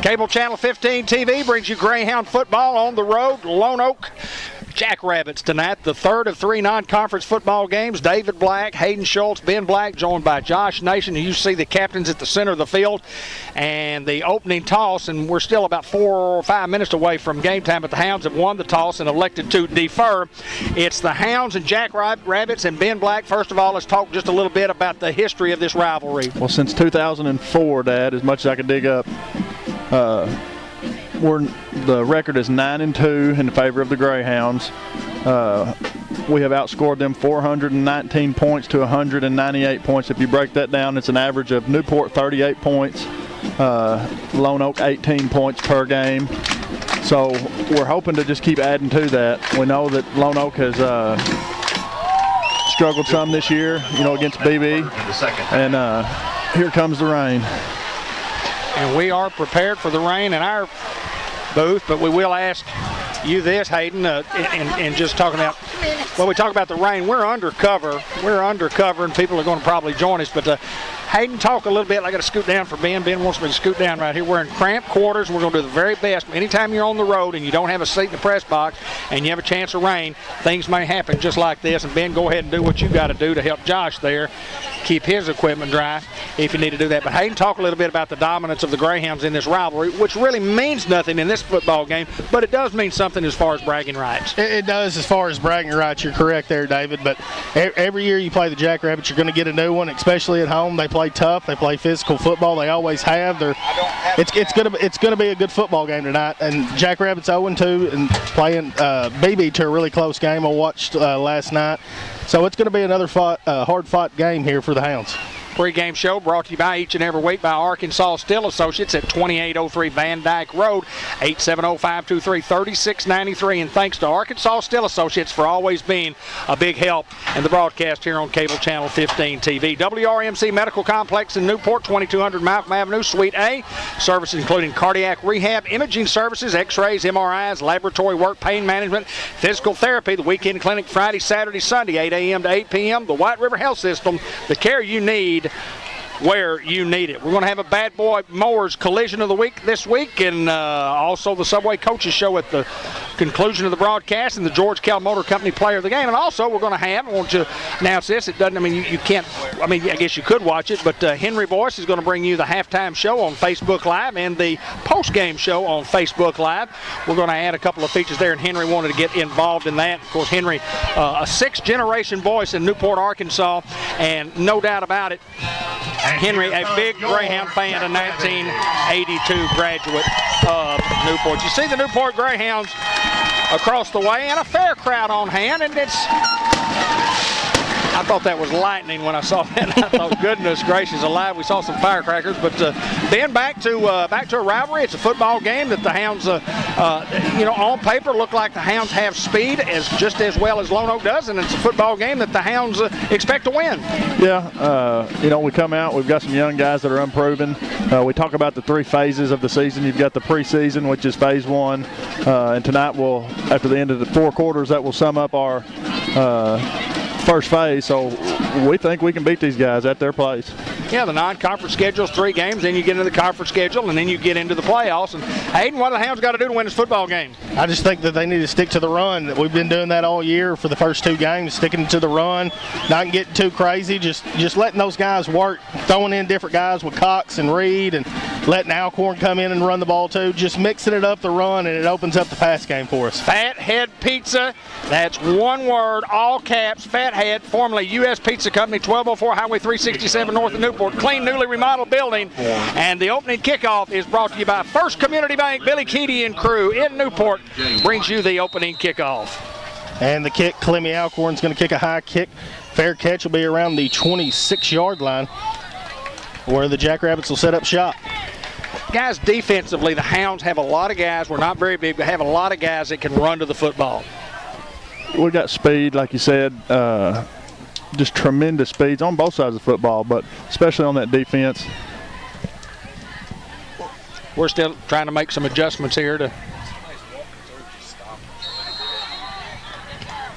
Cable Channel 15 TV brings you Greyhound football on the road. Lonoke Jackrabbits tonight, the third of three non-conference football games. David Black, Hayden Schultz, Ben Black, joined by Josh Nation. You see the captains at the center of the field and the opening toss, and we're still about 4 or 5 minutes away from game time, but the Hounds have won the toss and elected to defer. It's the Hounds and Jackrabbits, and Ben Black, first of all, let's talk just a little bit about the history of this rivalry. Well, since 2004, Dad, as much as I could dig up, the record is 9-2 in favor of the Greyhounds. We have outscored them 419 points to 198 points. If you break that down, it's an average of Newport 38 points, Lonoke 18 points per game. So we're hoping to just keep adding to that. We know that Lonoke has struggled some this year, against BB. And here comes the rain. And we are prepared for the rain in our booth, but we will ask you this, Hayden, and just talking about, when we talk about the rain, we're undercover, and people are going to probably join us, but Hayden, talk a little bit. I got to scoot down for Ben. Ben wants me to scoot down right here. We're in cramped quarters. We're going to do the very best. Anytime you're on the road and you don't have a seat in the press box and you have a chance of rain, things may happen just like this. And Ben, go ahead and do what you got to do to help Josh there keep his equipment dry if you need to do that. But Hayden, talk a little bit about the dominance of the Greyhounds in this rivalry, which really means nothing in this football game, but it does mean something as far as bragging rights. It does as far as bragging rights. You're correct there, David. But every year you play the Jackrabbits, you're going to get a new one, especially at home. They play tough. They play physical football. They always have. It's gonna be a good football game tonight. And Jackrabbits 0-2 and playing BB to a really close game I watched last night. So it's going to be another hard-fought game here for the Hounds. Pregame show brought to you by each and every week by Arkansas Steel Associates at 2803 Van Dyke Road, 870-523-3693. And thanks to Arkansas Steel Associates for always being a big help in the broadcast here on Cable Channel 15 TV. WRMC Medical Complex in Newport, 2200 Malcolm Avenue, Suite A. Services including cardiac rehab, imaging services, x-rays, MRIs, laboratory work, pain management, physical therapy. The weekend clinic Friday, Saturday, Sunday, 8 a.m. to 8 p.m. The White River Health System, the care you need where you need it. We're going to have a Bad Boy Mowers collision of the week this week, and also the Subway Coaches Show at the conclusion of the broadcast, and the George Kell Motor Company Player of the Game. And also we're going to have, I want to announce this, it doesn't, you can't, I guess you could watch it, but Henry Boyce is going to bring you the halftime show on Facebook Live and the post-game show on Facebook Live. We're going to add a couple of features there, and Henry wanted to get involved in that. Of course, Henry, a sixth-generation voice in Newport, Arkansas, and no doubt about it, Henry, a big Greyhound fan, a 1982 graduate of Newport. You see the Newport Greyhounds across the way and a fair crowd on hand, and I thought that was lightning when I saw that. I thought, goodness gracious alive, we saw some firecrackers. But then back to a rivalry. It's a football game that the Hounds, on paper look like the Hounds have speed just as well as Lonoke does, and it's a football game that the Hounds expect to win. Yeah, we come out, we've got some young guys that are unproven. We talk about the three phases of the season. You've got the preseason, which is phase one, and tonight after the end of the 4 quarters, that will sum up our first phase, so we think we can beat these guys at their place. Yeah, the non-conference schedule is 3 games, then you get into the conference schedule, and then you get into the playoffs. And Hayden, what do the Hounds got to do to win this football game? I just think that they need to stick to the run. We've been doing that all year for the first 2 games, sticking to the run, not getting too crazy, just letting those guys work, throwing in different guys with Cox and Reed, and letting Alcorn come in and run the ball too, just mixing it up the run, and it opens up the pass game for us. Fathead Pizza, that's one word, all caps, Fathead, formerly U.S. Pizza Company, 1204 Highway 367 north of Newport. Clean, newly remodeled building. And the opening kickoff is brought to you by First Community Bank. Billy Keedy and crew in Newport brings you the opening kickoff. And the kick, Clemmy Alcorn's going to kick a high kick. Fair catch will be around the 26-yard line where the Jackrabbits will set up shop. Guys, defensively, the Hounds have a lot of guys. We're not very big, but have a lot of guys that can run to the football. We got speed, like you said, just tremendous speeds on both sides of the football, but especially on that defense. We're still trying to make some adjustments here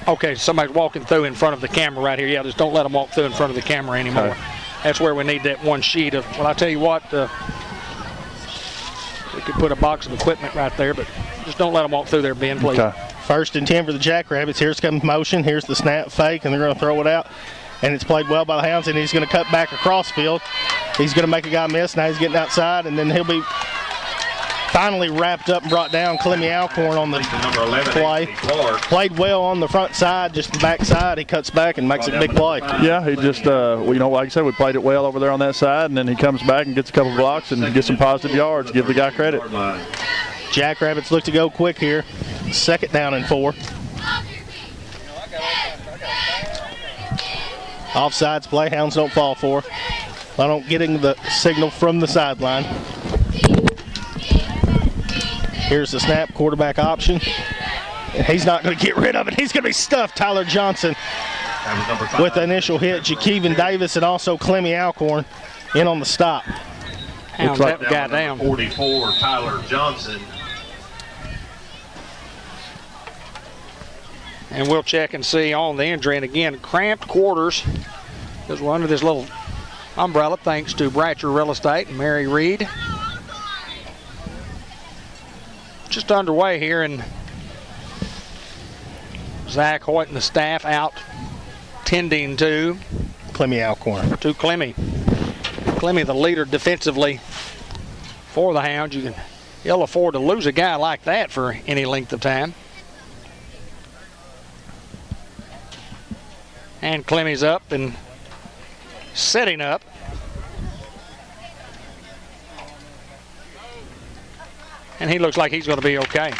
Okay, somebody's walking through in front of the camera right here. Yeah, just don't let them walk through in front of the camera anymore. Okay. That's where we need that one sheet of, well, I tell you what, We could put a box of equipment right there, but just don't let them walk through there, Ben, please. Okay. 1st and 10 for the Jackrabbits. Here's comes motion. Here's the snap fake, and they're going to throw it out. And it's played well by the Hounds, and he's going to cut back across field. He's going to make a guy miss. Now he's getting outside, and then he'll be finally wrapped up and brought down. Clemmy Alcorn on the play. Played well on the front side, just the back side. He cuts back and makes a big play. Yeah, he just, like I said, we played it well over there on that side, and then he comes back and gets a couple blocks and gets some positive yards. Give the guy credit. Jackrabbits look to go quick here. 2nd down and 4. Offsides play. Hounds don't fall for. Lonoke getting the signal from the sideline. Here's the snap, quarterback option. And he's not going to get rid of it. He's going to be stuffed. Tyler Johnson with the initial hit. Jakeven Davis and also Clemmy Alcorn in on the stop. Hounds that guy down. 44, Tyler Johnson. And we'll check and see on the injury. And again, cramped quarters, because we're under this little umbrella thanks to Bratcher Real Estate and Mary Reed. Just underway here, and Zach Hoyt and the staff out tending to Clemmy Alcorn. To Clemmy. Clemmy, the leader defensively for the Hounds. You can ill afford to lose a guy like that for any length of time. And Clemmy's up and setting up. And he looks like he's going to be okay.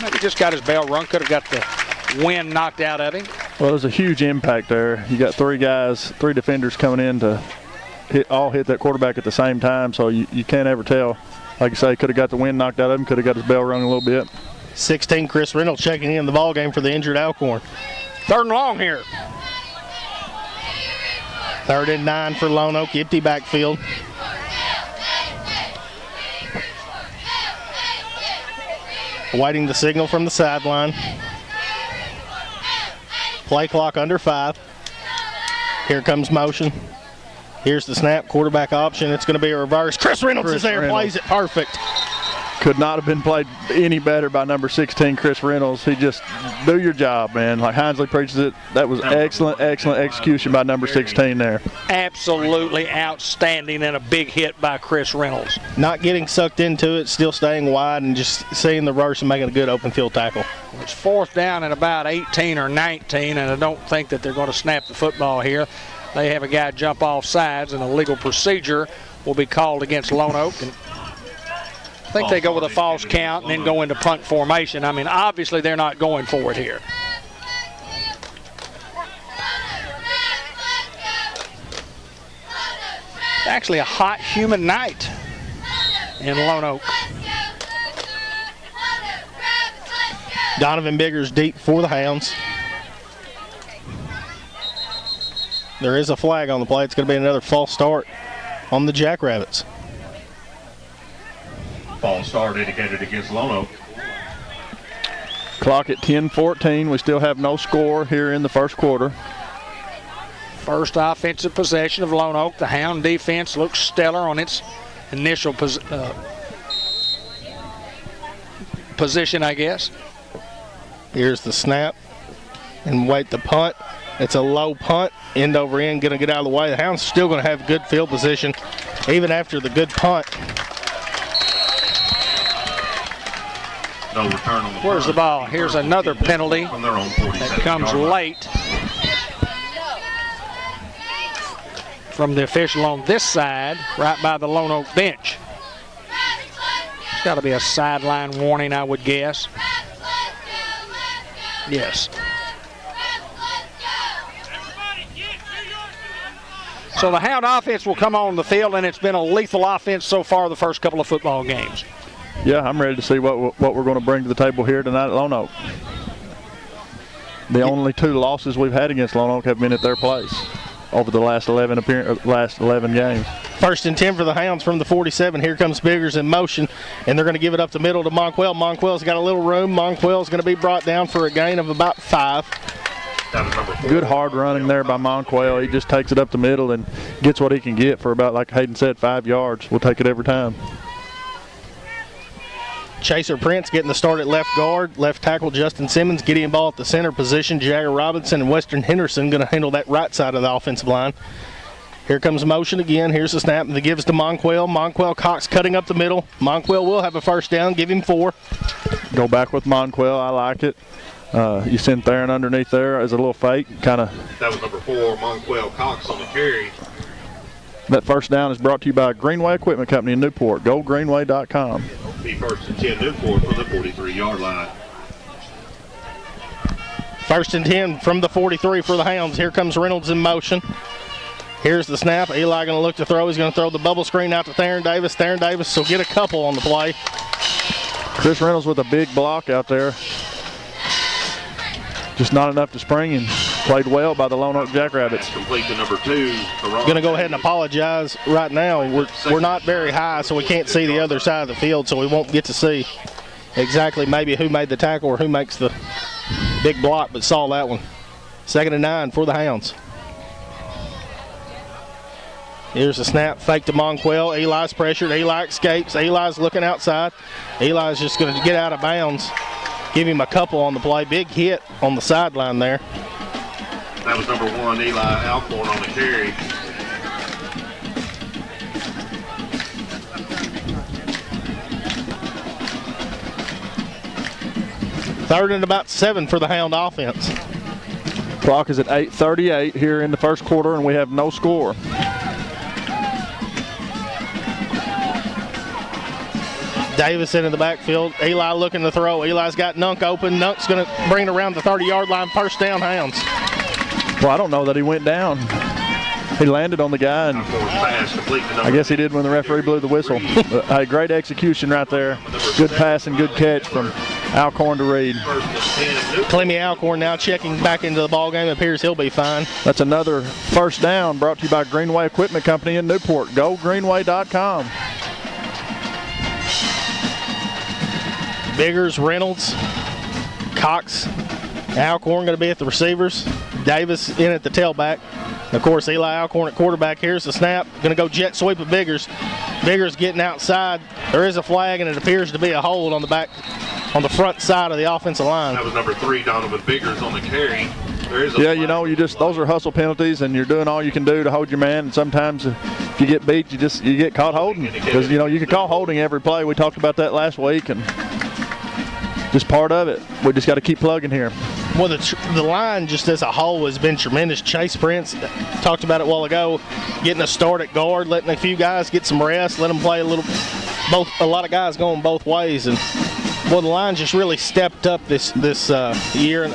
Maybe just got his bell rung. Could have got the wind knocked out of him. Well, there's a huge impact there. You got 3 guys, 3 defenders coming in to all hit that quarterback at the same time, so you can't ever tell. Like I say, could have got the wind knocked out of him, could have got his bell rung a little bit. 16, Chris Reynolds checking in the ball game for the injured Alcorn. 3rd and long here. 3rd and 9 for Lonoke, empty backfield. Awaiting the signal from the sideline. Play clock under 5. Here comes motion. Here's the snap, quarterback option. It's going to be a reverse. Chris Reynolds is there, plays it perfect. Could not have been played any better by number 16, Chris Reynolds. He just do your job, man. Like Hinesley preaches it. That was excellent execution by number 16 there. Absolutely outstanding, and a big hit by Chris Reynolds. Not getting sucked into it, still staying wide and just seeing the reverse and making a good open field tackle. It's 4th down and about 18 or 19, and I don't think that they're going to snap the football here. They have a guy jump off sides, and a legal procedure will be called against Lonoke. And I think they go with a false count and then go into punt formation. I mean, obviously they're not going for it here. It's actually a hot, humid night in Lonoke. Donovan Biggers deep for the Hounds. There is a flag on the play. It's going to be another false start on the Jackrabbits. False start indicated against Lonoke. Clock at 10:14. We still have no score here in the first quarter. First offensive possession of Lonoke. The Hound defense looks stellar on its initial position, I guess. Here's the snap and wait the punt. It's a low punt, end over end, going to get out of the way. The Hounds still going to have good field position even after the good punt. No return on the Where's the ball? Here's another penalty from their own that comes late from the official on this side, right by the Lonoke bench. It's got to be a sideline warning, I would guess. Yes. So the Hound offense will come on the field, and it's been a lethal offense so far the first couple of football games. Yeah, I'm ready to see what we're going to bring to the table here tonight at Lonoke. The only 2 losses we've had against Lonoke have been at their place over the last 11 games. 1st and 10 for the Hounds from the 47. Here comes Biggers in motion, and they're going to give it up the middle to Monquell. Monquell's got a little room. Monquell's going to be brought down for a gain of about 5. Good hard running there by Monquell. He just takes it up the middle and gets what he can get for about, like Hayden said, 5 yards. We'll take it every time. Chaser Prince getting the start at left guard. Left tackle Justin Simmons. Gideon Ball at the center position. Jagger Robinson and Western Henderson going to handle that right side of the offensive line. Here comes motion again. Here's the snap. The gives to Monquell. Monquell Cox cutting up the middle. Monquell will have a first down. Give him 4. Go back with Monquell. I like it. You send Theron underneath there as a little fake. Kind of. That was number 4, Monquell Cox on the carry. That first down is brought to you by Greenway Equipment Company in Newport. GoGreenway.com. Be first and 10 Newport from the 43-yard line. First and 10 from the 43 for the Hounds. Here comes Reynolds in motion. Here's the snap. Eli going to look to throw. He's going to throw the bubble screen out to Theron Davis. Theron Davis will get a couple on the play. Chris Reynolds with a big block out there. Just not enough to spring, and played well by the Lonoke Jackrabbits. Complete to number 2. Going to go ahead and apologize right now. We're not very high, so we can't see the other side of the field, so we won't get to see exactly maybe who made the tackle or who makes the big block, but saw that one. 2nd and 9 for the Hounds. Here's the snap, fake to Monquell. Eli's pressured. Eli escapes. Eli's looking outside. Eli's just going to get out of bounds. Give him a couple on the play. Big hit on the sideline there. That was number 1, Eli Alcorn on the carry. Third and about 7 for the Hound offense. Clock is at 8:38 here in the first quarter, and we have no score. Davis into the backfield. Eli looking to throw. Eli's got Nunk open. Nunk's going to bring it around the 30-yard line. First down, Hounds. Well, I don't know that he went down. He landed on the guy, and I guess he did when the referee blew the whistle. But, hey, great execution right there. Good pass and good catch from Alcorn to Reed. Clemmy Alcorn now checking back into the ball game. Appears he'll be fine. That's another first down brought to you by Greenway Equipment Company in Newport. GoGreenway.com. Biggers, Reynolds, Cox, Alcorn going to be at the receivers. Davis in at the tailback. Of course, Eli Alcorn at quarterback. Here's the snap. Going to go jet sweep of Biggers. Biggers getting outside. There is a flag, and it appears to be a hold on the front side of the offensive line. That was number 3, Donovan Biggers on the carry. Yeah, you know, those are hustle penalties, and you're doing all you can do to hold your man. And sometimes if you get beat, you get caught holding, because you can call holding every play. We talked about that last week, and just part of it. We just got to keep plugging here. Well, the line just as a whole has been tremendous. Chase Prince, talked about it a while ago, getting a start at guard, letting a few guys get some rest, let them play a lot of guys going both ways. And well, the line just really stepped up this year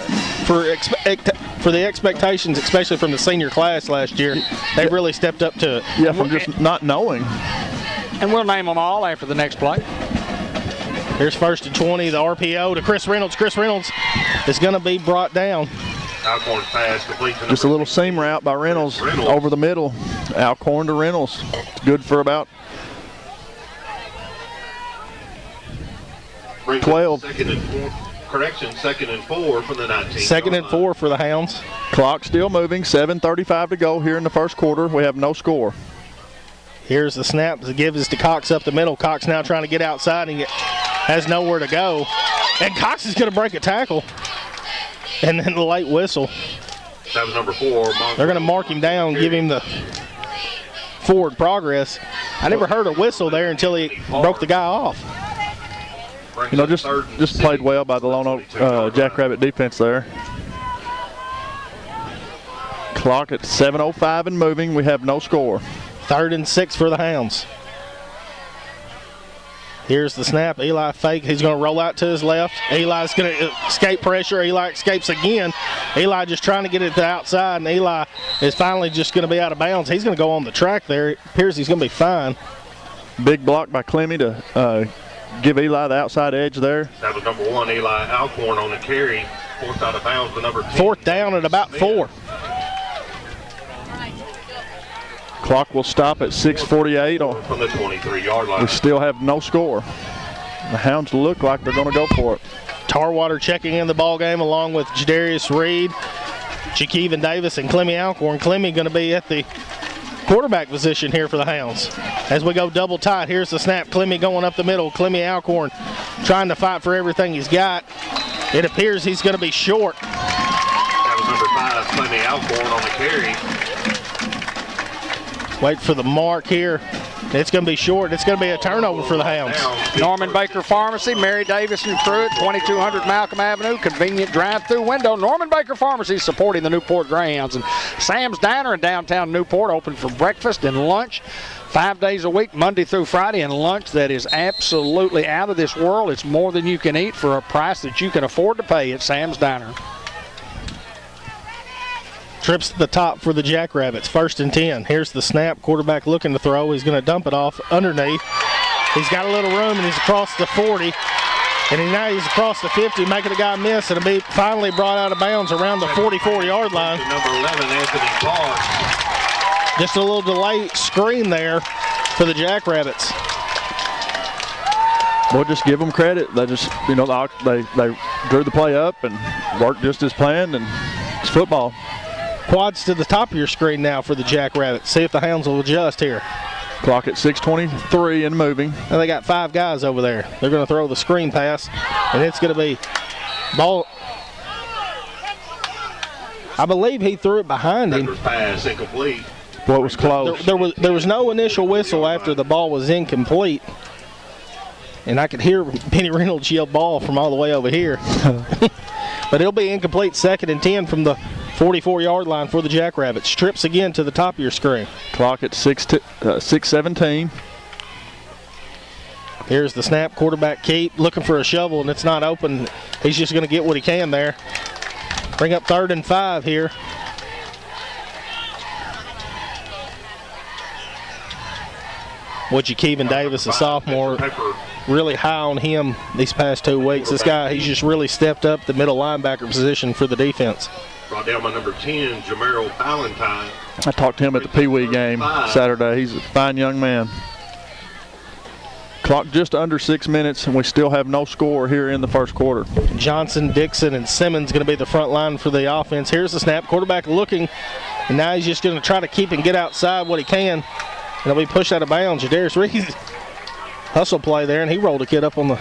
for the expectations, especially from the senior class last year. They really stepped up to it. Yeah, from just not knowing. And we'll name them all after the next play. Here's 1st and 20, the RPO to Chris Reynolds. Chris Reynolds is going to be brought down. Alcorn pass complete to just a little seam route by Reynolds over the middle. Alcorn to Reynolds. It's good for about 12. Second and 4 for the 19. 2nd and 4 for the Hounds. Clock still moving. 7:35 to go here in the first quarter. We have no score. Here's the snap. The give is to Cox up the middle. Cox now trying to get outside and has nowhere to go. And Cox is going to break a tackle. And then the late whistle. That was number 4. They're going to mark him down, give him the forward progress. I never heard a whistle there until he broke the guy off. You know, just played well by the Lonoke Jackrabbit defense there. Clock at 7:05 and moving. We have no score. 3rd and 6 for the Hounds. Here's the snap. Eli fake. He's going to roll out to his left. Eli's going to escape pressure. Eli escapes again. Eli just trying to get it to the outside, and Eli is finally just going to be out of bounds. He's going to go on the track there. It appears he's going to be fine. Big block by Clemmy to give Eli the outside edge there. That was number 1, Eli Alcorn on the carry. Forced out of bounds with number 10. 4th down at about 4. Clock will stop at 6:48. From the 23-yard line. We still have no score. The Hounds look like they're going to go for it. Tarwater checking in the ball game along with Jadarius Reed, Jakeevan Davis, and Clemmy Alcorn. Clemmy going to be at the quarterback position here for the Hounds. As we go double tight, here's the snap. Clemmy going up the middle. Clemmy Alcorn trying to fight for everything he's got. It appears he's going to be short. That was number 5, Clemmy Alcorn on the carry. Wait for the mark here. It's going to be short. It's going to be a turnover for the Hounds. Norman Baker Pharmacy, Mary Davis and Pruitt, 2200 Malcolm Avenue, convenient drive-through window. Norman Baker Pharmacy supporting the Newport Greyhounds. And Sam's Diner in downtown Newport, open for breakfast and lunch 5 days a week, Monday through Friday, and lunch that is absolutely out of this world. It's more than you can eat for a price that you can afford to pay at Sam's Diner. Trips to the top for the Jackrabbits. 1st and 10. Here's the snap. Quarterback looking to throw. He's going to dump it off underneath. He's got a little room, and he's across the 40. And now he's across the 50, making a guy miss. It'll be finally brought out of bounds around the 44-yard line. Number 11, Anthony Clark. Just a little delay screen there for the Jackrabbits. We'll just give them credit. They just, they drew the play up and worked just as planned, and it's football. Quads to the top of your screen now for the Jackrabbits. See if the Hounds will adjust here. Clock at 6:23 and moving. Now they got 5 guys over there. They're going to throw the screen pass, and it's going to be ball. I believe he threw it behind him. Pass incomplete. Well, it was close. There was no initial whistle after the ball was incomplete, and I could hear Benny Reynolds yell ball from all the way over here. But it'll be incomplete. 2nd and 10 from the 44-yard line for the Jackrabbits. Trips again to the top of your screen. Clock at 6:17. Here's the snap. Quarterback keep looking for a shovel, and it's not open. He's just going to get what he can there. Bring up 3rd and 5 here. Woodgie Kevin Davis, a sophomore, really high on him these past 2 weeks. This guy, he's just really stepped up the middle linebacker position for the defense. Brought down by number 10, Jamero Ballantyne. I talked to him at the Pee Wee game Saturday. He's a fine young man. Clock just under 6 minutes, and we still have no score here in the first quarter. Johnson, Dixon, and Simmons going to be the front line for the offense. Here's the snap. Quarterback looking, and now he's just going to try to keep and get outside what he can. And he'll be pushed out of bounds. Jadarius Reed hustle play there, and he rolled a kid up on the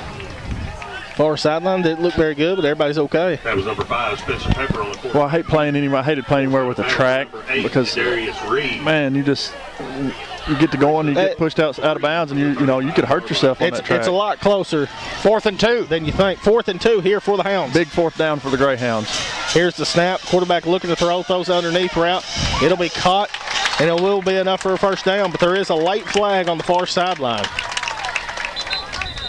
far sideline. Didn't look very good, but everybody's okay. That was number 5, Spencer Pepper on the court. Well, I hated playing anywhere with a track because, man, you get to go and you get pushed out of bounds, and you could hurt yourself on that track. It's a lot closer. 4th and 2 than you think. 4th and 2 here for the Hounds. Big 4th down for the Greyhounds. Here's the snap. Quarterback looking to throws underneath route. It'll be caught, and it will be enough for a first down, but there is a late flag on the far sideline.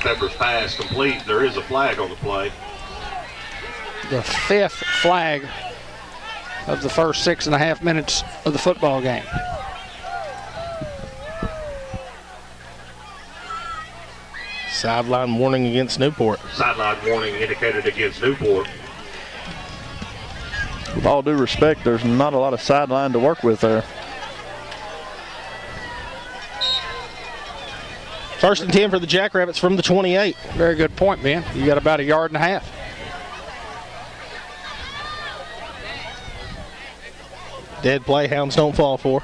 Pepper's pass complete. There is a flag on the play. The 5th flag of the first 6.5 minutes of the football game. Sideline warning against Newport. Sideline warning indicated against Newport. With all due respect, there's not a lot of sideline to work with there. 1st and 10 for the Jackrabbits from the 28. Very good point, Ben. You got about 1.5 yards. Dead play, Hounds don't fall for.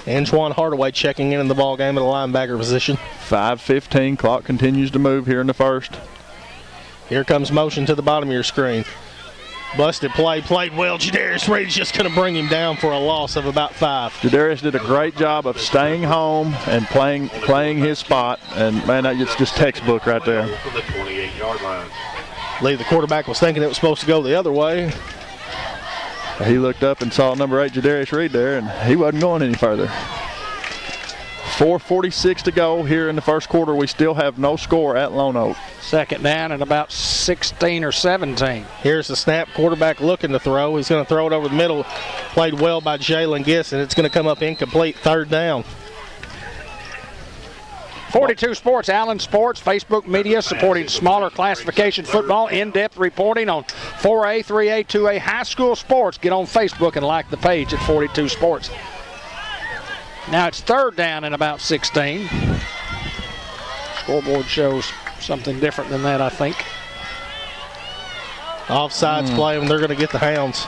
Antoine Hardaway checking in the ball game at a linebacker position. 5:15. Clock continues to move here in the first. Here comes motion to the bottom of your screen. Busted play, played well. Jadarius Reed's just going to bring him down for a loss of about 5. Jadarius did a great job of staying home and playing his spot, and man, it's just textbook right there. From the 28-yard line. The quarterback was thinking it was supposed to go the other way. He looked up and saw number 8 Jadarius Reed there, and he wasn't going any further. 4:46 to go here in the first quarter. We still have no score at Lonoke. 2nd down and about 16 or 17. Here's the snap. Quarterback looking to throw. He's going to throw it over the middle. Played well by Jalen Giss, and it's going to come up incomplete. 3rd down. 42 Sports, Allen Sports, Facebook Media supporting smaller classification football. In-depth reporting on 4A, 3A, 2A high school sports. Get on Facebook and like the page at 42 Sports. Now it's 3rd down and about 16. Scoreboard shows something different than that, I think. Offsides play, and they're going to get the Hounds.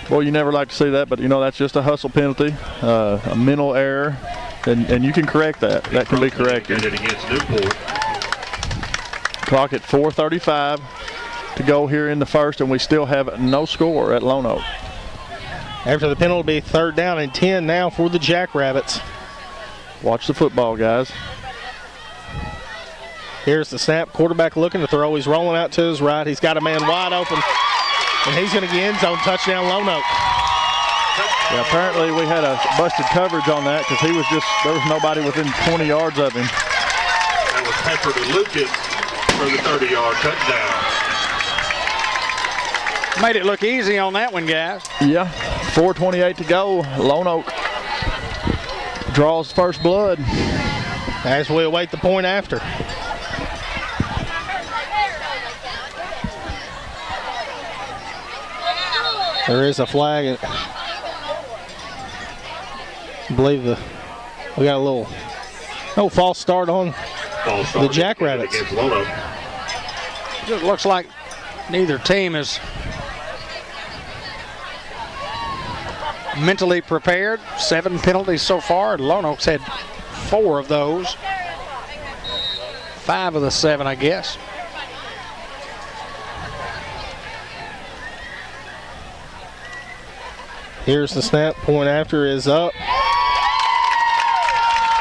Well, you never like to see that, but that's just a hustle penalty, a mental error, and you can correct that. That can be corrected. Against Newport. Clock at 4:35 to go here in the first, and we still have no score at Lonoke. After the penalty, it'll be 3rd down and 10 now for the Jackrabbits. Watch the football, guys. Here's the snap. Quarterback looking to throw. He's rolling out to his right. He's got a man wide open, and he's going to get end zone touchdown Lonoke. Yeah, apparently we had a busted coverage on that because there was nobody within 20 yards of him. That was Pepper to Lucas for the 30-yard touchdown. Made it look easy on that one, guys. Yeah, 4:28 to go. Lonoke draws first blood. As we await the point after. There is a flag. I believe we got a little false start on the Jackrabbits. Against Lonoke. It looks like neither team is mentally prepared. 7 penalties so far. Lonoke's had 4 of those. 5 of the 7, I guess. Here's the snap. Point after is up.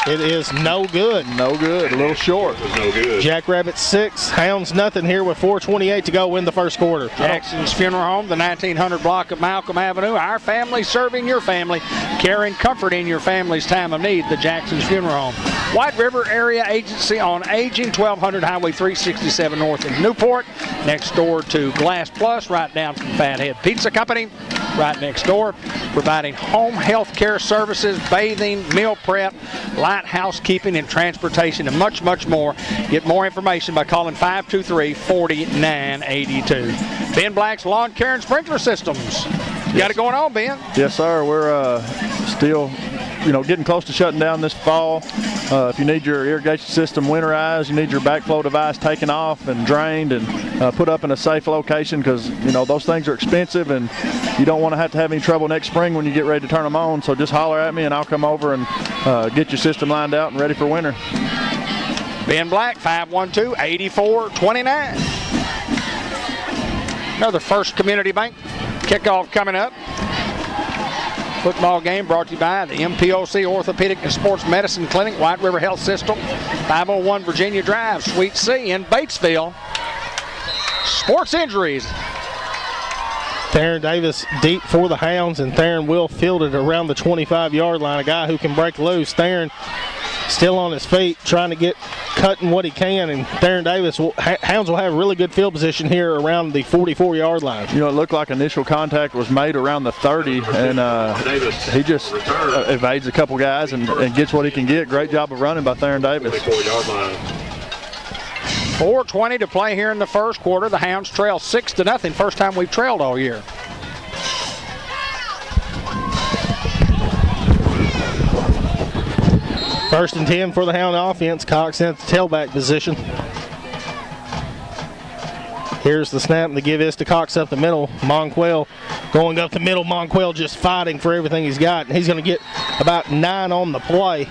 It is no good. No good. A little short. It was no good. Jackrabbits 6, Hounds nothing here with 4:28 to go in the first quarter. Jackson's Funeral Home, the 1900 block of Malcolm Avenue. Our family serving your family, caring comfort in your family's time of need. The Jackson's Funeral Home. White River Area Agency on Aging, 1200 Highway 367 North in Newport. Next door to Glass Plus, right down from Fathead Pizza Company. Right next door, providing home health care services, bathing, meal prep, light housekeeping, and transportation, and much, much more. Get more information by calling 523-4982. Ben Black's Lawn Care and Sprinkler Systems. You got it going on, Ben? Yes, sir. We're still, getting close to shutting down this fall. If you need your irrigation system winterized, you need your backflow device taken off and drained and put up in a safe location because, those things are expensive and you don't want to have any trouble next spring when you get ready to turn them on. So just holler at me and I'll come over and get your system lined out and ready for winter. Ben Black, 512-8429. Another First Community Bank kickoff coming up. Football game brought to you by the MPOC Orthopedic and Sports Medicine Clinic, White River Health System, 501 Virginia Drive, Suite C in Batesville. Sports injuries. Theron Davis deep for the Hounds, and Theron will field it around the 25-yard line. A guy who can break loose. Theron still on his feet, trying to get cutting what he can, and Theron Davis, Hounds will have really good field position here around the 44-yard line. It looked like initial contact was made around the 30, and he just evades a couple guys and gets what he can get. Great job of running by Theron Davis. 44-yard line. 4:20 to play here in the first quarter. The Hounds trail 6-0. First time we've trailed all year. First and 10 for the Hound offense. Cox in at the tailback position. Here's the snap, and the give is to Cox up the middle. Monquel going up the middle. Monquel just fighting for everything he's got. He's going to get about 9 on the play.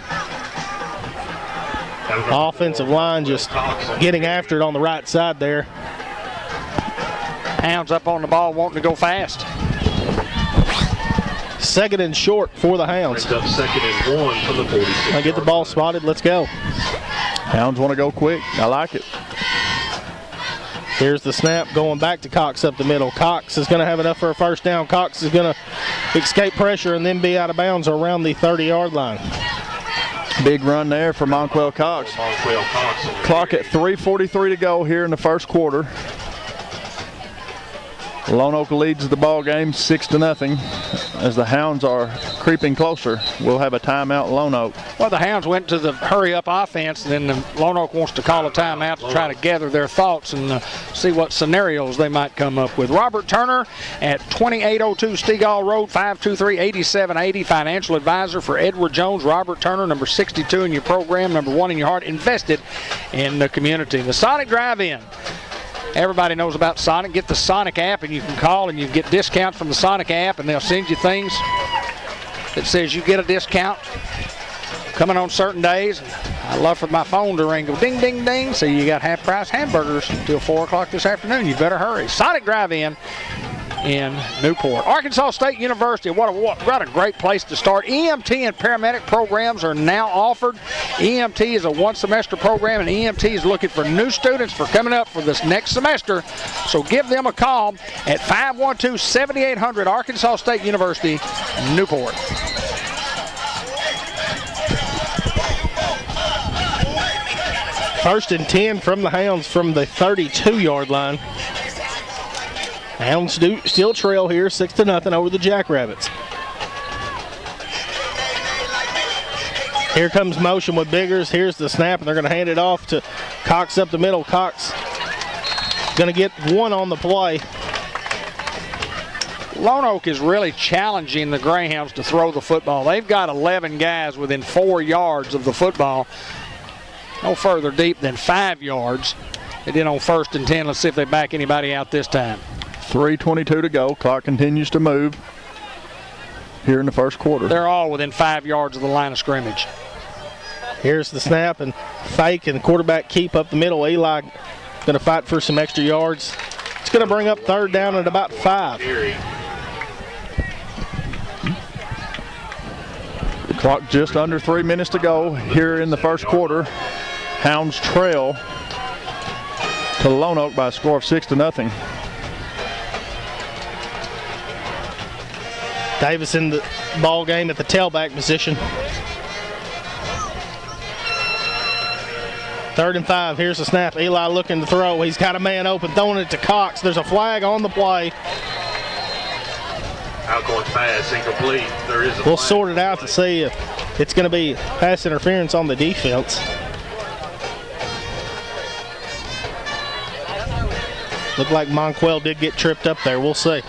Offensive line just getting after it on the right side there. Hounds up on the ball, wanting to go fast. 2nd and short for the Hounds. Brings up 2nd and 1 from the 46. I get the ball spotted. Let's go. Hounds want to go quick. I like it. Here's the snap going back to Cox up the middle. Cox is going to have enough for a first down. Cox is going to escape pressure and then be out of bounds around the 30-yard line. Big run there for Monquel Cox. Clock at 3:43 to go here in the first quarter. Lonoke leads the ball game 6-0 as the Hounds are creeping closer. We'll have a timeout, Lonoke. Well, the Hounds went to the hurry-up offense, and then the Lonoke wants to call a timeout to try to gather their thoughts and see what scenarios they might come up with. Robert Turner at 2802 Stegall Road, 523-8780. Financial advisor for Edward Jones. Robert Turner, number 62 in your program, number 1 in your heart. Invested in the community. The Sonic Drive-In. Everybody knows about Sonic. Get the Sonic app, and you can call and you get discounts from the Sonic app, and they'll send you things that says you get a discount coming on certain days. I love for my phone to ring, go ding, ding, ding. So you got half-price hamburgers until 4 o'clock this afternoon. You better hurry. Sonic Drive-In in Newport. Arkansas State University, what a great place to start. EMT and paramedic programs are now offered. EMT is a one-semester program, and EMT is looking for new students for coming up for this next semester. So give them a call at 512-7800 Arkansas State University, Newport. First and 10 from the Hounds from the 32-yard line. Hounds do still trail here 6-0 over the Jackrabbits. Here comes motion with Biggers. Here's the snap, and they're going to hand it off to Cox up the middle. Cox going to get one on the play. Lonoke is really challenging the Greyhounds to throw the football. They've got 11 guys within 4 yards of the football. No further deep than 5 yards. They did on 1st and 10. Let's see if they back anybody out this time. 3:22 to go. Clock continues to move here in the first quarter. They're all within 5 yards of the line of scrimmage. Here's the snap and fake, and the quarterback keep up the middle. Eli going to fight for some extra yards. It's going to bring up 3rd down at about 5. The clock just under 3 minutes to go here in the first quarter. Hounds trail to Lonoke by a score of 6-0. Davis in the ball game at the tailback position. 3rd and 5. Here's the snap. Eli looking to throw. He's got a man open, throwing it to Cox. There's a flag on the play. Outgoing pass, incomplete. There is a We'll flag. sort it out to see if it's going to be pass interference on the defense. Looked like Monquel did get tripped up there. We'll see.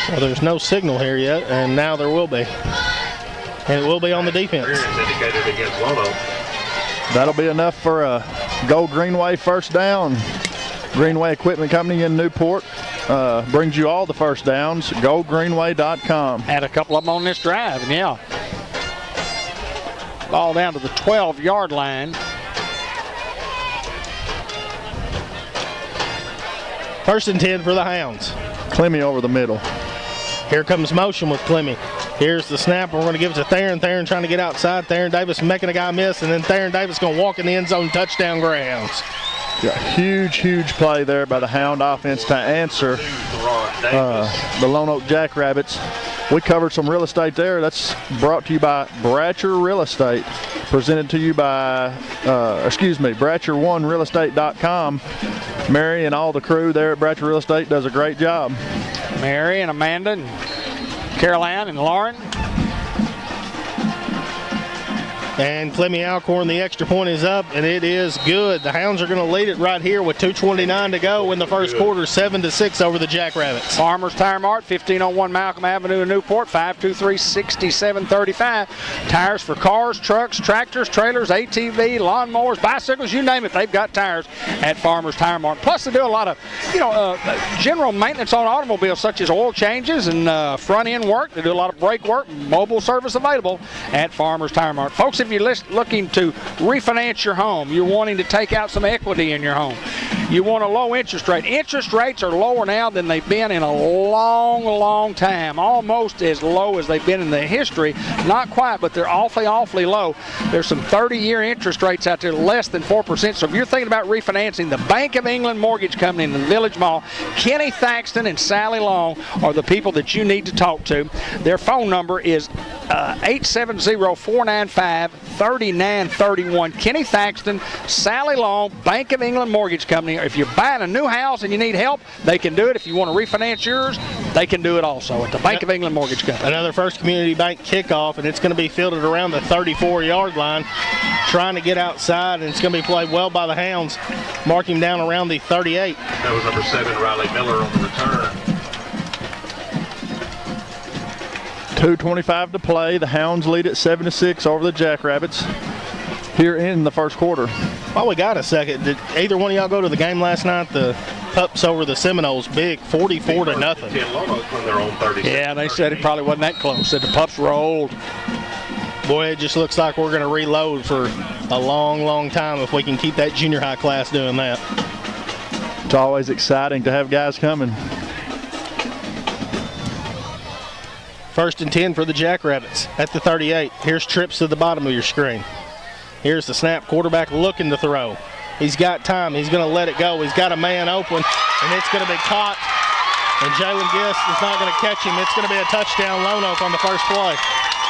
Well, there's no signal here yet, and now there will be. And it will be on the defense. Indicated against Lonoke. That'll be enough for a Go Greenway first down. Greenway Equipment Company in Newport brings you all the first downs. GoGreenway.com. Had a couple of them on this drive, and yeah. Ball down to the 12-yard line. First and 10 for the Hounds. Clemmy over the middle. Here comes motion with Clemmy. Here's the snap. We're going to give it to Theron. Theron trying to get outside. Theron Davis making a guy miss, and then Theron Davis going to walk in the end zone. Touchdown Greyhounds. Yeah, huge play there by the Hound offense to answer the Lonoke Jackrabbits. We covered some real estate there. That's brought to you by Bratcher Real Estate. Presented to you by, BratcherOneRealEstate.com. Mary and all the crew there at Bratcher Real Estate does a great job. Mary and Amanda and Caroline and Lauren. And Clemmy Alcorn, the extra point is up, and it is good. The Hounds are going to lead it right here with 2:29 to go in the first quarter, 7-6 over the Jackrabbits. Farmers Tire Mart, 1501 Malcolm Avenue in Newport, 523-6735. Tires for cars, trucks, tractors, trailers, ATV, lawnmowers, bicycles, you name it. They've got tires at Farmers Tire Mart. Plus, they do a lot of, general maintenance on automobiles, such as oil changes and front-end work. They do a lot of brake work, mobile service available at Farmers Tire Mart. Folks, if you're looking to refinance your home, you're wanting to take out some equity in your home, you want a low interest rate. Interest rates are lower now than they've been in a long time, almost as low as they've been in the history. Not quite, but they're awfully low. There's some 30-year interest rates out there less than 4%. So if you're thinking about refinancing, the Bank of England Mortgage Company in the Village Mall, Kenny Thaxton and Sally Long are the people that you need to talk to. Their phone number is 870-495-3931. Kenny Thaxton, Sally Long, Bank of England Mortgage Company. If you're buying a new house and you need help, they can do it. If you want to refinance yours, they can do it also at the Bank of England Mortgage Company. Another First Community Bank kickoff, and it's going to be fielded around the 34-yard line, trying to get outside, and it's going to be played well by the Hounds. Mark him down around the 38. That was number 7, Riley Miller, on the return. 2:25 to play. The Hounds lead at 7-6 over the Jackrabbits here in the first quarter. While we got a second, did either one of y'all go to the game last night? The Pups over the Seminoles, big, 44-0. Lonoke when they're on 36. Yeah, they said it probably wasn't that close. Said the Pups were old. Boy, it just looks like we're going to reload for a long, long time if we can keep that junior high class doing that. It's always exciting to have guys coming. 1st and 10 for the Jackrabbits at the 38. Here's trips to the bottom of your screen. Here's the snap. Quarterback looking to throw. He's got time. He's going to let it go. He's got a man open, and it's going to be caught. And Jalen Gist is not going to catch him. It's going to be a touchdown, Lonoke, on the first play.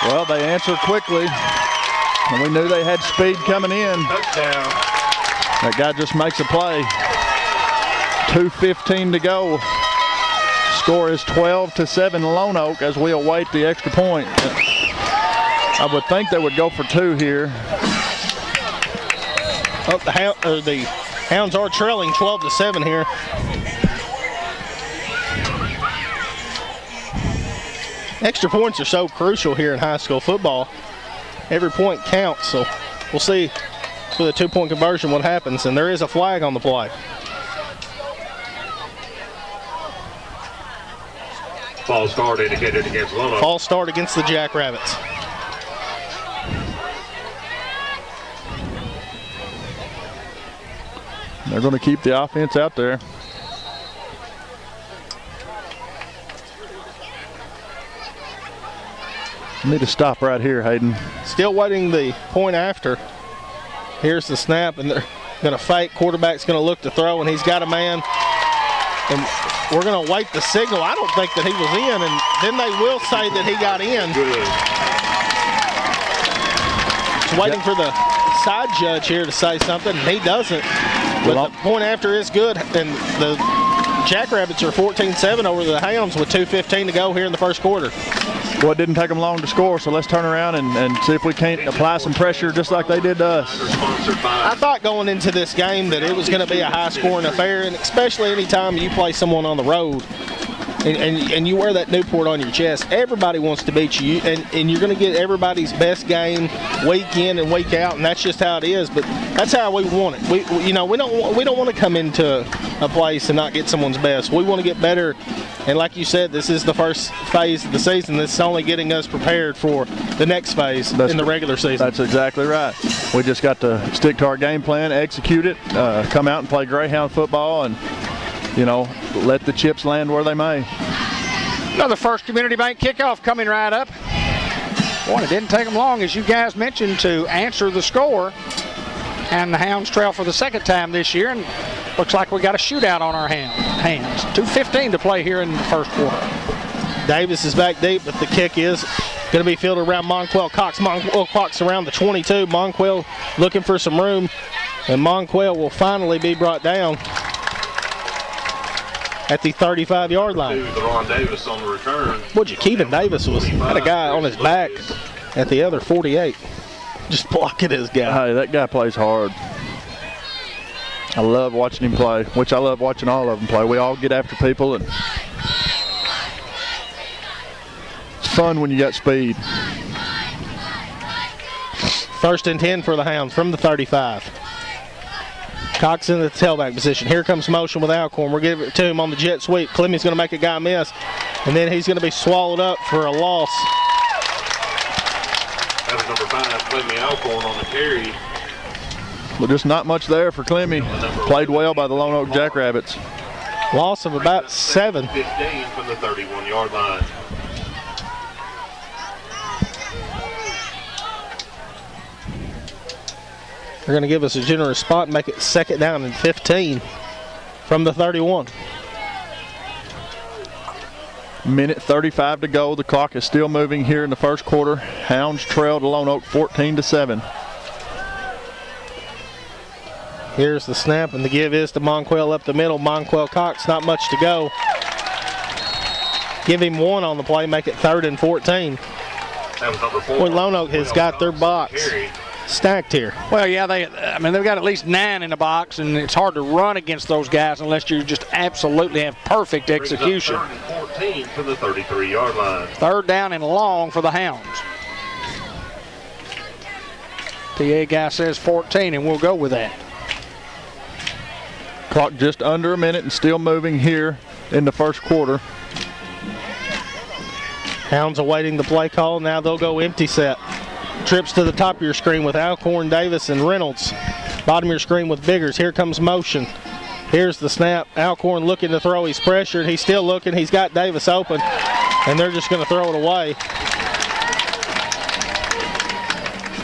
Well, they answered quickly, and we knew they had speed coming in. Touchdown. That guy just makes a play. 2:15 to go. Score is 12-7 Lonoke as we await the extra point. I would think they would go for 2 here. Oh, the Hounds are trailing 12-7 here. Extra points are so crucial here in high school football. Every point counts, so we'll see with a 2-point conversion what happens. And there is a flag on the play. False start indicated against Lonoke. False start against the Jackrabbits. They're going to keep the offense out there. Need to stop right here, Hayden. Still waiting the point after. Here's the snap, and they're going to fake. Quarterback's going to look to throw, and he's got a man. And we're going to wait the signal. I don't think that he was in, and then they will say that he got in. Good. Just waiting for the side judge here to say something, and he doesn't. But the point after is good, and the Jackrabbits are 14-7 over the Hounds with 2:15 to go here in the first quarter. Well, it didn't take them long to score, so let's turn around and see if we can't apply some pressure just like they did to us. I thought going into this game that it was going to be a high-scoring affair, and especially anytime you play someone on the road and you wear that Newport on your chest, everybody wants to beat you, and you're going to get everybody's best game week in and week out, and that's just how it is. But that's how we want it. We don't want to come into a place and not get someone's best. We want to get better. And like you said, this is the first phase of the season. This is only getting us prepared for the next phase in the regular season. That's exactly right. We just got to stick to our game plan, execute it, come out and play Greyhound football, and, let the chips land where they may. Another First Community Bank kickoff coming right up. Boy, it didn't take them long, as you guys mentioned, to answer the score. And the Hounds trail for the second time this year, and looks like we got a shootout on our hands. 2:15 to play here in the first quarter. Davis is back deep, but the kick is going to be fielded around Monquel Cox. Monquel Cox around the 22. Monquel looking for some room, and Monquel will finally be brought down at the 35-yard line. Ron Davis on the return. Would you, Kevin Davis had a guy on his back at the other 48. Just blocking his guy. Hey, that guy plays hard. I love watching him play, which I love watching all of them play. We all get after people, and it's fun when you got speed. 1st and 10 for the Hounds from the 35. Cox in the tailback position. Here comes motion with Alcorn. We're giving it to him on the jet sweep. Clemmy's going to make a guy miss, and then he's going to be swallowed up for a loss. That was number 5, Clemmy Alcorn on the carry. But just not much there for Clemmy. Played well by the Lonoke Jackrabbits. Loss of about 7. 15 from the 31-yard line. They're going to give us a generous spot and make it 2nd down and 15 from the 31. Minute 35 to go. The clock is still moving here in the first quarter. Hounds trail to Lonoke 14-7. Here's the snap, and the give is to Monquel up the middle. Monquel Cox, not much to go. Give him 1 on the play, make it 3rd and 14. That was number 4. Boy, Lonoke has got their box stacked here. Well, yeah, they've got at least 9 in the box, and it's hard to run against those guys unless you just absolutely have perfect execution. 3rd and 14 to the 33-yard line. 3rd down and long for the Hounds. PA guy says 14, and we'll go with that. Clock just under a minute and still moving here in the first quarter. Hounds awaiting the play call. Now they'll go empty set. Trips to the top of your screen with Alcorn, Davis, and Reynolds. Bottom of your screen with Biggers. Here comes motion. Here's the snap. Alcorn looking to throw. He's pressured. He's still looking. He's got Davis open, and they're just going to throw it away.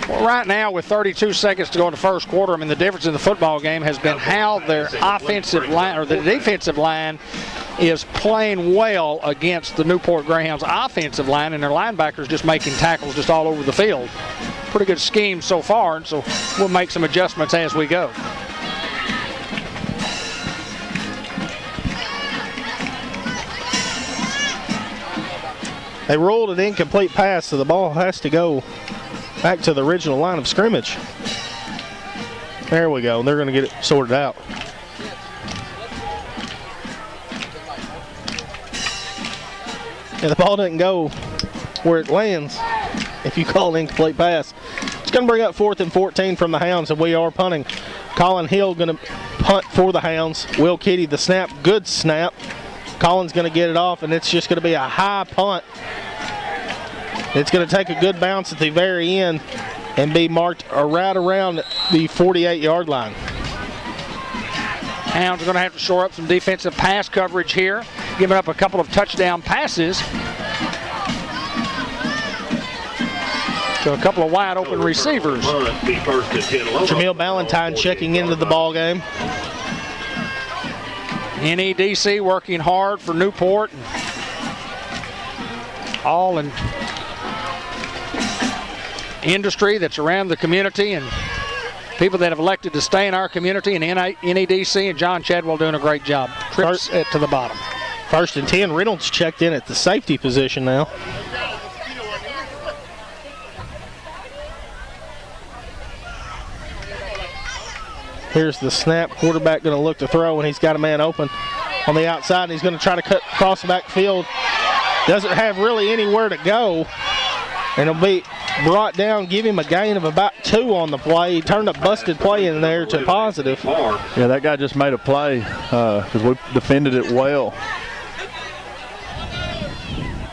Well, right now, with 32 seconds to go in the first quarter, the difference in the football game has been how their offensive line or the defensive line is playing well against the Newport Greyhounds' offensive line, and their linebackers just making tackles just all over the field. Pretty good scheme so far, and so we'll make some adjustments as we go. They ruled an incomplete pass, so the ball has to go back to the original line of scrimmage. There we go. They're going to get it sorted out. Yeah, the ball doesn't go where it lands if you call an incomplete pass. It's going to bring up 4th and 14 from the Hounds, and we are punting. Colin Hill going to punt for the Hounds. Will Kitty the snap. Good snap. Colin's going to get it off, and it's just going to be a high punt. It's going to take a good bounce at the very end and be marked right around the 48-yard line. Hounds are going to have to shore up some defensive pass coverage here, giving up a couple of touchdown passes to a couple of wide open receivers. Jamil Ballantyne checking into the ball game. NEDC working hard for Newport. All in industry that's around the community and people that have elected to stay in our community, and NEDC and John Chadwell doing a great job. Trips it to the bottom. 1st and 10. Reynolds checked in at the safety position now. Here's the snap. Quarterback going to look to throw, and he's got a man open on the outside, and he's going to try to cut across the backfield. Doesn't have really anywhere to go, and it'll be brought down, give him a gain of about 2 on the play. He turned a busted play in there to positive. Yeah, that guy just made a play because we defended it well.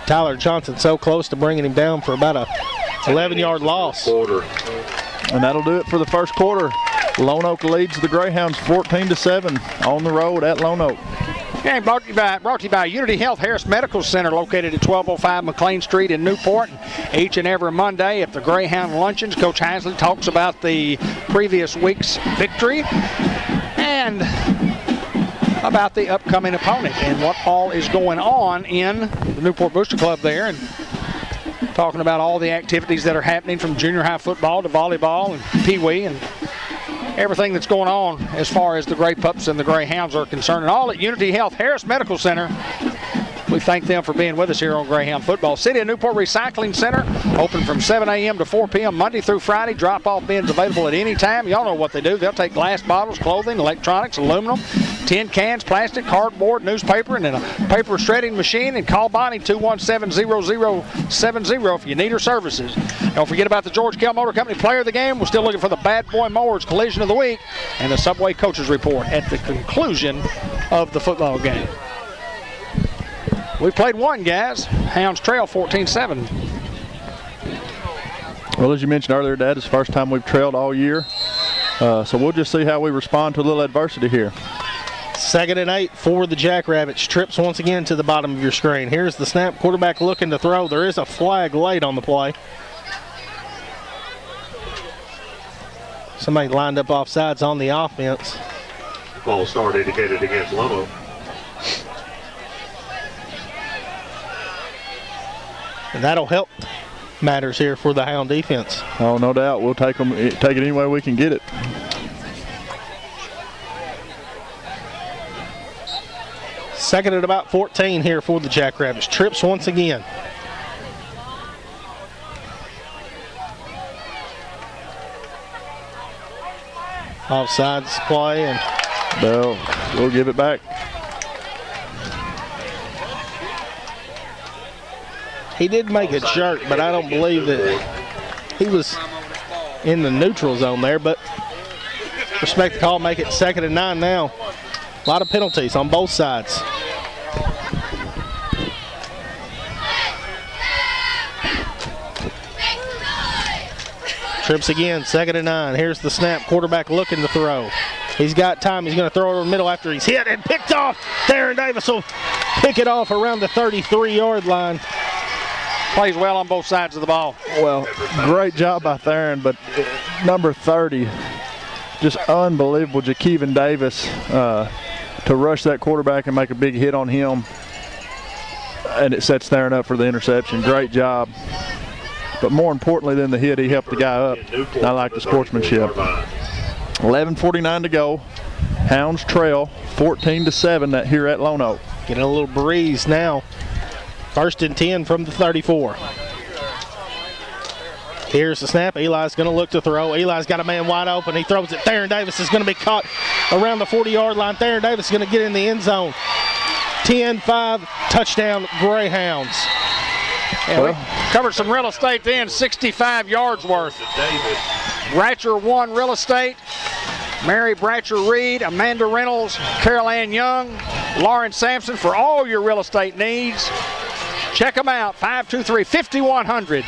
Tyler Johnson so close to bringing him down for about a 11-yard loss. And that'll do it for the first quarter. Lonoke leads the Greyhounds 14-7 on the road at Lonoke. Game brought to you by Unity Health Harris Medical Center, located at 1205 McLean Street in Newport. Each and every Monday at the Greyhound Luncheons, Coach Hasley talks about the previous week's victory and about the upcoming opponent and what all is going on in the Newport Booster Club there, and talking about all the activities that are happening from junior high football to volleyball and pee-wee and everything that's going on as far as the Grey Pups and the Greyhounds are concerned, and all at Unity Health Harris Medical Center. We thank them for being with us here on Greyhound Football. City of Newport Recycling Center, open from 7 a.m. to 4 p.m. Monday through Friday. Drop-off bins available at any time. Y'all know what they do. They'll take glass bottles, clothing, electronics, aluminum, tin cans, plastic, cardboard, newspaper, and a paper shredding machine. And call Bonnie 217-0070 if you need her services. Don't forget about the George Kell Motor Company Player of the Game. We're still looking for the Bad Boy Mowers Collision of the Week and the Subway Coaches Report at the conclusion of the football game. We played one, guys. Hounds trail 14-7. Well, as you mentioned earlier, Dad, it's the first time we've trailed all year. So we'll just see how we respond to a little adversity here. 2nd and 8 for the Jackrabbits. Trips once again to the bottom of your screen. Here's the snap. Quarterback looking to throw. There is a flag late on the play. Somebody lined up offsides on the offense. False start indicated against Lonoke. And that'll help matters here for the Hound defense. Oh, no doubt. We'll take it any way we can get it. Second at about 14 here for the Jackrabbits. Trips once again. Offsides play, and we'll give it back. he did make a jerk, but I don't believe that he was in the neutral zone there. But respect the call, make it 2nd and 9 now. A lot of penalties on both sides. Trips again, 2nd and 9. Here's the snap, quarterback looking to throw. He's got time, he's going to throw it over the middle after he's hit and picked off. Theron Davis will pick it off around the 33-yard line. Plays well on both sides of the ball. Well, great job by Theron, but number 30, just unbelievable, Jakeevan Davis, to rush that quarterback and make a big hit on him. And it sets Theron up for the interception. Great job. But more importantly than the hit, he helped the guy up. I like the sportsmanship. 11:49 to go. Hounds trail 14-7 here at Lonoke. Getting a little breeze now. 1st and 10 from the 34. Here's the snap. Eli's going to look to throw. Eli's got a man wide open. He throws it. Theron Davis is going to be caught around the 40-yard line. Theron Davis is going to get in the end zone. 10-5, touchdown Greyhounds. Yeah, we covered some real estate then, 65 yards worth. Bratcher won real estate. Mary Bratcher Reed, Amanda Reynolds, Carol Ann Young, Lauren Sampson for all your real estate needs. Check them out, 523-5100.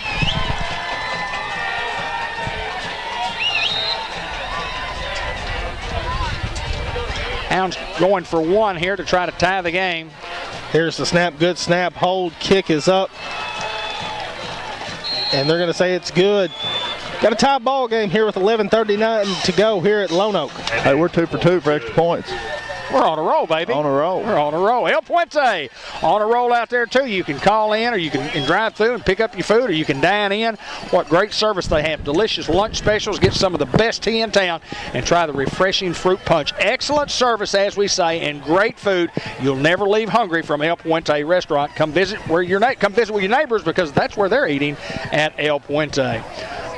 Hounds going for 1 here to try to tie the game. Here's the snap, good snap, hold, kick is up. And they're going to say it's good. Got a tie ball game here with 11:39 to go here at Lonoke. Hey, we're 2 for 2 for extra points. We're on a roll, baby. On a roll. We're on a roll. El Puente on a roll out there, too. You can call in or you can drive through and pick up your food or you can dine in. What great service they have. Delicious lunch specials. Get some of the best tea in town and try the refreshing fruit punch. Excellent service, as we say, and great food. You'll never leave hungry from El Puente Restaurant. Come visit with your neighbors because that's where they're eating at El Puente.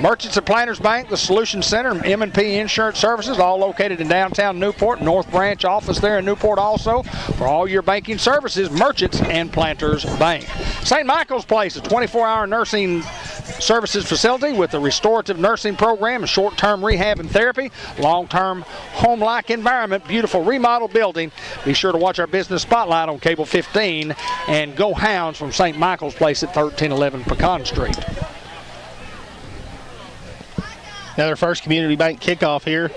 Merchants and Planters Bank, the Solution Center, M&P Insurance Services, all located in downtown Newport. North Branch office there in Newport also. For all your banking services, Merchants and Planters Bank. St. Michael's Place, a 24-hour nursing services facility with a restorative nursing program and short-term rehab and therapy, long-term home-like environment, beautiful remodel building. Be sure to watch our business spotlight on Cable 15 and go Hounds from St. Michael's Place at 1311 Pecan Street. Another First Community Bank kickoff here.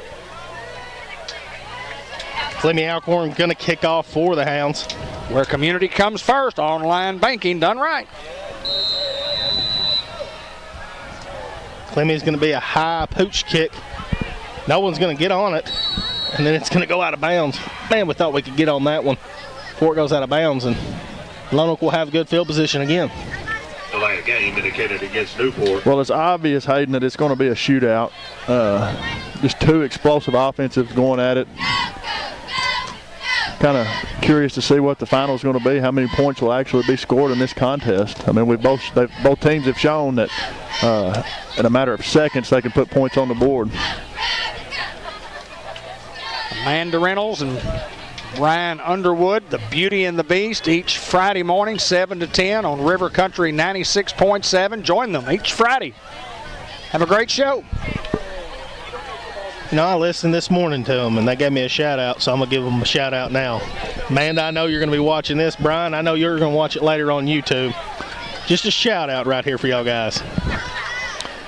Clemmy Alcorn going to kick off for the Hounds. Where community comes first, online banking done right. Clemmy's going to be a high pooch kick. No one's going to get on it, and then it's going to go out of bounds. Man, we thought we could get on that one before it goes out of bounds, and Lonoke will have good field position again. Delay of game indicated against Newport. Well, it's obvious, Hayden, that it's going to be a shootout. Just 2 explosive offensives going at it. Kind of curious to see what the final is going to be, how many points will actually be scored in this contest. I mean, both teams have shown that in a matter of seconds they can put points on the board. Amanda Reynolds and Ryan Underwood, the Beauty and the Beast, each Friday morning, 7 to 10 on River Country 96.7. Join them each Friday. Have a great show. You know, I listened this morning to them, and they gave me a shout-out, so I'm going to give them a shout-out now. Amanda, I know you're going to be watching this. Brian, I know you're going to watch it later on YouTube. Just a shout-out right here for y'all guys.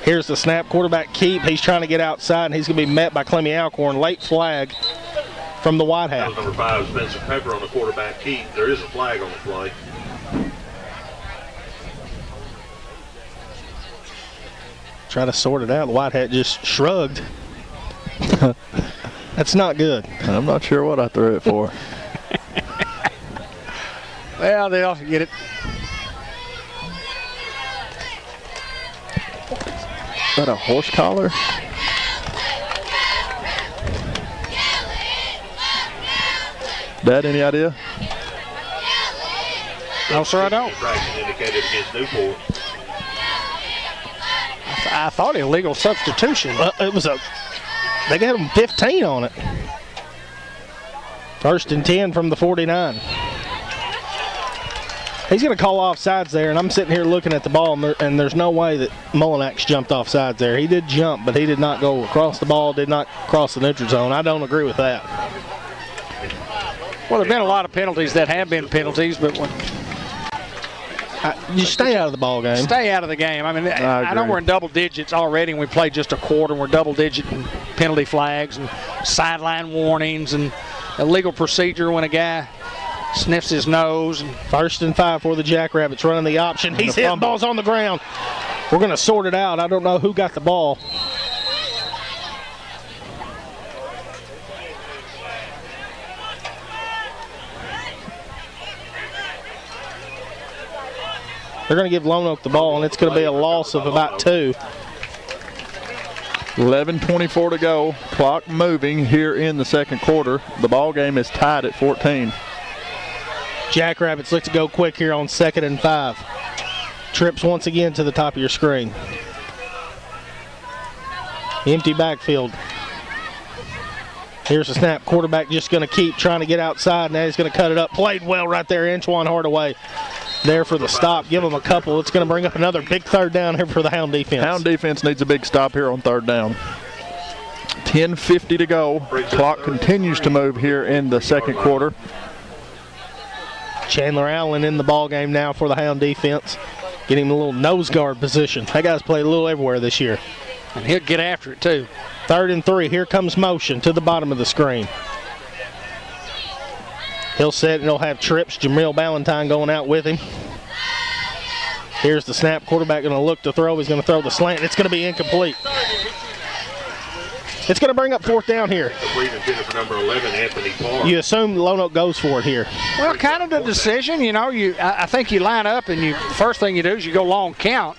Here's the snap, quarterback keep. He's trying to get outside, and he's going to be met by Clemmy Alcorn. Late flag from the White Hat. Number 5, Spencer Pepper on the quarterback keep. There is a flag on the play. Try to sort it out. The White Hat just shrugged. That's not good. I'm not sure what I threw it for. Well, they'll get it. Is that a horse collar? Dad, any idea? No, sir, I don't. Infraction indicated against Newport. I thought illegal substitution. It was a They got him 15 on it. 1st and 10 from the 49. He's going to call offsides there, and I'm sitting here looking at the ball, and there's no way that Mullinax jumped offsides there. He did jump, but he did not go across the ball, did not cross the neutral zone. I don't agree with that. Well, there have been a lot of penalties that have been penalties, but You stay out of the ball game. Stay out of the game. I mean, I know we're in double digits already, and we played just a quarter, and we're double digit in penalty flags and sideline warnings and illegal procedure when a guy sniffs his nose. 1st and 5 for the Jackrabbits, running the option. He's hitting balls on the ground. We're going to sort it out. I don't know who got the ball. They're going to give Lonoke the ball, and it's going to be a loss of about 2. 11:24 to go. Clock moving here in the second quarter. The ball game is tied at 14. Jackrabbits look to go quick here on 2nd and 5. Trips once again to the top of your screen. Empty backfield. Here's the snap. Quarterback just going to keep trying to get outside. Now he's going to cut it up. Played well right there. Antoine Hardaway there for the stop. Give him a couple. It's going to bring up another big 3rd down here for the Hound defense. Hound defense needs a big stop here on 3rd down. 10:50 to go. Clock continues to move here in the second quarter. Chandler Allen in the ball game now for the Hound defense. Getting him a little nose guard position. That guy's played a little everywhere this year. And he'll get after it too. 3rd and 3. Here comes motion to the bottom of the screen. He'll set and he'll have trips. Jamil Ballantyne going out with him. Here's the snap. Quarterback going to look to throw. He's going to throw the slant. It's going to be incomplete. It's going to bring up 4th down here. Number 11, Anthony Parr. You assume Lonoke goes for it here. Well, kind of the decision. You know, I think you line up and the first thing you do is you go long count.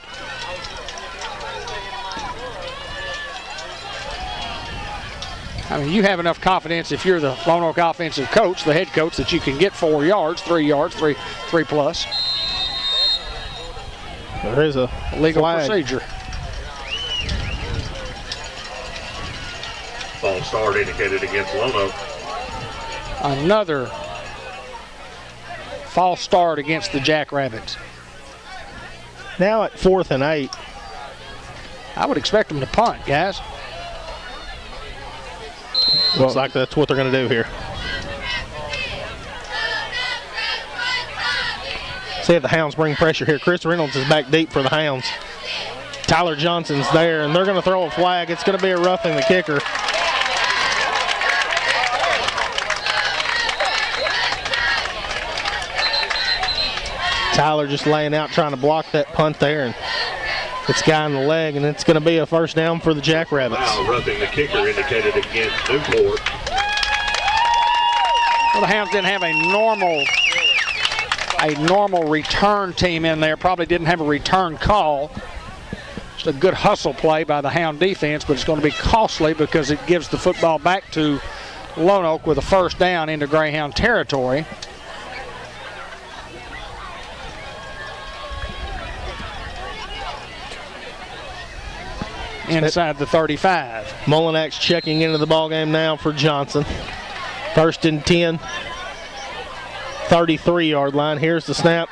I mean, you have enough confidence if you're the Lonoke offensive coach, the head coach, that you can get 4 yards, 3 yards, three plus. There is a legal flag. procedure. False start indicated against Lonoke. Another false start against the Jackrabbits. Now at 4th and 8. I would expect them to punt, guys. Looks like that's what they're going to do here. See if the Hounds bring pressure here. Chris Reynolds is back deep for the Hounds. Tyler Johnson's there, and they're going to throw a flag. It's going to be a roughing the kicker. Tyler just laying out trying to block that punt there, and it's guy in the leg, and it's going to be a 1st down for the Jackrabbits. Now roughing the kicker indicated against Newport. Well, the Hounds didn't have a normal return team in there. Probably didn't have a return call. Just a good hustle play by the Hound defense, but it's going to be costly because it gives the football back to Lonoke with a 1st down into Greyhound territory. Inside the 35. Mullinax checking into the ball game now for Johnson. 1st and 10. 33-yard line. Here's the snap.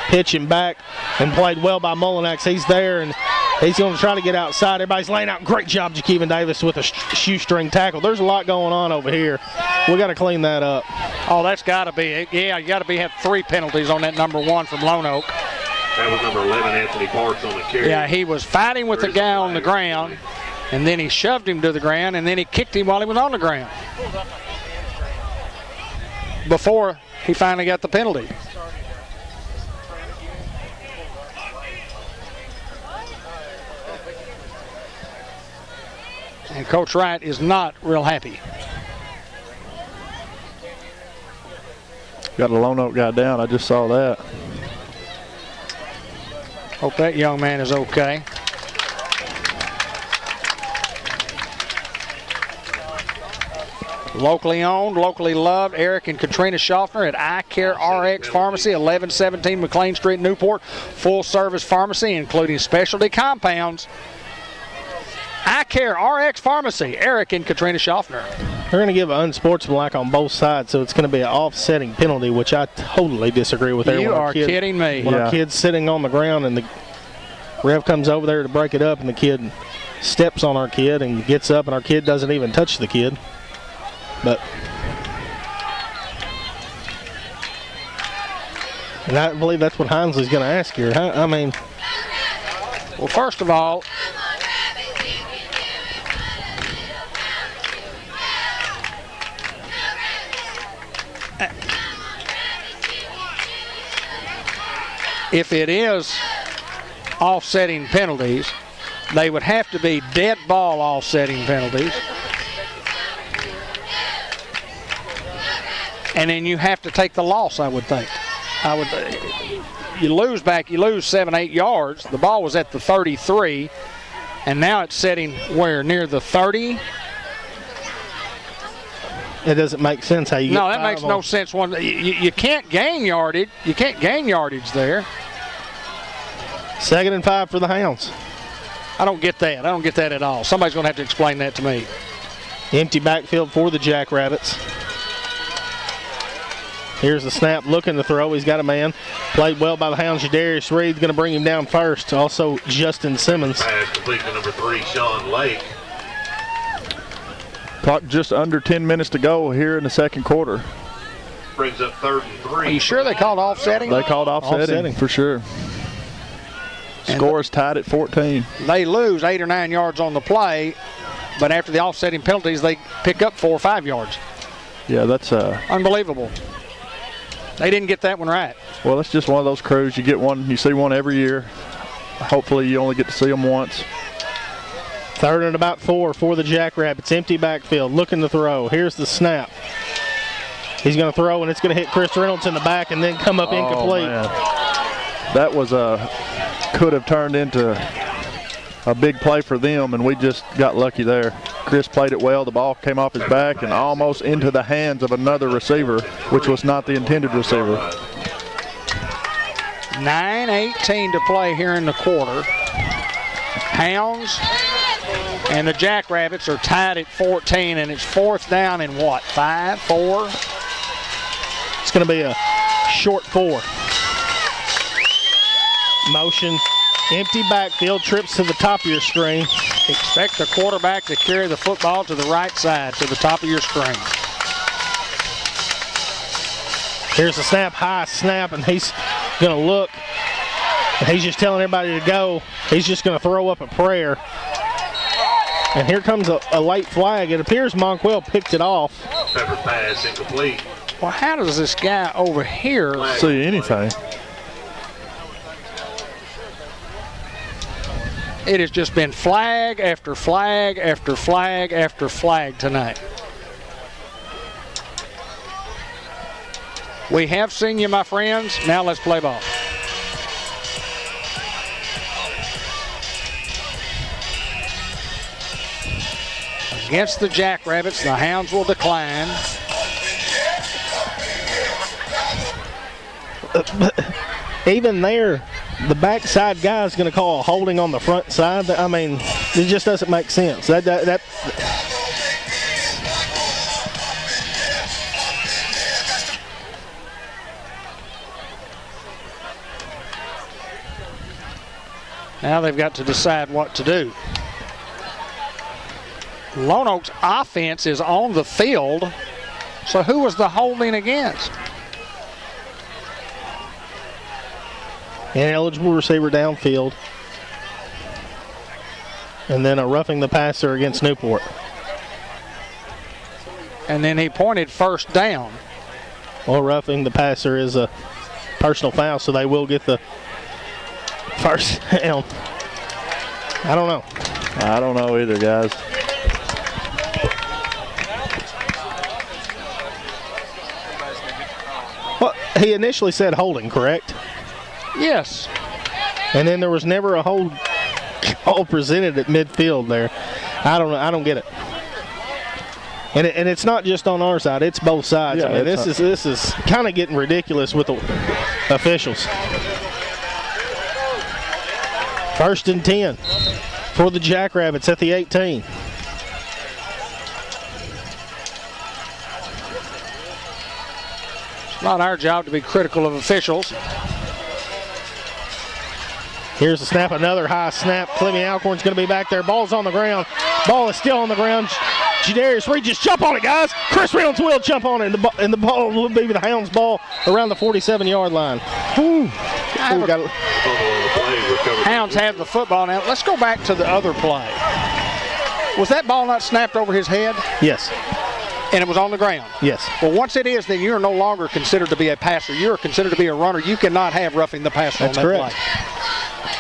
Pitching back and played well by Mullinax. He's there and he's going to try to get outside. Everybody's laying out. Great job, Jakeevan Davis with a shoestring tackle. There's a lot going on over here. We got to clean that up. Oh, that's got to be. Yeah, you got to have 3 penalties on that number 1 from Lonoke. That was number 11, Anthony Parks, on the carry. Yeah, he was fighting with the guy on the ground, and then he shoved him to the ground, and then he kicked him while he was on the ground before he finally got the penalty. And Coach Wright is not real happy. Got a Lonoke guy down. I just saw that. Hope that young man is okay. Locally owned, locally loved, Eric and Katrina Schaffner at Eye Care RX Pharmacy, 1117 McLean Street, Newport. Full service pharmacy, including specialty compounds. I Care RX Pharmacy, Eric and Katrina Schaffner. They're going to give an unsportsmanlike on both sides, so it's going to be an offsetting penalty, which I totally disagree with. You are kidding me. When a kid's sitting on the ground and the ref comes over there to break it up and the kid steps on our kid and gets up and our kid doesn't even touch the kid. But and I believe that's what Hinesley's going to ask here. I mean, well, first of all, if it is offsetting penalties, they would have to be dead ball offsetting penalties. And then you have to take the loss, I would think. You lose 7, 8 yards. The ball was at the 33, and now it's sitting where? Near the 30? It doesn't make sense how you get No, that makes no sense. You can't gain yardage. You can't gain yardage there. 2nd and 5 for the Hounds. I don't get that. I don't get that at all. Somebody's going to have to explain that to me. Empty backfield for the Jackrabbits. Here's the snap, looking to throw. He's got a man. Played well by the Hounds. Jadarius Reed's going to bring him down first. Also, Justin Simmons. Pass complete to number 3, Sean Lake. Clock just under 10 minutes to go here in the second quarter. Brings up 3rd and 3. Are you sure they called offsetting? They called offsetting. For sure. Score is tied at 14. They lose 8 or 9 yards on the play, but after the offsetting penalties, they pick up 4 or 5 yards. Yeah, that's unbelievable. They didn't get that one right. Well, it's just one of those crews. You get one, you see one every year. Hopefully, you only get to see them once. 3rd and about 4 for the Jackrabbits. Empty backfield, looking to throw. Here's the snap. He's going to throw, and it's going to hit Chris Reynolds in the back and then come up incomplete. Man. That was could have turned into a big play for them, and we just got lucky there. Chris played it well. The ball came off his back and almost into the hands of another receiver, which was not the intended receiver. 9:18 to play here in the quarter. Hounds and the Jackrabbits are tied at 14, and it's 4th down and what, 5, 4? It's going to be a short 4. Motion, empty backfield, trips to the top of your screen. Expect the quarterback to carry the football to the right side, to the top of your screen. Here's the snap, high snap, and he's going to look. And he's just telling everybody to go. He's just going to throw up a prayer. And here comes a late flag. It appears Monquell picked it off. Pepper pass incomplete. Well, how does this guy over here see anything? It has just been flag after flag after flag after flag tonight. We have seen you, my friends. Now let's play ball. Against the Jackrabbits, the Hounds will decline. Even there, the backside guy is going to call a holding on the front side. I mean, it just doesn't make sense. That Now they've got to decide what to do. Lonoke's offense is on the field, so who was the holding against? Ineligible receiver downfield. And then a roughing the passer against Newport. And then he pointed 1st down. Well, roughing the passer is a personal foul, so they will get the 1st down. I don't know. I don't know either, guys. Well, he initially said holding, correct? Yes. And then there was never a hold call presented at midfield there. I don't know. I don't get it. And it's not just on our side; it's both sides. Yeah, I mean, this is kind of getting ridiculous with the officials. 1st and 10. for the Jackrabbits at the 18. It's not our job to be critical of officials. Here's the snap, another high snap. Clemmy Alcorn's going to be back there. Ball's on the ground. Ball is still on the ground. Jadarius Reed, just jump on it, guys. Chris Reynolds will jump on it, and the ball will be the Hounds' ball around the 47-yard line. Hounds have the football now. Let's go back to the other play. Was that ball not snapped over his head? Yes. And it was on the ground? Yes. Well, once it is, then you're no longer considered to be a passer. You're considered to be a runner. You cannot have roughing the passer on that correct. play.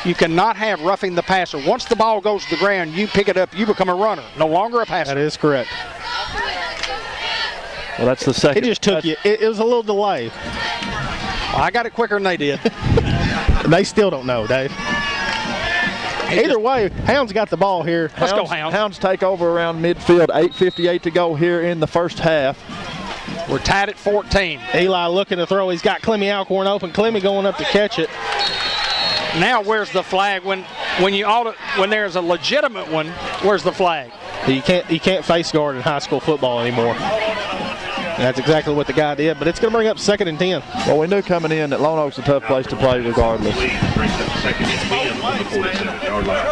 You cannot have roughing the passer. Once the ball goes to the ground, you pick it up, you become a runner, no longer a passer. That is correct. Well, that's the second. It just took you. It was a little delay. Well, I got it quicker than they did. They still don't know, Dave. Either way, Hounds got the ball here. Let's go, Hounds. Hounds take over around midfield. 8:58 to go here in the first half. We're tied at 14. Eli looking to throw. He's got Clemmy Alcorn open. Clemmy going up to catch it. Now where's the flag when there's a legitimate one? Where's the flag? You can't face guard in high school football anymore. And that's exactly what the guy did, but it's going to bring up 2nd and 10. Well, we knew coming in that Lonoke's a tough place to play regardless. Brings up 2nd and 10 from the 47-yard line.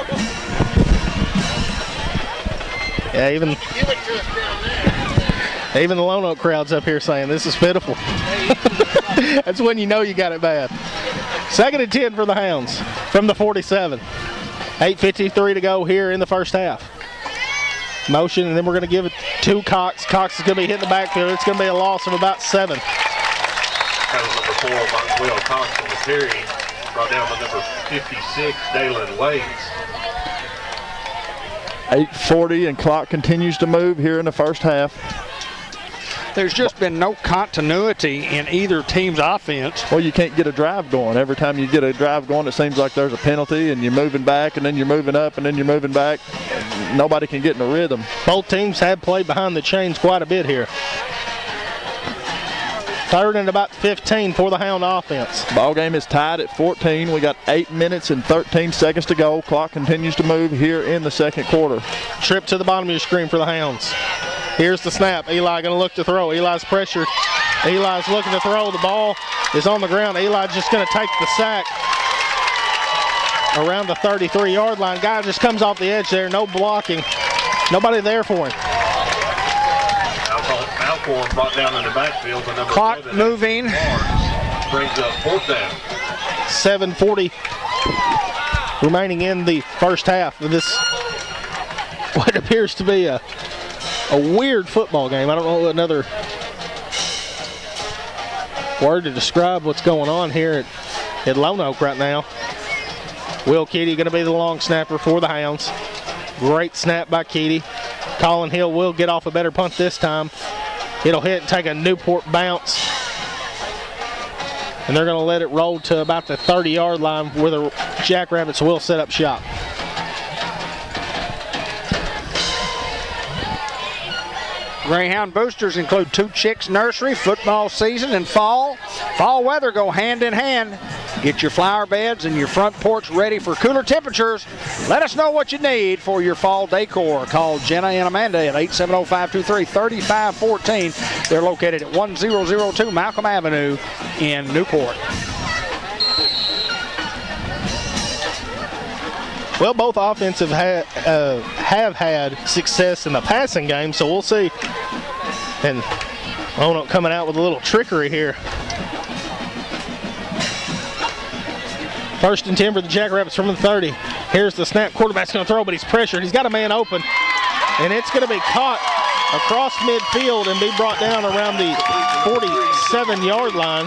Yeah, even the Lonoke crowd's up here saying this is pitiful. That's when you know you got it bad. 2nd and 10 for the Hounds from the 47. 8:53 to go here in the first half. Motion, and then we're going to give it to Cox. Cox is going to be hitting the backfield. It's going to be a loss of about 7. That was number 4, Montville Cox on the carry. Brought down by number 56, Dalen Waits. 8:40 and clock continues to move here in the first half. There's just been no continuity in either team's offense. Well, you can't get a drive going. Every time you get a drive going, it seems like there's a penalty, and you're moving back, and then you're moving up, and then you're moving back. Nobody can get in a rhythm. Both teams have played behind the chains quite a bit here. 3rd and about 15 for the Hound offense. Ball game is tied at 14. We got 8 minutes and 13 seconds to go. Clock continues to move here in the second quarter. Trip to the bottom of your screen for the Hounds. Here's the snap. Eli going to look to throw. Eli's pressured. Eli's looking to throw. The ball is on the ground. Eli's just going to take the sack around the 33-yard line. Guy just comes off the edge there. No blocking. Nobody there for him. Alcorn brought down in the backfield. Clock moving. Brings up 4th down. 7:40 remaining in the first half of this, what appears to be a weird football game. I don't know another word to describe what's going on here at Lonoke right now. Will Keady going to be the long snapper for the Hounds. Great snap by Keady. Colin Hill will get off a better punt this time. It'll hit and take a Newport bounce. And they're going to let it roll to about the 30-yard line where the Jackrabbits will set up shop. Greyhound boosters include 2 Chicks Nursery, football season, and fall. Fall weather go hand in hand. Get your flower beds and your front porch ready for cooler temperatures. Let us know what you need for your fall decor. Call Jenna and Amanda at 870-523-3514. They're located at 1002 Malcolm Avenue in Newport. Well, both offensive have had success in the passing game, so we'll see. And Lonoke coming out with a little trickery here. 1st and 10 for the Jackrabbits from the 30. Here's the snap. Quarterback's going to throw, but he's pressured. He's got a man open, and it's going to be caught across midfield and be brought down around the 47-yard line.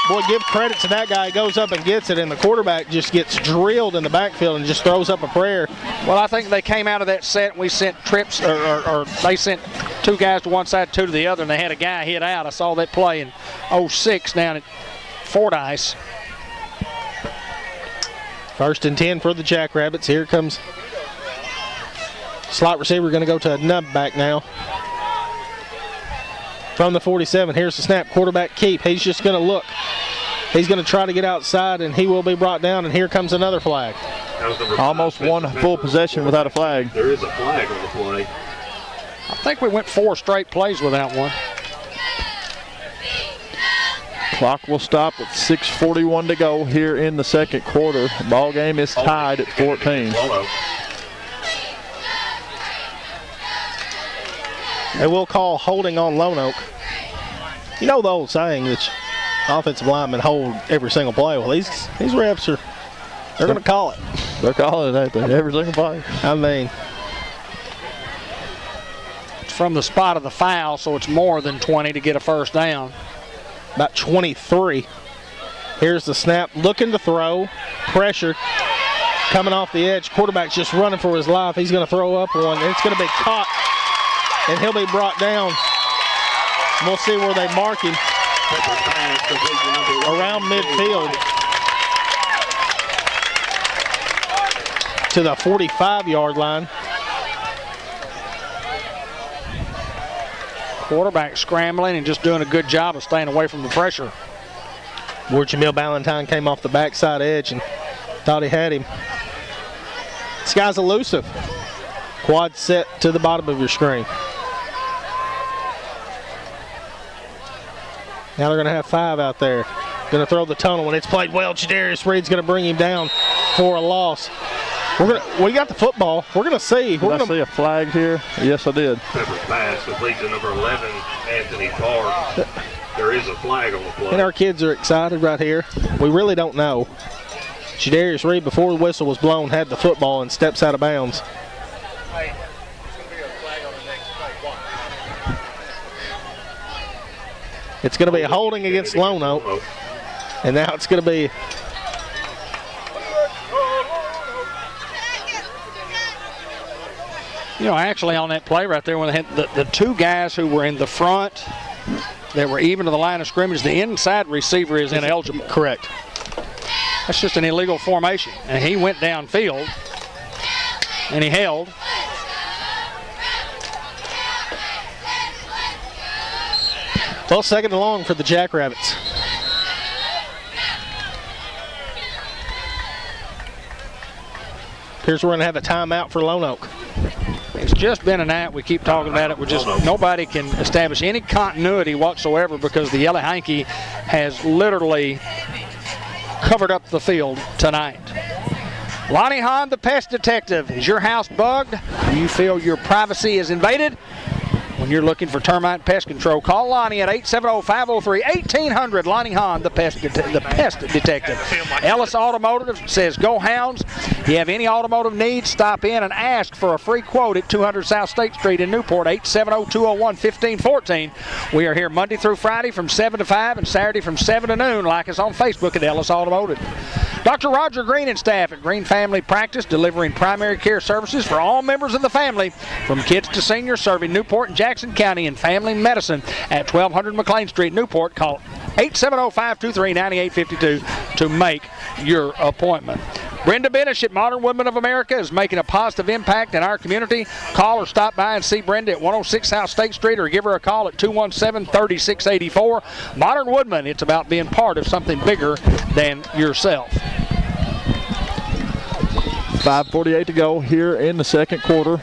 Boy, give credit to that guy. He goes up and gets it, and the quarterback just gets drilled in the backfield and just throws up a prayer. Well, I think they came out of that set and we sent trips, or they sent 2 guys to one side, 2 to the other, and they had a guy hit out. I saw that play in 06 down at Fordyce. 1st and 10 for the Jackrabbits. Here comes slot receiver, going to go to a nub back now. From the 47, here's the snap. Quarterback keep. He's just going to look. He's going to try to get outside, and he will be brought down, and here comes another flag. That was number Almost 5, one full possession without a flag. There is a flag on the play. I think we went 4 straight plays without one. Clock will stop with 6:41 to go here in the second quarter. Ball game is tied at 14. They will call holding on Lonoke. You know the old saying that offensive linemen hold every single play. Well, these refs they're going to call it. They're calling it, ain't they? Every single play. I mean, It's from the spot of the foul, so it's more than 20 to get a first down. about 23. Here's the snap, looking to throw, pressure, coming off the edge. Quarterback's just running for his life. He's going to throw up one. It's going to be caught, and he'll be brought down. We'll see where they mark him. Around midfield to the 45-yard line. Quarterback scrambling and just doing a good job of staying away from the pressure. Where Jamil Ballantyne came off the backside edge and thought he had him. This guy's elusive. Quad set to the bottom of your screen. Now they're going to have 5 out there. Going to throw the tunnel. When it's played well, Jadarius Reed's going to bring him down for a loss. We got the football. We're going to see. Did I see a flag here? Yes, I did. Pepper's pass complete to number 11, Anthony Park. There is a flag on the play. And our kids are excited right here. We really don't know. Jadarius Reed, before the whistle was blown, had the football and steps out of bounds. It's going to be a holding against Lonoke. And now it's going to be You know, actually on that play right there, when they had the 2 guys who were in the front that were even to the line of scrimmage, the inside receiver is ineligible. correct. That's just an illegal formation. And he went downfield and he held. Well, second and long for the Jackrabbits. Here's we're going to have a timeout for Lonoke. It's just been a night. We keep talking about it. Nobody can establish any continuity whatsoever because the Yellow Hanky has literally covered up the field tonight. Lonnie Hahn, the pest detective. Is your house bugged? Do you feel your privacy is invaded? When you're looking for termite pest control, call Lonnie at 870-503-1800. Lonnie Hahn, the pest detective. Ellis Automotive says, go Hounds. If you have any automotive needs, stop in and ask for a free quote at 200 South State Street in Newport, 870-201-1514. We are here Monday through Friday from 7 to 5 and Saturday from 7 to noon. Like us on Facebook at Ellis Automotive. Dr. Roger Green and staff at Green Family Practice, delivering primary care services for all members of the family, from kids to seniors, serving Newport and Jackson County in family medicine at 1200 McLean Street, Newport. Call 870-523-9852 to make your appointment. Brenda Benish at Modern Women of America is making a positive impact in our community. Call or stop by and see Brenda at 106 South State Street or give her a call at 217-3684. Modern Woodman, it's about being part of something bigger than yourself. 5:48 to go here in the second quarter.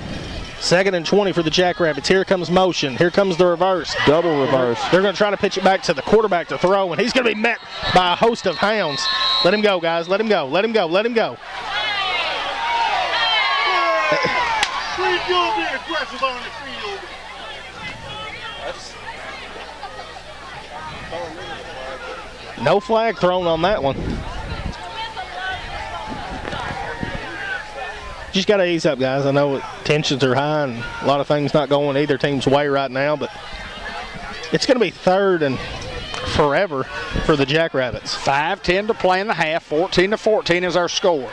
2nd and 20 for the Jackrabbits. Here comes motion. Here comes the reverse. Double reverse. They're going to try to pitch it back to the quarterback to throw, and he's going to be met by a host of Hounds. Let him go, guys. Let him go. Let him go. Let him go. Please don't be aggressive on the field. No flag thrown on that one. Just got to ease up, guys. I know tensions are high and a lot of things not going either team's way right now, but it's going to be 3rd and forever for the Jackrabbits. 5:10 to play in the half. 14-14 is our score.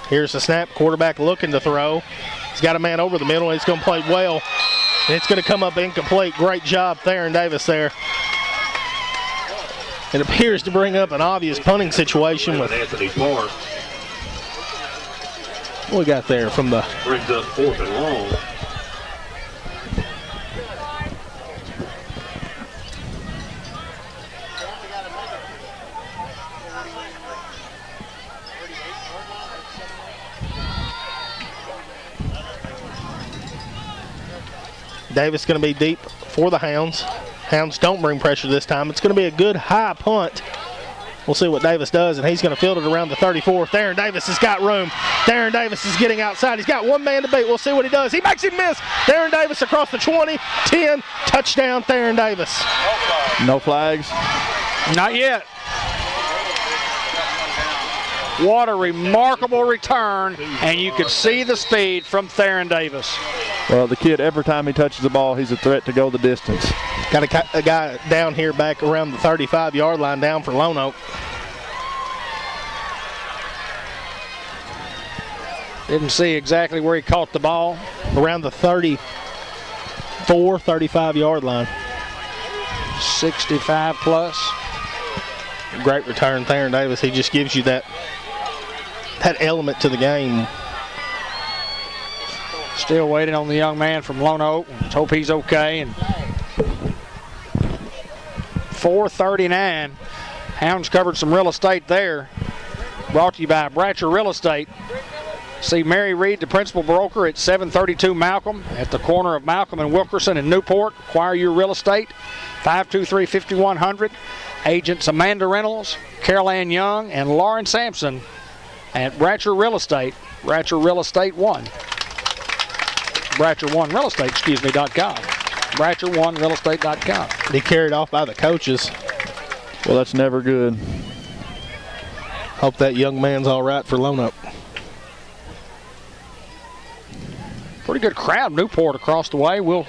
Here's the snap. Quarterback looking to throw. He's got a man over the middle. He's going to play well, and it's going to come up incomplete. Great job, Theron Davis there. It appears to bring up an obvious punting situation with Anthony Park. what we got there from the Brings up 4th and long. Davis going to be deep for the Hounds. Hounds don't bring pressure this time. It's going to be a good high punt. We'll see what Davis does, and he's going to field it around the 34. Theron Davis has got room. Theron Davis is getting outside. He's got one man to beat. We'll see what he does. He makes him miss. Theron Davis across the 20, 10, touchdown Theron Davis. No flags. Not yet. What a remarkable return, and you could see the speed from Theron Davis. Well, the kid, every time he touches the ball, he's a threat to go the distance. Got a guy down here back around the 35-yard line down for Lonoke. Didn't see exactly where he caught the ball. Around the 34, 35-yard line. 65 plus. Great return, Theron Davis. He just gives you that element to the game. Still waiting on the young man from Lonoke. Let's hope he's okay. And 4:39. Hounds covered some real estate there. Brought to you by Bratcher Real Estate. See Mary Reed, the principal broker at 732 Malcolm, at the corner of Malcolm and Wilkerson in Newport. Acquire your real estate, 523-5100. Agents Amanda Reynolds, Carol Ann Young, and Lauren Sampson at Bratcher Real Estate. Bratcher Real Estate 1. Bratcher1realestate.com. Bratcher1realestate.com. He carried off by the coaches. Well, that's never good. Hope that young man's all right for Lonoke. Pretty good crowd, Newport across the way. We'll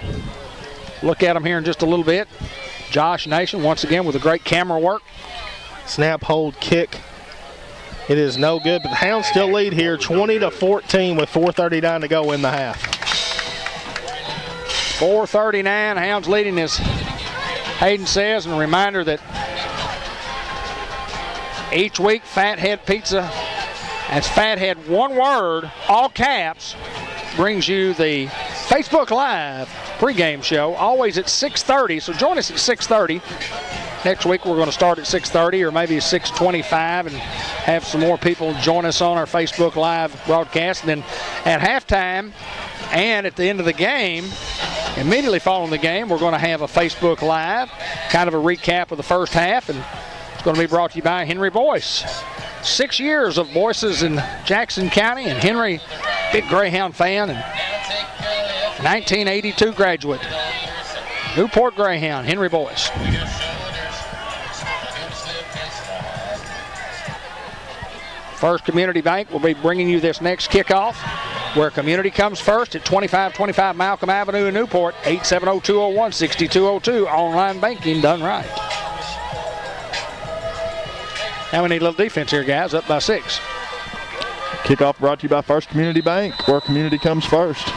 look at them here in just a little bit. Josh Nation once again with a great camera work. Snap, hold, kick. It is no good, but the Hounds still lead here 20-14 with 4:39 to go in the half. 4:39, Hounds leading, as Hayden says, and a reminder that each week Fathead Pizza, that's Fathead one word, all caps, brings you the Facebook Live pregame show, always at 6:30, so join us at 6:30. Next week we're going to start at 6:30 or maybe 6:25 and have some more people join us on our Facebook Live broadcast. And then at halftime and at the end of the game, immediately following the game, we're going to have a Facebook Live, kind of a recap of the first half, and it's going to be brought to you by Henry Boyce. 6 years of Boyce's in Jackson County, and Henry, big Greyhound fan, and 1982 graduate. Newport Greyhound, Henry Boyce. First Community Bank will be bringing you this next kickoff, where community comes first at 2525 Malcolm Avenue in Newport, 870-201-6202. Online banking done right. Now we need a little defense here, guys, up by 6. Kickoff brought to you by First Community Bank, where community comes first.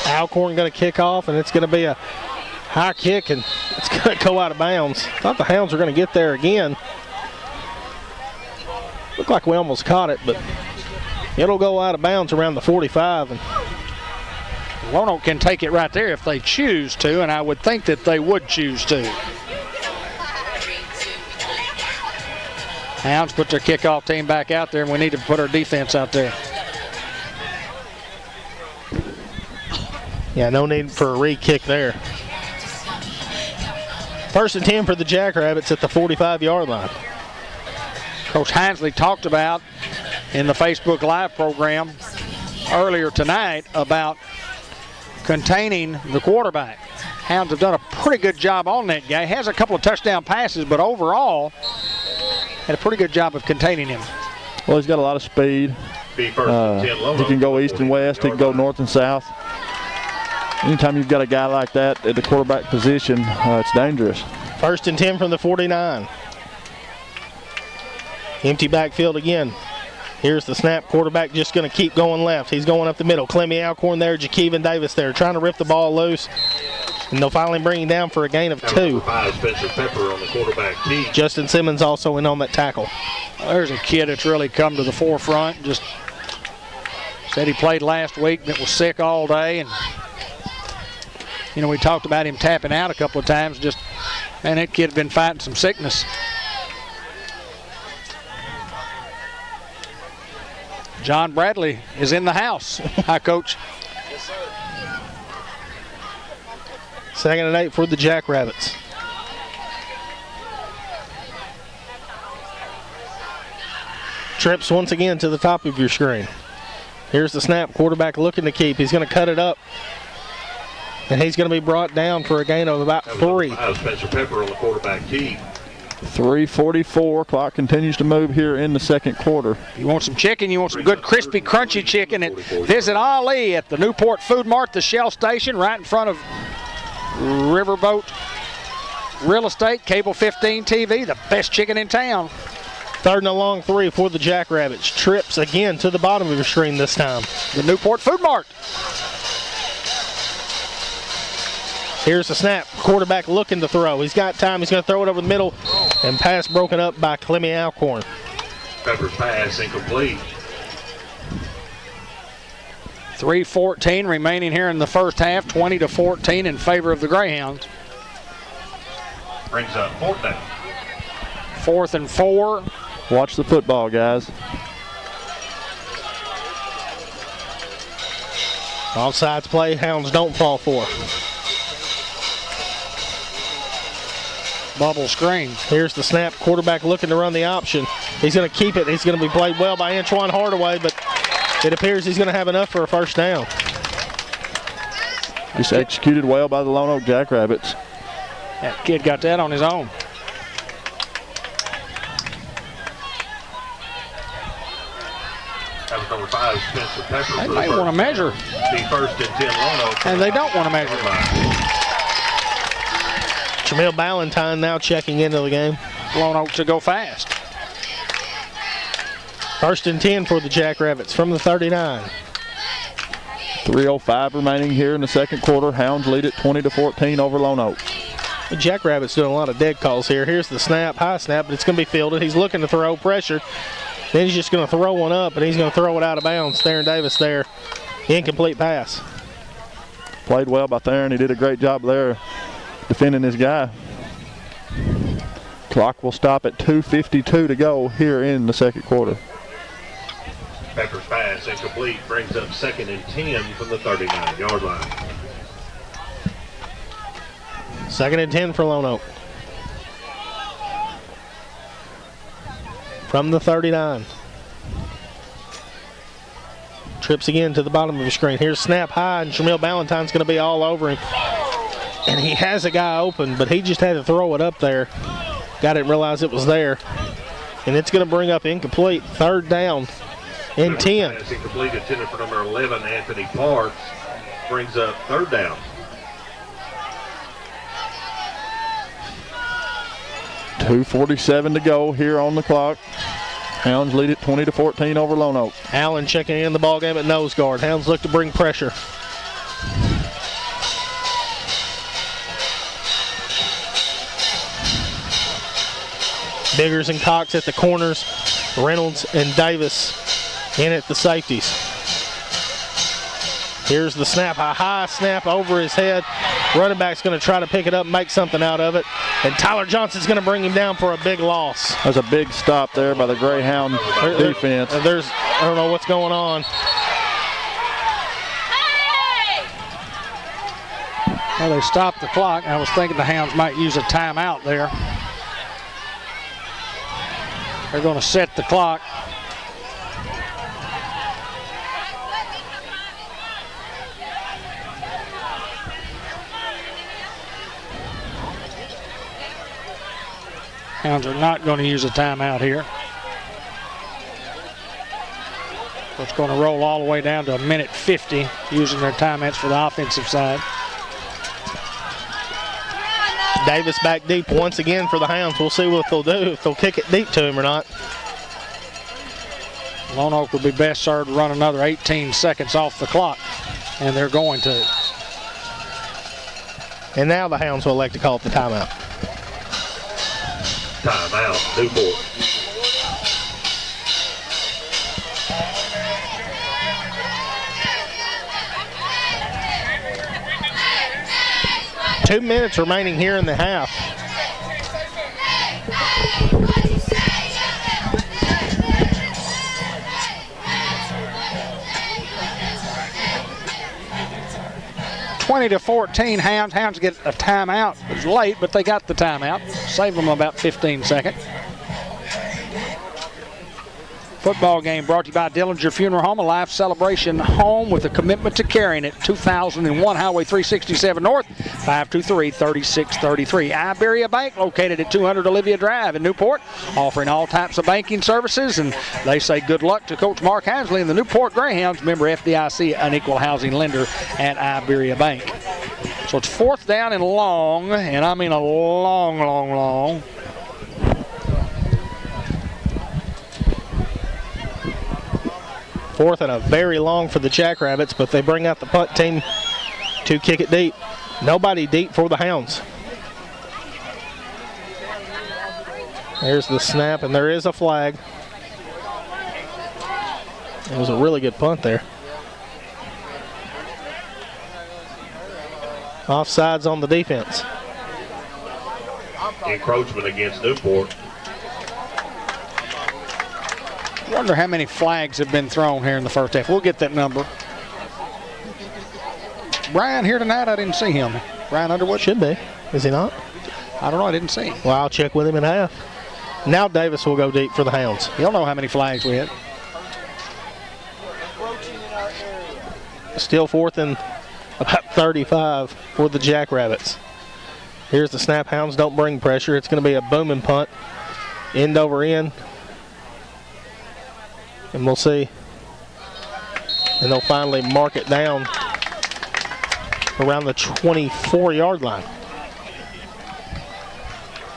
Alcorn going to kick off, and it's going to be a high kick, and it's going to go out of bounds. Thought the Hounds were going to get there again. Looked like we almost caught it, but it'll go out of bounds around the 45. And Lonoke can take it right there if they choose to, and I would think that they would choose to. Hounds put their kickoff team back out there, and we need to put our defense out there. Yeah, no need for a re-kick there. First and 10 for the Jackrabbits at the 45-yard line. Coach Hinesley talked about in the Facebook Live program earlier tonight about containing the quarterback. Hounds have done a pretty good job on that guy. He has a couple of touchdown passes, but overall had a pretty good job of containing him. Well, he's got a lot of speed. He can go east and west. He can go north and south. Anytime you've got a guy like that at the quarterback position, it's dangerous. First and 10 from the 49. Empty backfield again. Here's the snap. Quarterback just going to keep going left. He's going up the middle. Clemmy Alcorn there. Jakeevan Davis there trying to rip the ball loose. And they'll finally bring him down for a gain of 2. Spencer Pepper on the quarterback tee. Justin Simmons also in on that tackle. Well, there's a kid that's really come to the forefront. Just said he played last week and was sick all day. And, you know, we talked about him tapping out a couple of times. Just, man, that kid had been fighting some sickness. John Bradley is in the house. Hi, Coach. Yes, sir. Second and 8 for the Jackrabbits. Trips once again to the top of your screen. Here's the snap. Quarterback looking to keep. He's going to cut it up. And he's going to be brought down for a gain of about 3. Spencer Pepper on the quarterback keep. 3:44. Clock continues to move here in the second quarter. You want some chicken, you want some good crispy, crunchy chicken, and visit Ali at the Newport Food Mart, the Shell Station, right in front of Riverboat Real Estate, Cable 15 TV, the best chicken in town. Third and a long 3 for the Jackrabbits. Trips again to the bottom of your screen this time. The Newport Food Mart. Here's the snap. Quarterback looking to throw. He's got time. He's going to throw it over the middle. And pass broken up by Clemmy Alcorn. Pepper's pass incomplete. 3:14 remaining here in the first half. 20-14 in favor of the Greyhounds. Brings up 4th down. 4th and 4. Watch the football, guys. Offsides play. Hounds don't fall for. Bubble screen. Here's the snap. Quarterback looking to run the option. He's going to keep it. He's going to be played well by Antoine Hardaway, but it appears he's going to have enough for a first down. Just executed well by the Lonoke Jackrabbits. That kid got that on his own. That was number 5, Spencer Pepper. They might want to measure. The 1st and 10 Lonoke. And they don't want to measure. Jamil Ballantyne now checking into the game. Lonoke to go fast. 1st and 10 for the Jackrabbits from the 39. 3:05 remaining here in the second quarter. Hounds lead it 20-14 over Lonoke. The Jackrabbits doing a lot of dead calls here. Here's the snap, high snap, but it's going to be fielded. He's looking to throw pressure. Then he's just going to throw one up, and he's going to throw it out of bounds. Theron Davis there. Incomplete pass. Played well by Theron. He did a great job there defending his guy. Clock will stop at 2:52 to go here in the second quarter. Pepper's pass incomplete. Brings up 2nd and 10 from the 39-yard line. 2nd and 10 for Lonoke. From the 39. Trips again to the bottom of the screen. Here's snap high, and Jamil Ballantyne's going to be all over him. And he has a guy open, but he just had to throw it up there. Got it and realized it was there. And it's going to bring up incomplete. 3rd down and 10. Pass incomplete, intended for number 11, Anthony Parks. Brings up 3rd down. .247 to go here on the clock. Hounds lead it 20-14 over Lonoke. Allen checking in the ball game at nose guard. Hounds look to bring pressure. Biggers and Cox at the corners. Reynolds and Davis in at the safeties. Here's the snap, a high snap over his head. Running back's going to try to pick it up and make something out of it. And Tyler Johnson's going to bring him down for a big loss. There's a big stop there by the Greyhound defense. I don't know what's going on. Well, they stopped the clock. I was thinking the Hounds might use a timeout there. They're going to set the clock. Hounds are not going to use a timeout here. So it's going to roll all the way down to 1:50 using their timeouts for the offensive side. Davis back deep once again for the Hounds. We'll see what they'll do, if they'll kick it deep to him or not. Lonoke would be best served to run another 18 seconds off the clock, and they're going to. And now the Hounds will elect to call it the timeout. Timeout, Newport. Two minutes remaining here in the half. 20-14 Hounds. Hounds get a timeout. It was late, but they got the timeout. Saved them about 15 seconds. Football game brought to you by Dillinger Funeral Home, a life celebration home with a commitment to caring at 2001 Highway 367 North, 523-3633. Iberia Bank, located at 200 Olivia Drive in Newport, offering all types of banking services. And they say good luck to Coach Mark Hansley and the Newport Greyhounds, member FDIC, an equal housing lender at Iberia Bank. So it's 4th down and long, and I mean a long. 4th and a very long for the Jackrabbits, but they bring out the punt team to kick it deep. Nobody deep for the Hounds. There's the snap, and there is a flag. It was a really good punt there. Offsides on the defense. Encroachment against Newport. Wonder how many flags have been thrown here in the first half. We'll get that number. Brian here tonight, I didn't see him. Brian Underwood? Should be. Is he not? I don't know, I didn't see him. Well, I'll check with him in half. Now Davis will go deep for the Hounds. He'll know how many flags we had. Still 4th and about 35 for the Jackrabbits. Here's the snap. Hounds don't bring pressure. It's going to be a booming punt. End over end. And we'll see. And they'll finally mark it down around the 24-yard line.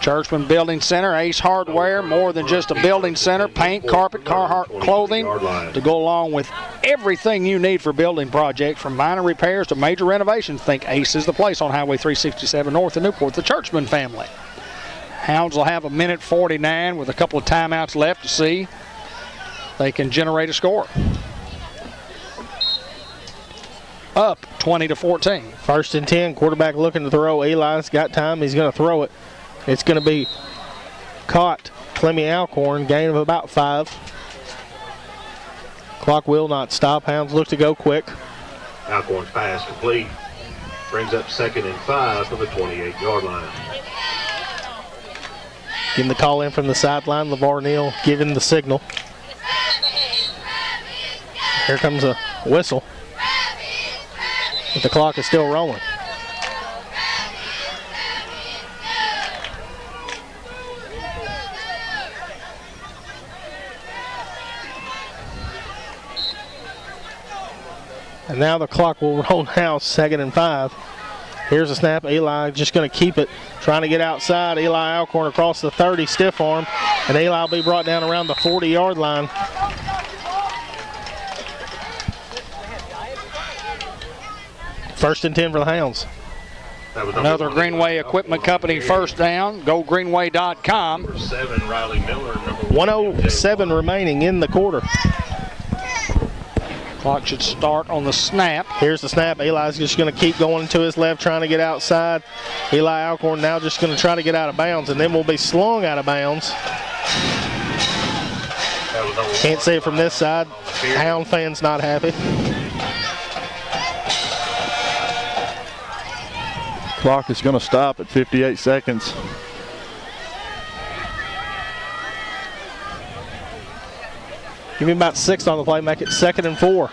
Churchman Building Center, Ace Hardware, more than just a building center. Paint, carpet, Carhartt clothing to go along with everything you need for building projects, from minor repairs to major renovations. Think Ace is the place on Highway 367 North in Newport. The Churchman family. Hounds will have 1:49 with a couple of timeouts left to see they can generate a score. Up 20-14. 1st and 10. Quarterback looking to throw. Eli's got time. He's going to throw it. It's going to be caught. Clemmy Alcorn, gain of about 5. Clock will not stop. Hounds look to go quick. Alcorn's pass complete. Brings up 2nd and 5 from the 28-yard line. Getting the call in from the sideline. LeVar Neal giving the signal. Here comes a whistle. But the clock is still rolling. And now the clock will roll now, 2nd and 5. Here's a snap. Eli just going to keep it, trying to get outside. Eli Alcorn across the 30, stiff arm. And Eli will be brought down around the 40-yard line. First and 10 for the Hounds. Another Greenway Equipment Company first down. GoGreenway.com. Number 7, Riley Miller. 1:07 remaining in the quarter. Clock should start on the snap. Here's the snap. Eli's just going to keep going to his left, trying to get outside. Eli Alcorn now just going to try to get out of bounds, and then will be slung out of bounds. Can't see it from this side. Hound fans not happy. Clock is going to stop at 58 seconds. Give me about 6 on the play, make it 2nd and 4.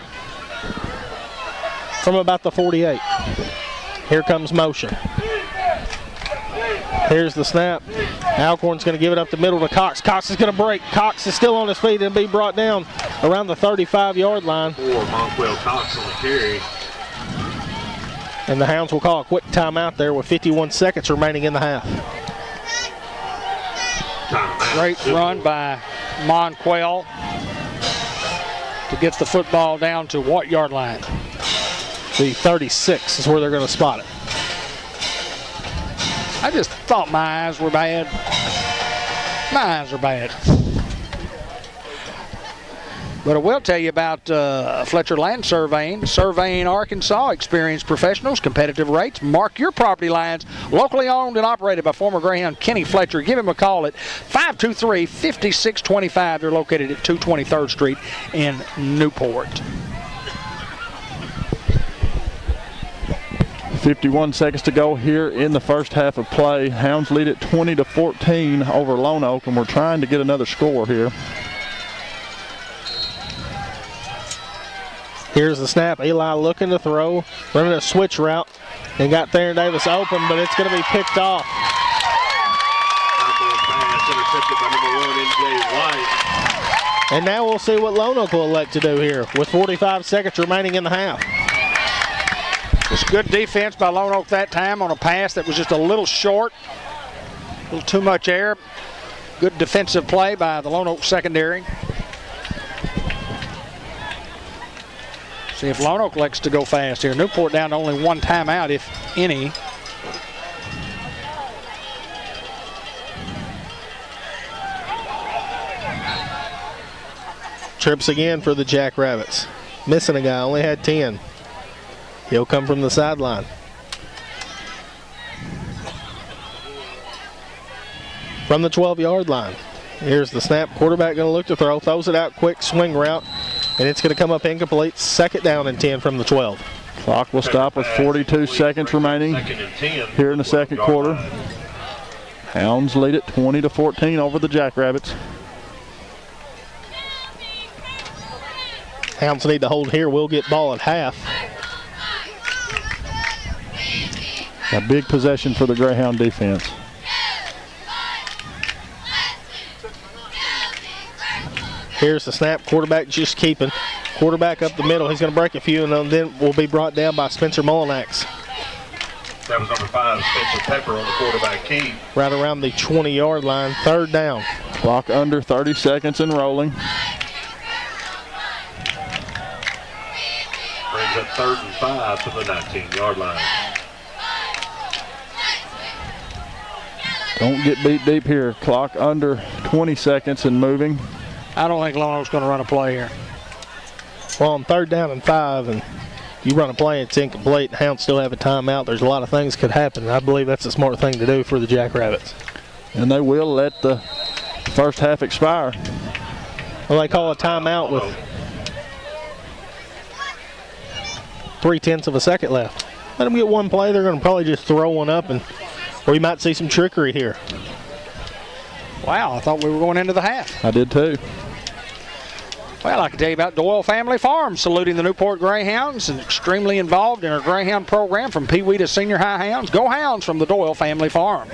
From about the 48. Here comes motion. Here's the snap. Alcorn's going to give it up the middle to Cox. Cox is going to break. Cox is still on his feet and be brought down around the 35-yard line. Monkwell Cox on the carry. And the Hounds will call a quick timeout there with 51 seconds remaining in the half. Great run by Monquell to get the football down to what yard line? The 36 is where they're going to spot it. I just thought my eyes were bad. My eyes are bad. But I will tell you about Fletcher Land Surveying. Surveying Arkansas, experienced professionals, competitive rates. Mark your property lines. Locally owned and operated by former Greyhound Kenny Fletcher. Give him a call at 523-5625. They're located at 223rd Street in Newport. 51 seconds to go here in the first half of play. Hounds lead at 20-14 over Lonoke, and we're trying to get another score here. Here's the snap. Eli looking to throw, running a switch route, and got Theron Davis open, but it's going to be picked off. Intercepted by number 1, NJ White. And now we'll see what Lonoke will elect to do here with 45 seconds remaining in the half. It's good defense by Lonoke that time on a pass that was just a little short, a little too much air. Good defensive play by the Lonoke secondary. See if Lonoke elects to go fast here. Newport down to only one timeout, if any. Trips again for the Jackrabbits. Missing a guy, only had 10. He'll come from the sideline. From the 12-yard line. Here's the snap. Quarterback going to look to throw. Throws it out quick, swing route. And it's going to come up incomplete. Second down and 10 from the 12. Clock will stop with 42 seconds remaining here in the second quarter. Hounds lead at 20-14 over the Jackrabbits. Hounds need to hold here. We'll get ball at half. A big possession for the Greyhound defense. Here's the snap. Quarterback just keeping. Quarterback up the middle. He's going to break a few, and then will be brought down by Spencer Mullinax. That was number 5, Spencer Pepper on the quarterback key. Right around the 20-yard line. Third down. Clock under 30 seconds and rolling. Brings up 3rd and 5 from the 19-yard line. Don't get beat deep here. Clock under 20 seconds and moving. I don't think Lonoke's going to run a play here. Well, on 3rd down and 5, and you run a play, it's incomplete. The Hounds still have a timeout. There's a lot of things could happen. I believe that's a smart thing to do for the Jackrabbits. And they will let the first half expire. Well, they call a timeout with 3/10 of a second left. Let them get one play. They're going to probably just throw one up, and or you might see some trickery here. Wow, I thought we were going into the half. I did too. Well, I can tell you about Doyle Family Farms, saluting the Newport Greyhounds and extremely involved in our Greyhound program from Pee Wee to senior high hounds. Go Hounds from the Doyle Family Farm.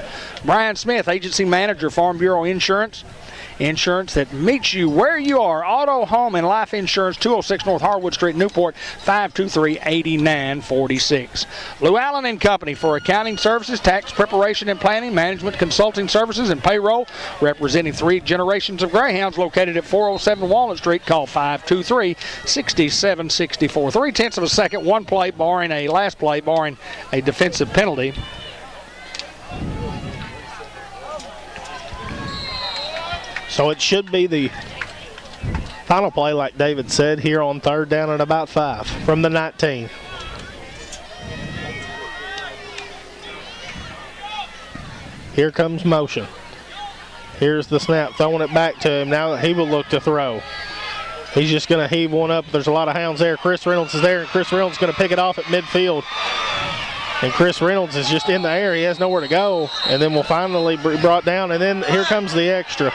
Brian Smith, Agency Manager, Farm Bureau Insurance. Insurance that meets you where you are. Auto, home, and life insurance, 206 North Harwood Street, Newport, 523-8946. Lou Allen and Company for accounting services, tax preparation and planning, management consulting services, and payroll. Representing 3 generations of Greyhounds, located at 407 Walnut Street. Call 523-6764. 3/10 of a second, one play, barring a last play, barring a defensive penalty. So it should be the final play, like David said, here on 3rd down at about 5 from the 19. Here comes motion. Here's the snap, throwing it back to him. Now he will look to throw. He's just going to heave one up. There's a lot of Hounds there. Chris Reynolds is there, and Chris Reynolds is going to pick it off at midfield. And Chris Reynolds is just in the air. He has nowhere to go. And then we'll finally be brought down. And then here comes the extra.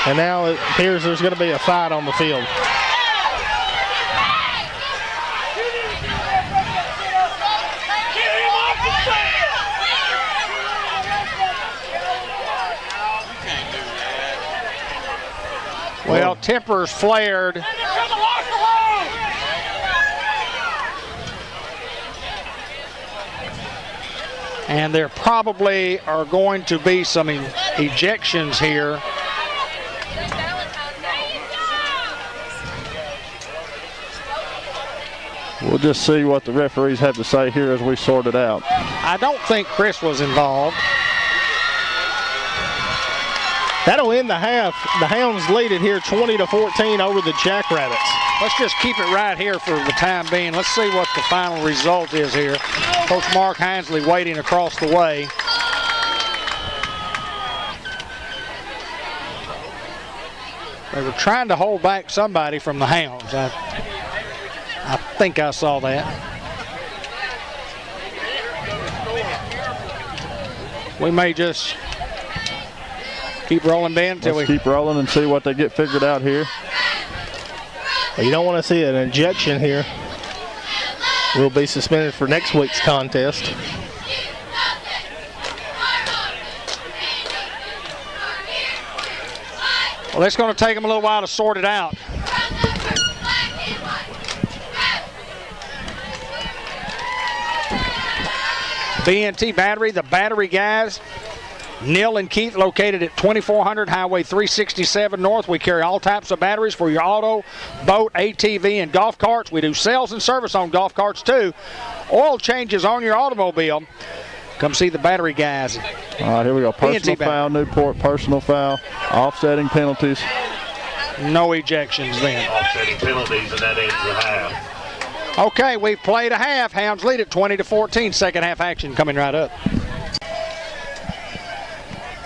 And now it appears there's going to be a fight on the field. Well, tempers flared. And there probably are going to be some ejections here. We'll just see what the referees have to say here as we sort it out. I don't think Chris was involved. That'll end the half. The Hounds lead it here 20-14 over the Jackrabbits. Let's just keep it right here for the time being. Let's see what the final result is here. Coach Mark Hinesley waiting across the way. They were trying to hold back somebody from the Hounds. I think I saw that. We may just keep rolling, Ben, until Let's keep rolling and see what they get figured out here. Well, you don't want to see an injection here. We'll be suspended for next week's contest. Well, it's going to take them a little while to sort it out. BNT Battery, the battery guys. Neil and Keith located at 2400 Highway 367 North. We carry all types of batteries for your auto, boat, ATV, and golf carts. We do sales and service on golf carts too. Oil changes on your automobile. Come see the battery guys. All right, here we go. Personal foul, Newport, personal foul, offsetting penalties. No ejections then. Offsetting penalties, and that ends the half. Okay, we've played a half. Hounds lead at 20-14. Second half action coming right up.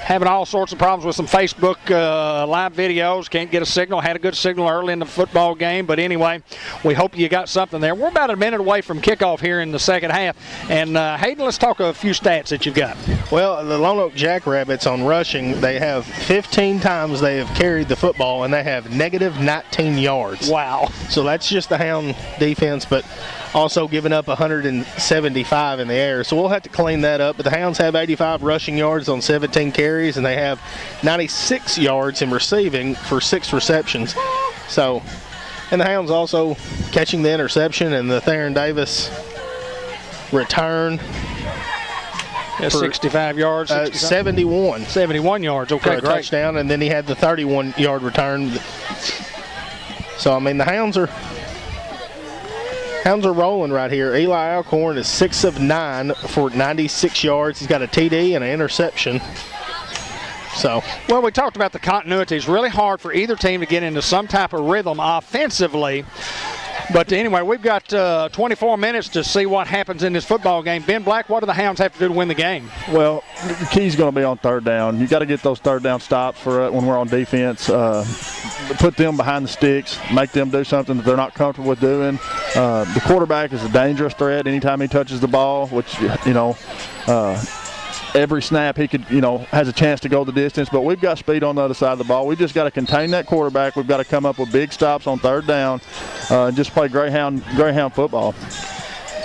Having all sorts of problems with some Facebook live videos. Can't get a signal. Had a good signal early in the football game. But anyway, we hope you got something there. We're about a minute away from kickoff here in the second half. And Hayden, let's talk a few stats that you've got. Well, the Lonoke Jackrabbits on rushing, they have 15 times they have carried the football, and they have negative 19 yards. Wow. So that's just the Hound defense, but also giving up 175 in the air. So we'll have to clean that up. But the Hounds have 85 rushing yards on 17 carries, and they have 96 yards in receiving for 6 receptions. So, and the Hounds also catching the interception and the Theron Davis return. Yeah, 65 yards. 71. 71 yards. Okay, for a great. touchdown, and then he had the 31-yard return. So, I mean, the Hounds are rolling right here. Eli Alcorn is 6 of 9 for 96 yards. He's got a TD and an interception. So, well, we talked about the continuity. It's really hard for either team to get into some type of rhythm offensively. But anyway, we've got 24 minutes to see what happens in this football game. Ben Black, what do the Hounds have to do to win the game? Well, the key's going to be on third down. You got to get those third down stops for when we're on defense. Put them behind the sticks, make them do something that they're not comfortable with doing. The quarterback is a dangerous threat anytime he touches the ball, which, every snap he could, has a chance to go the distance. But we've got speed on the other side of the ball. We just got to contain that quarterback. We've got to come up with big stops on third down and just play Greyhound football.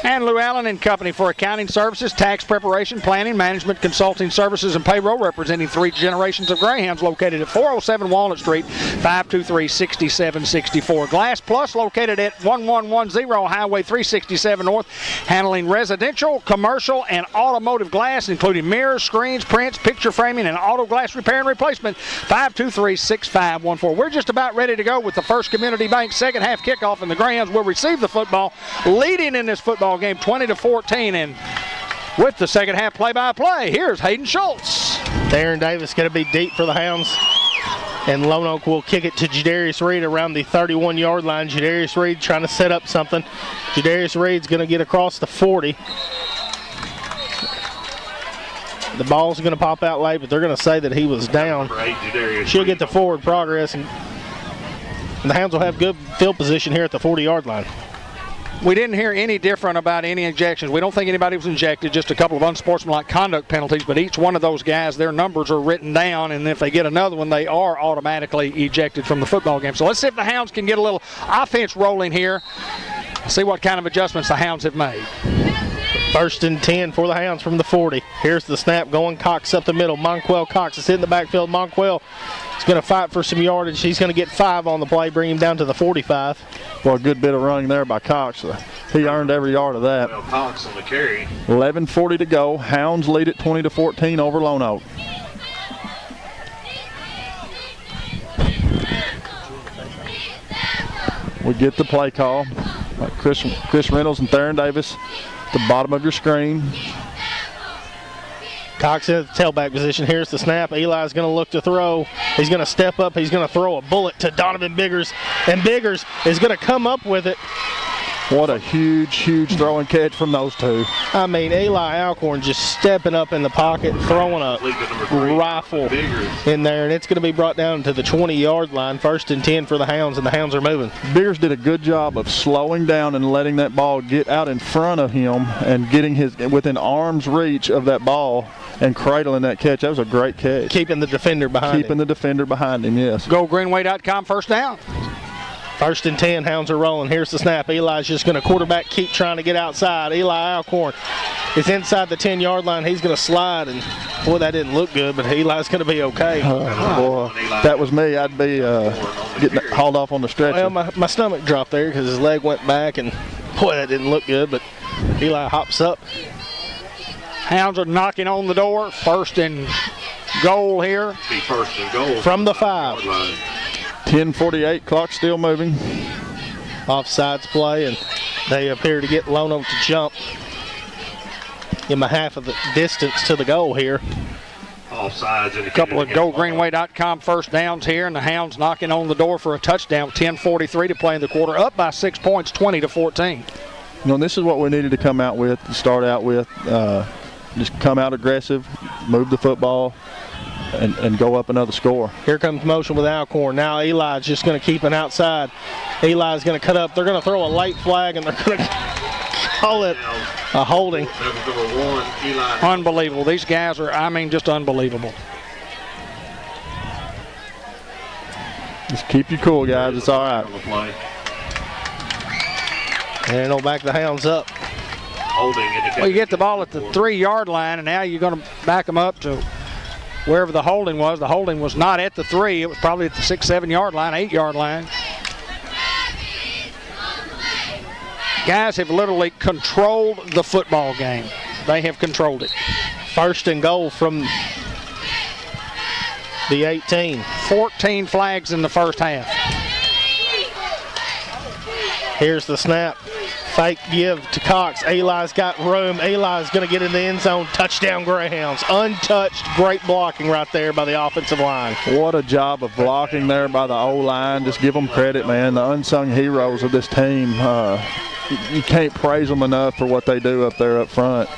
And Lou Allen and Company for accounting services, tax preparation, planning, management, consulting services, and payroll, representing 3 generations of Greyhounds, located at 407 Walnut Street, 523-6764. Glass Plus, located at 1110 Highway 367 North, handling residential, commercial, and automotive glass, including mirrors, screens, prints, picture framing, and auto glass repair and replacement, 523-6514. We're just about ready to go with the First Community Bank second half kickoff, and the Greyhounds will receive the football, leading in this football game 20-14, and with the second half play-by-play, here's Hayden Schultz. Theron Davis going to be deep for the Hounds, and Lonoke will kick it to Jadarius Reed around the 31-yard line. Jadarius Reed trying to set up something. Jadarius Reed's going to get across the 40. The ball's going to pop out late, but they're going to say that he was down. She'll get the forward progress, and the Hounds will have good field position here at the 40-yard line. We didn't hear any different about any injections. We don't think anybody was injected, just a couple of unsportsmanlike conduct penalties, but each one of those guys, their numbers are written down, and if they get another one, they are automatically ejected from the football game. So let's see if the Hounds can get a little offense rolling here, see what kind of adjustments the Hounds have made. 1st and 10 for the Hounds from the 40. Here's the snap going. Cox up the middle. Monquel Cox is in the backfield. Monquel is going to fight for some yardage. He's going to get 5 on the play, bring him down to the 45. Well, a good bit of running there by Cox. He earned every yard of that. Well, Cox on the carry. 11:40 to go. Hounds lead at 20-14 over Lonoke. We get the play call. Chris Reynolds and Theron Davis at the bottom of your screen. Cox in the tailback position. Here's the snap. Eli's going to look to throw. He's going to step up. He's going to throw a bullet to Donovan Biggers. And Biggers is going to come up with it. What a huge throw and catch from those two. I mean, Eli Alcorn just stepping up in the pocket, throwing a rifle in there, and it's going to be brought down to the 20-yard line, 1st and 10 for the Hounds, and the Hounds are moving. Biggers did a good job of slowing down and letting that ball get out in front of him and getting his within arm's reach of that ball and cradling that catch. That was a great catch. Keeping the defender behind Keeping the defender behind him, yes. GoGreenway.com, first down. 1st and 10, Hounds are rolling. Here's the snap. Eli's just going to quarterback, keep trying to get outside. Eli Alcorn is inside the 10-yard line. He's going to slide, and boy, that didn't look good, but Eli's going to be okay. Boy, if that was me, I'd be getting hauled off on the stretcher. Well, my stomach dropped there because his leg went back, and boy, that didn't look good, but Eli hops up. Hounds are knocking on the door. 1st and goal here. Be 1st and goal from the 5. 10:48, clock still moving. Offsides play, and they appear to get Lonoke to jump in half of the distance to the goal here. Offsides. And a couple of GoGreenway.com first downs here, and the Hounds knocking on the door for a touchdown. 10:43 to play in the quarter, up by 6 points, 20-14. You know, this is what we needed to come out with, to start out with. Just come out aggressive, move the football, and go up another score. Here comes motion with Alcorn. Now Eli's just going to keep it outside. Eli's going to cut up. They're going to throw a late flag, and they're going to call it a holding. Unbelievable. These guys are, I mean, just unbelievable. Just keep you cool, guys. It's all right. And they'll back the Hounds up. Well, you get the ball at the 3-yard line, and now you're going to back them up to wherever the holding was. The holding was not at the 3. It was probably at the 6-7-yard line, 8-yard line. Guys have literally controlled the football game. They have controlled it. 1st and goal from the 18. 14 flags in the first half. Here's the snap. Fake give to Cox. Eli's got room. Eli's going to get in the end zone. Touchdown Greyhounds. Untouched. Great blocking right there by the offensive line. What a job of blocking there by the O-line. Just give them credit, man. The unsung heroes of this team. You can't praise them enough for what they do up there up front.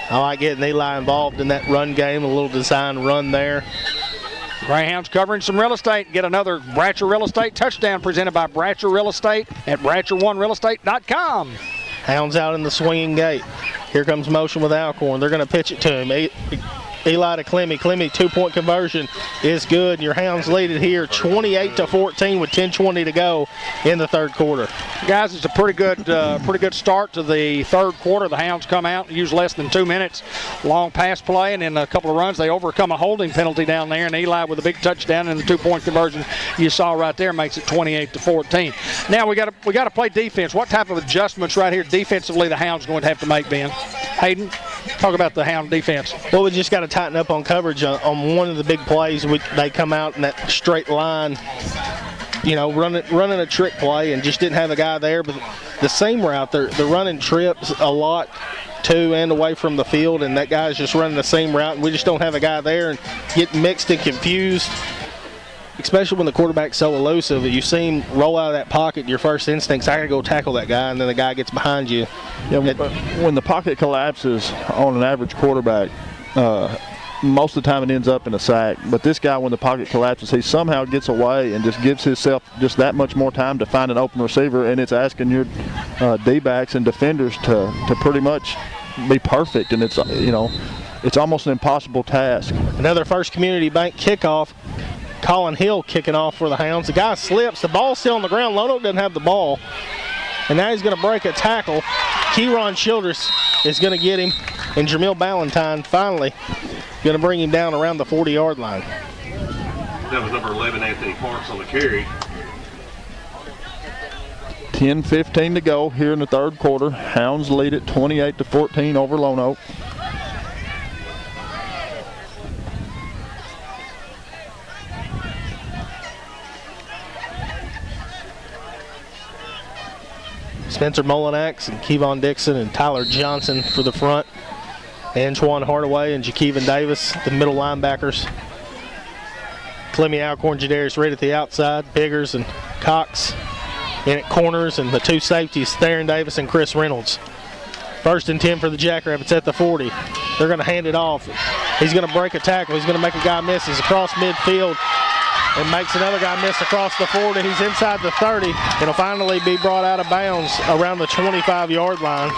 I like getting Eli involved in that run game. A little design run there. Greyhounds covering some real estate. Get another Bratcher Real Estate touchdown presented by Bratcher Real Estate at BratcherOneRealEstate.com. Hounds out in the swinging gate. Here comes motion with Alcorn. They're going to pitch it to him. Eli to Clemmy. Clemmy 2-point conversion is good. Your Hounds lead it here 28-14 with 10:20 to go in the 3rd quarter. Guys, it's a pretty good start to the 3rd quarter. The Hounds come out and use less than 2 minutes. Long pass play, and in a couple of runs they overcome a holding penalty down there, and Eli with a big touchdown and the 2-point conversion you saw right there makes it 28-14. Now we got to play defense. What type of adjustments right here defensively the Hounds going to have to make, Ben? Hayden, talk about the Hound defense. Well, we just got to tighten up on coverage on one of the big plays. They come out in that straight line, you know, running a trick play and just didn't have a guy there. But the same route, they're running trips a lot to and away from the field, and that guy's just running the same route, and we just don't have a guy there and get mixed and confused. Especially when the quarterback's so elusive that you see him roll out of that pocket, your first instinct's, I got to go tackle that guy, and then the guy gets behind you. Yeah, but when the pocket collapses on an average quarterback, most of the time it ends up in a sack. But this guy, when the pocket collapses, he somehow gets away and just gives himself just that much more time to find an open receiver, and it's asking your D-backs and defenders to pretty much be perfect, and it's, you know, it's almost an impossible task. Another First Community Bank kickoff. Colin Hill kicking off for the Hounds. The guy slips. The ball's still on the ground. Lonoke doesn't have the ball. And now he's going to break a tackle. Kieron Childress is going to get him. And Jamil Ballantyne finally going to bring him down around the 40-yard line. That was number 11, Anthony Parks, on the carry. 10:15 to go here in the 3rd quarter. Hounds lead it 28-14 over Lonoke. Spencer Molinax and Kevon Dixon and Tyler Johnson for the front. Antoine Hardaway and Jakeevan Davis, the middle linebackers. Clemmy Alcorn, Jadarius Reed at the outside. Biggers and Cox in at corners, and the two safeties, Theron Davis and Chris Reynolds. 1st and 10 for the Jackrabbits at the 40. They're going to hand it off. He's going to break a tackle. He's going to make a guy miss. He's across midfield and makes another guy miss across the 40. He's inside the 30. It'll finally be brought out of bounds around the 25-yard line.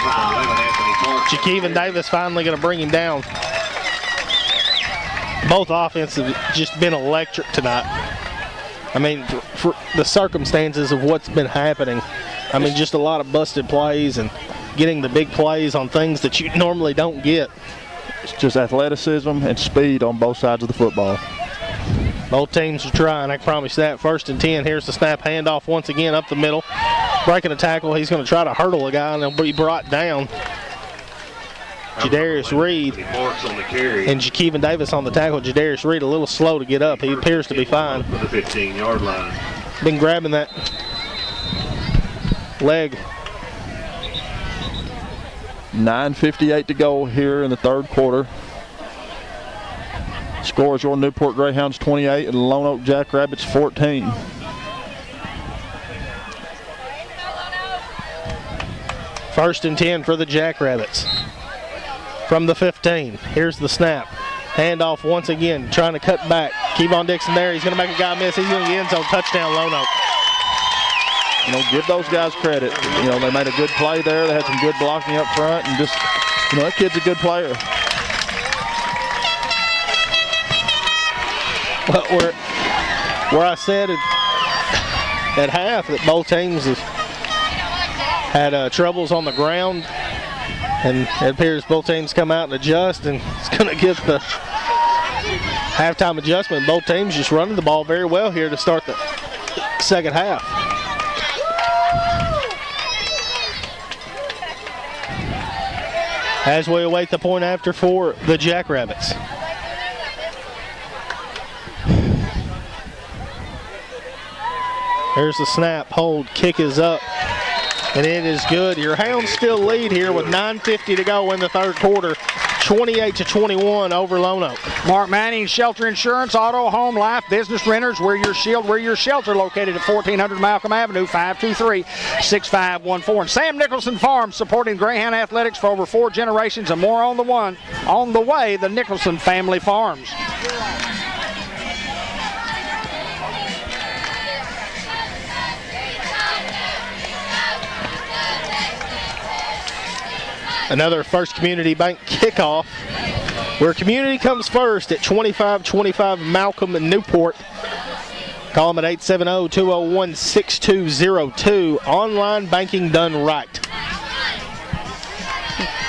Jakeevan Davis finally going to bring him down. Both offenses have just been electric tonight. I mean, for the circumstances of what's been happening, I mean, just a lot of busted plays and getting the big plays on things that you normally don't get. It's just athleticism and speed on both sides of the football. Both teams are trying, I promise that. 1st and 10, here's the snap, handoff once again up the middle. Breaking a tackle, he's going to try to hurdle a guy and he'll be brought down. Jadarius Reed and Jakeevan Davis on the tackle. Jadarius Reed a little slow to get up. He appears to be fine. For the 15-yard line. Been grabbing that leg. 9:58 to go here in the 3rd quarter. Score is your Newport Greyhounds 28 and Lonoke Jackrabbits 14. First and 10 for the Jackrabbits. From the 15, here's the snap. Handoff once again, trying to cut back. Kevon Dixon there, he's going to make a guy miss. He's going to get end zone, touchdown Lonoke. You know, give those guys credit. You know, they made a good play there. They had some good blocking up front, and just, you know, that kid's a good player. Well, where I said at half that both teams have had troubles on the ground, and it appears both teams come out and adjust, and it's going to get the halftime adjustment. Both teams just running the ball very well here to start the second half. As we await the point after for the Jackrabbits. There's the snap, hold, kick is up, and it is good. Your Hounds still lead here with 9:50 to go in the 3rd quarter, 28-21 over Lonoke. Mark Manning, Shelter Insurance, Auto, Home, Life, Business Renters. We're your shield. We're your shelter, located at 1400 Malcolm Avenue, 523-6514. And Sam Nicholson Farms, supporting Greyhound athletics for over 4 generations and more on the way, the Nicholson Family Farms. Another First Community Bank kickoff, where community comes first at 2525 Malcolm and Newport. Call them at 870-201-6202. Online banking done right.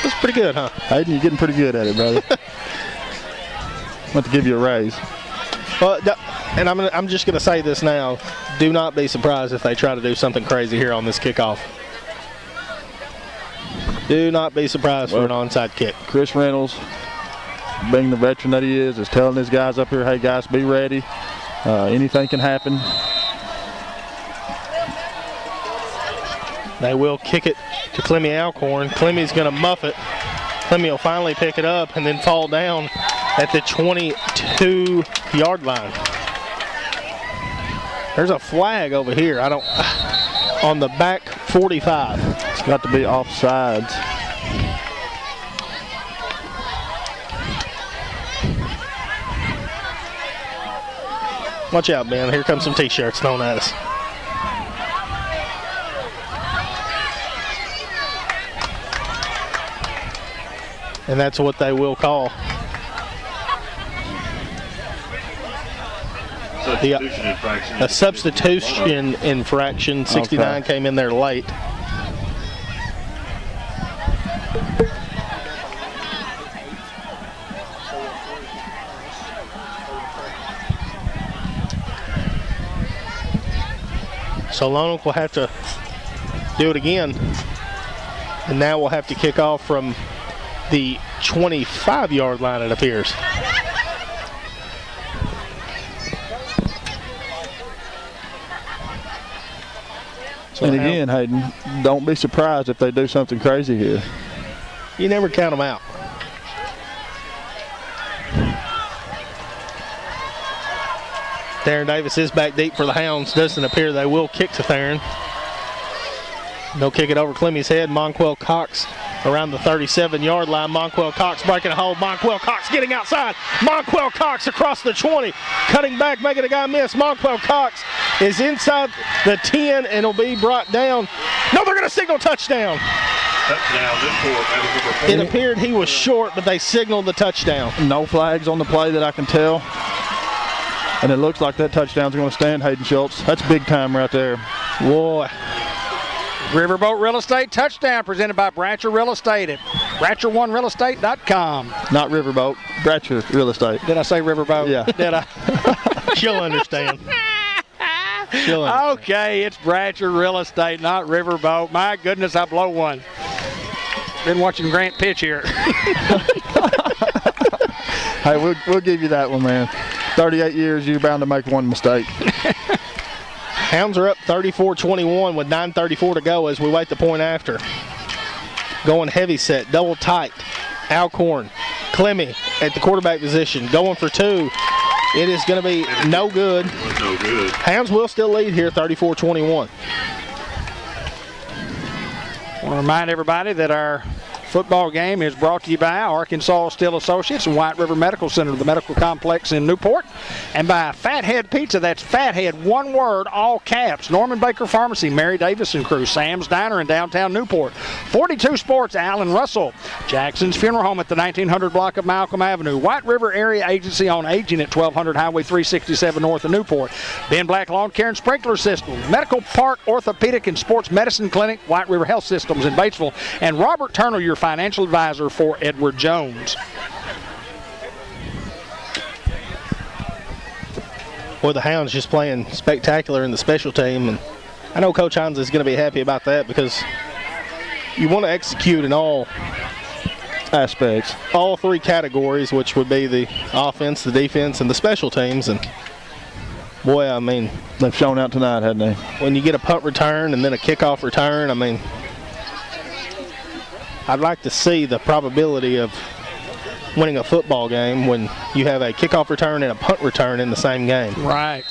That's pretty good, huh? Hayden, you're getting pretty good at it, brother. I want to give you a raise. Well, and I'm just going to say this now. Do not be surprised if they try to do something crazy here on this kickoff. Do not be surprised for an onside kick. Chris Reynolds, being the veteran that he is telling his guys up here, hey guys, be ready. Anything can happen. They will kick it to Clemmy Alcorn. Clemmy's going to muff it. Clemmy will finally pick it up and then fall down at the 22-yard line. There's a flag over here. On the back 45. It's got to be offsides. Watch out, Ben. Here comes some T-shirts thrown at us. And that's what they will call. Substitution infraction. A substitution infraction. 69 came in there late. So Lonoke will have to do it again. And now we'll have to kick off from the 25-yard line, it appears. So and again, Hayden, don't be surprised if they do something crazy here. You never count them out. Theron Davis is back deep for the Hounds. Doesn't appear they will kick to Theron. They'll kick it over Clemmy's head. Monquel Cox around the 37-yard line. Monquel Cox breaking a hold. Monquel Cox getting outside. Monquel Cox across the 20. Cutting back, making a guy miss. Monquel Cox is inside the 10 and will be brought down. No, they're going to signal touchdown. Touchdown, Newport. That was number 4. It appeared he was short, but they signaled the touchdown. No flags on the play that I can tell. And it looks like that touchdown's going to stand, Hayden Schultz. That's big time right there. Boy. Riverboat Real Estate touchdown presented by Bratcher Real Estate at BratcherOneRealEstate.com. Not Riverboat, Bratcher Real Estate. Did I say Riverboat? Yeah. Did I? She'll understand. She'll understand. Okay, it's Bratcher Real Estate, not Riverboat. My goodness, I blow one. Been watching Grant pitch here. Hey, we'll give you that one, man. 38 years, you're bound to make one mistake. Hounds are up 34-21 with 9:34 to go as we wait the point after. Going heavy set, double tight. Alcorn, Clemmy at the quarterback position, going for 2. It is going to be no good. No good. Hounds will still lead here, 34-21. I want to remind everybody that our football game is brought to you by Arkansas Steel Associates and White River Medical Center, the medical complex in Newport, and by Fathead Pizza. That's Fathead, one word, all caps. Norman Baker Pharmacy, Mary Davis and Crew, Sam's Diner in downtown Newport, 42 Sports, Allen Russell, Jackson's Funeral Home at the 1900 block of Malcolm Avenue, White River Area Agency on Aging at 1200 Highway 367 north of Newport, Ben Black Lawn Care and Sprinkler Systems, Medical Park Orthopedic and Sports Medicine Clinic, White River Health Systems in Batesville, and Robert Turner, your financial advisor for Edward Jones. Boy, the Hounds just playing spectacular in the special team, and I know Coach Hines is going to be happy about that because you want to execute in all Aspects. all 3 categories, which would be the offense, the defense, and the special teams. And boy, I mean, They've shown out tonight, hadn't they? when you get a punt return and then a kickoff return, I mean, I'd like to see the probability of winning a football game when you have a kickoff return and a punt return in the same game. Right.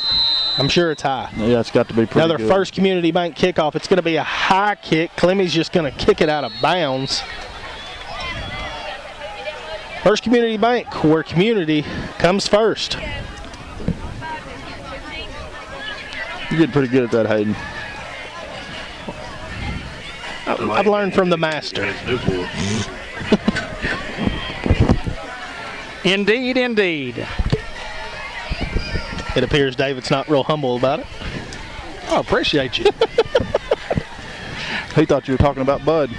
I'm sure it's high. Yeah, it's got to be pretty Another good. First Community Bank kickoff. It's going to be a high kick. Clemmy's just going to kick it out of bounds. First Community Bank, where community comes first. You're getting pretty good at that, Hayden. I've learned from the master. Against Newport. Indeed, indeed. It appears David's not real humble about it. Oh, appreciate you. He thought you were talking about Bud.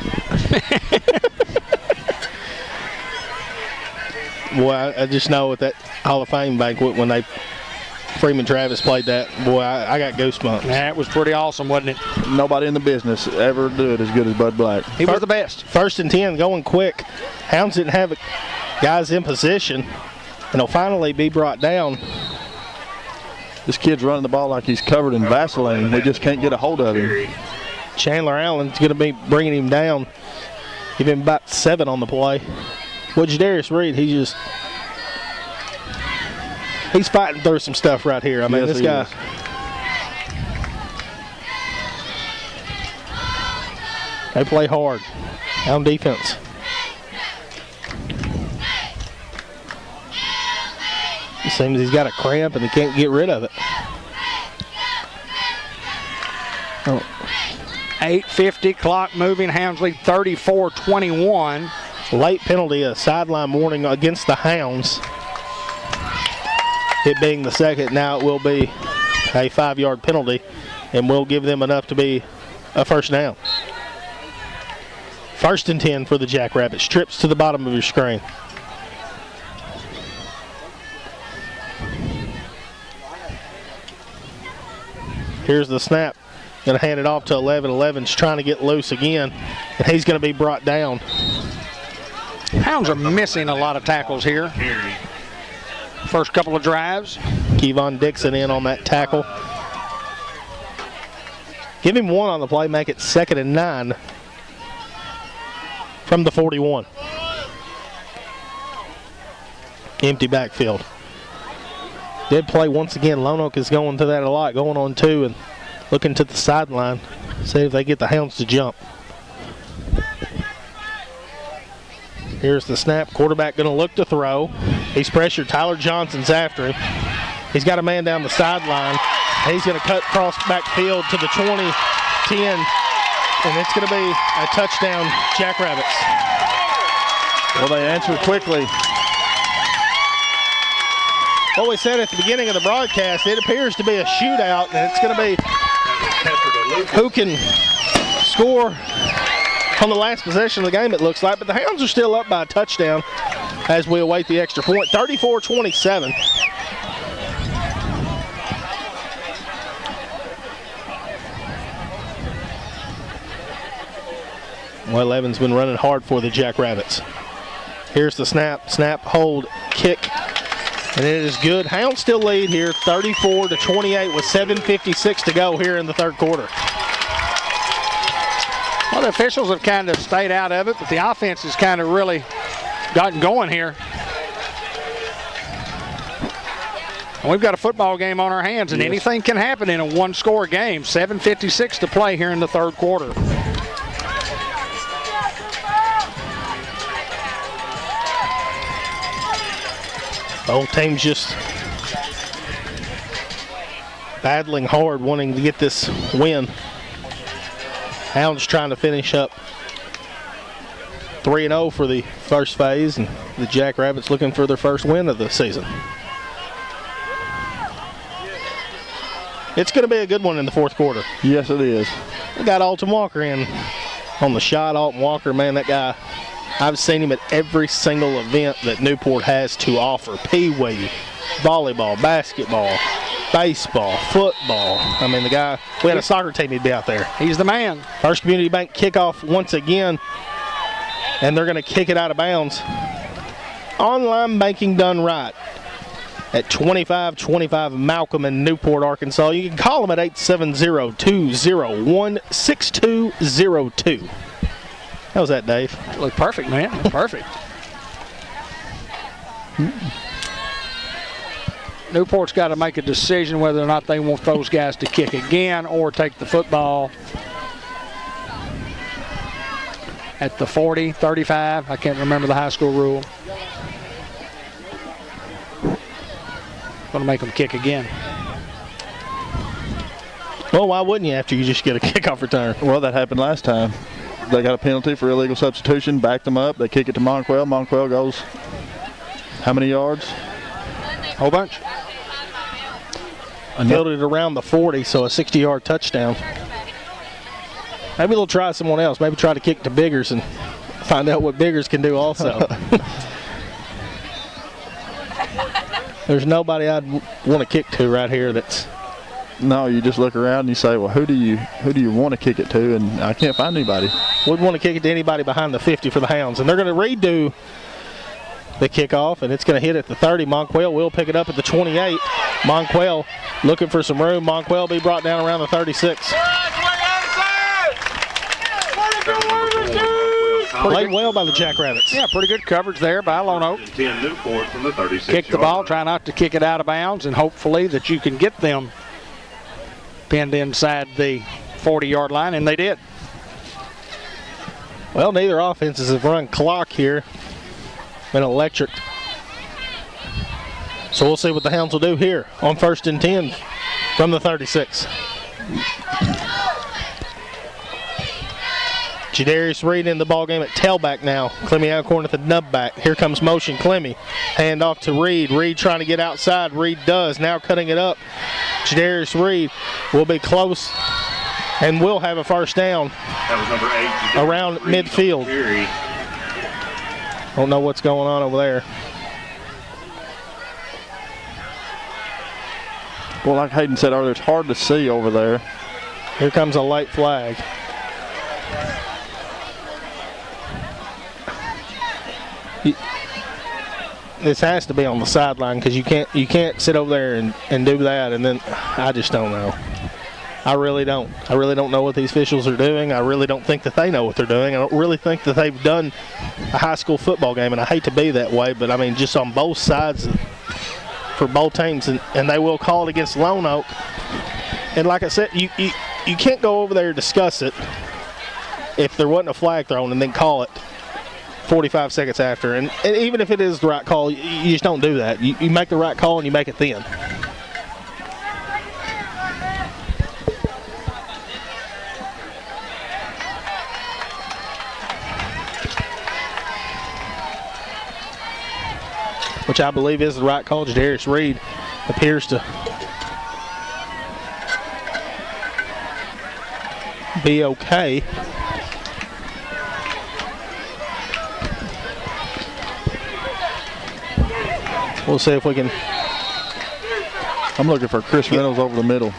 Boy, I just know at that Hall of Fame banquet when Freeman Travis played that, boy, I got goosebumps. That was pretty awesome, wasn't it? Nobody in the business ever do it as good as Bud Black. He was the best. 1st and 10, going quick. Hounds didn't have guys in position, and he'll finally be brought down. This kid's running the ball like he's covered in Vaseline. We just can't get a hold of him. Chandler Allen's going to be bringing him down. Give him about 7 on the play. Well, Jadarius Reed, he's fighting through some stuff right here. I mean, Yes, this he guy. is. They play hard on defense. It seems he's got a cramp and he can't get rid of it. 8:50, clock moving. Hounds lead 34-21. Late penalty, a sideline warning against the Hounds. It being the second, now it will be a 5-yard penalty, and will give them enough to be a first down. 1st and 10 for the Jackrabbits. Trips to the bottom of your screen. Here's the snap. Going to hand it off to 11. 11's trying to get loose again, and he's going to be brought down. Hounds are missing a lot of tackles here. First couple of drives. Kevon Dixon in on that tackle. Give him 1 on the play, make it 2nd and 9 from the 41. Empty backfield. Did play once again. Lonoke is going to that a lot, going on 2, and looking to the sideline, see if they get the Hounds to jump. Here's the snap. Quarterback going to look to throw. He's pressured. Tyler Johnson's after him. He's got a man down the sideline. He's going to cut cross backfield to the 20, 10, and it's going to be a touchdown, Jackrabbits. Well, they answered quickly. What we said at the beginning of the broadcast, it appears to be a shootout, and it's going to be who can score on the last possession of the game, it looks like. But the Hounds are still up by a touchdown as we await the extra point. 34-27. Well, Evans been running hard for the Jackrabbits. Here's the snap, hold, kick, and it is good. Hounds still lead here, 34-28 with 7:56 to go here in the third quarter. Well, the officials have kind of stayed out of it, but the offense has kind of really gotten going here. And we've got a football game on our hands, and anything can happen in a one-score game. 7:56 to play here in the third quarter. Both teams just battling hard, wanting to get this win. Hounds trying to finish up 3-0 for the first phase, and the Jackrabbits looking for their first win of the season. It's going to be a good one in the fourth quarter. Yes, it is. We got Alton Walker in on the shot. Alton Walker, man, that guy, I've seen him at every single event that Newport has to offer. Pee-wee, volleyball, basketball, baseball, football. I mean, the guy, we had a soccer team, he'd be out there. He's the man. First Community Bank kickoff once again, and they're going to kick it out of bounds. Online banking done right at 2525 Malcolm in Newport, Arkansas. You can call them at 870-201-6202. How's that, Dave? Look perfect, man. Perfect. Newport's got to make a decision whether or not they want those guys to kick again or take the football at the 40, 35. I can't remember the high school rule. Going to make them kick again. Well, why wouldn't you after you just get a kickoff return? Well, that happened last time. They got a penalty for illegal substitution, backed them up. They kick it to Monquel. Monquel goes how many yards? Whole bunch. Fielded it around the 40, so a 60-yard touchdown. Maybe they'll try someone else. Maybe try to kick to Biggers and find out what Biggers can do also. There's nobody I'd want to kick to right here that's... No, you just look around and you say, well, who do you want to kick it to? And I can't find anybody. Wouldn't want to kick it to anybody behind the 50 for the Hounds. And they're going to redo the kickoff, and it's going to hit at the 30. Monquel will pick it up at the 28. Monquel looking for some room. Monquel be brought down around the 36. Played well by the Jackrabbits. Yeah, pretty good coverage there by Lonoke. 10 Newport from the 36. Kick the ball, try not to kick it out of bounds, and hopefully that you can get them pinned inside the 40-yard line, and they did. Well, neither offenses have run clock here. Been electric. So we'll see what the Hounds will do here on 1st and 10 from the 36. Jadarius Reed in the ballgame at tailback now. Clemmy out corner at the nub back. Here comes motion. Clemmy. Hand off to Reed. Reed trying to get outside. Reed does. Now cutting it up. Jadarius Reed will be close and will have a first down. That was number 8. Around midfield. Don't know what's going on over there. Well, like Hayden said earlier, it's hard to see over there. Here comes a late flag. This has to be on the sideline because you can't sit over there and do that, and then I just don't know. I really don't know what these officials are doing. I really don't think that they know what they're doing. I don't really think that they've done a high school football game, and I hate to be that way, but I mean just on both sides for both teams, and they will call it against Lonoke. And like I said, you can't go over there and discuss it if there wasn't a flag thrown and then call it 45 seconds after. And even if it is the right call, you just don't do that. You make the right call and you make it then. Which I believe is the right call. Jadarius Reed appears to be okay. We'll see if we can. I'm looking for Chris Reynolds over the middle.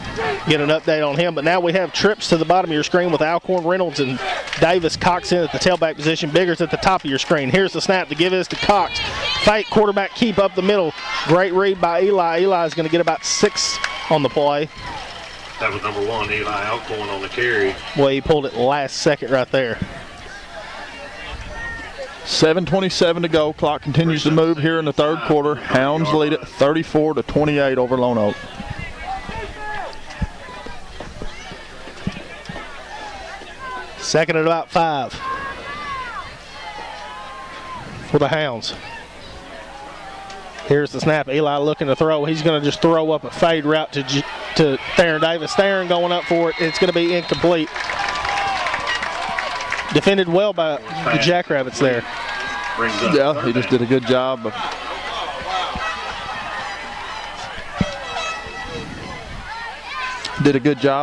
Get an update on him, but now we have trips to the bottom of your screen with Alcorn, Reynolds, and Davis. Cox in at the tailback position. Biggers at the top of your screen. Here's the snap to give this to Cox. Fake quarterback keep up the middle. Great read by Eli. Eli is going to get about 6 on the play. That was number 1, Eli Alcorn on the carry. Well, he pulled it last second right there. 7:27 to go. Clock continues to move here in the third quarter. Hounds lead it 34-28 over Lonoke. Second at about 5 for the Hounds. Here's the snap. Eli looking to throw. He's going to just throw up a fade route to Theron Davis. Theron going up for it. It's going to be incomplete. Defended well by the Jackrabbits there. Yeah, he just did a good job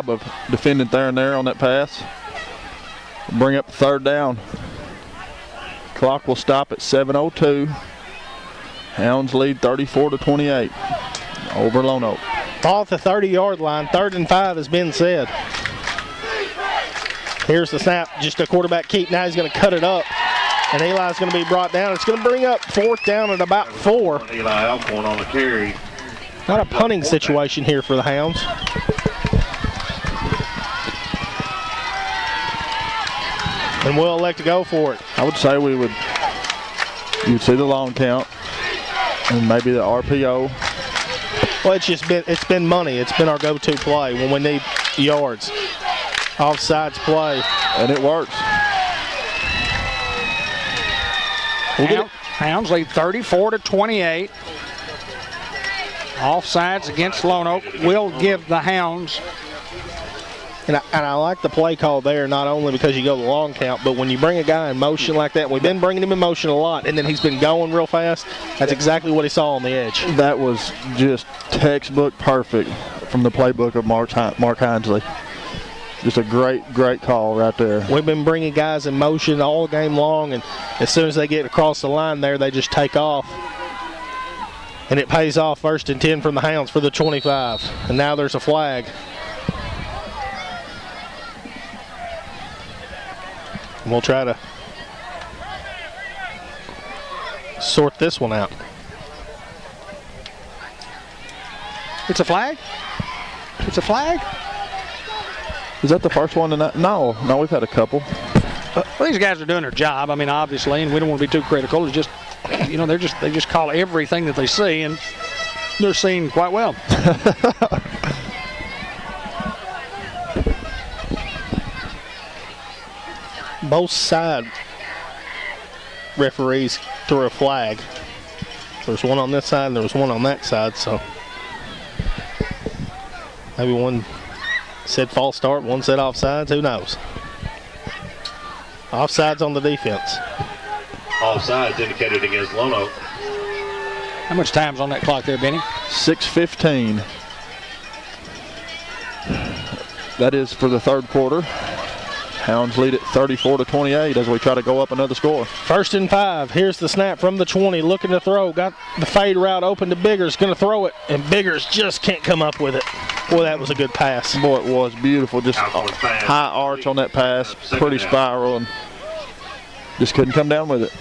of defending Theron there on that pass. Bring up third down. Clock will stop at 7:02. Hounds lead 34-28 over Lonoke. Ball at the 30-yard line. 3rd and 5 has been said. Here's the snap. Just a quarterback keep. Now he's going to cut it up. And Eli's going to be brought down. It's going to bring up 4th down at about 4. Eli Alcorn on the carry. Not a punting situation here for the Hounds. And we'll elect to go for it. I would say you'd see the long count and maybe the RPO. Well, it's been money. It's been our go-to play when we need yards. Offsides play. And it works. Hounds lead 34-28. Offsides against Lonoke will give the Hounds. And I like the play call there, not only because you go the long count, but when you bring a guy in motion like that, we've been bringing him in motion a lot, and then he's been going real fast. That's exactly what he saw on the edge. That was just textbook perfect from the playbook of Mark Hinesley. Just a great call right there. We've been bringing guys in motion all game long, and as soon as they get across the line there, they just take off. And it pays off. 1st and 10 from the Hounds for the 25. And now there's a flag. And we'll try to sort this one out. It's a flag? It's a flag? Is that the first one tonight? No, we've had a couple. Well, these guys are doing their job. I mean, obviously, and we don't want to be too critical. It's just, they just call everything that they see, and they're seeing quite well. Both side referees threw a flag. There's one on this side and there was one on that side, so maybe one said false start, one said offsides, who knows? Offsides on the defense. Offsides indicated against Lonoke. How much time's on that clock there, Benny? 6:15. That is for the third quarter. Hounds lead it 34-28 as we try to go up another score. 1st and 5. Here's the snap from the 20. Looking to throw. Got the fade route open to Biggers. Going to throw it, and Biggers just can't come up with it. Boy, that was a good pass. Boy, it was beautiful. Just high arch on that pass. Pretty spiral, and just couldn't come down with it.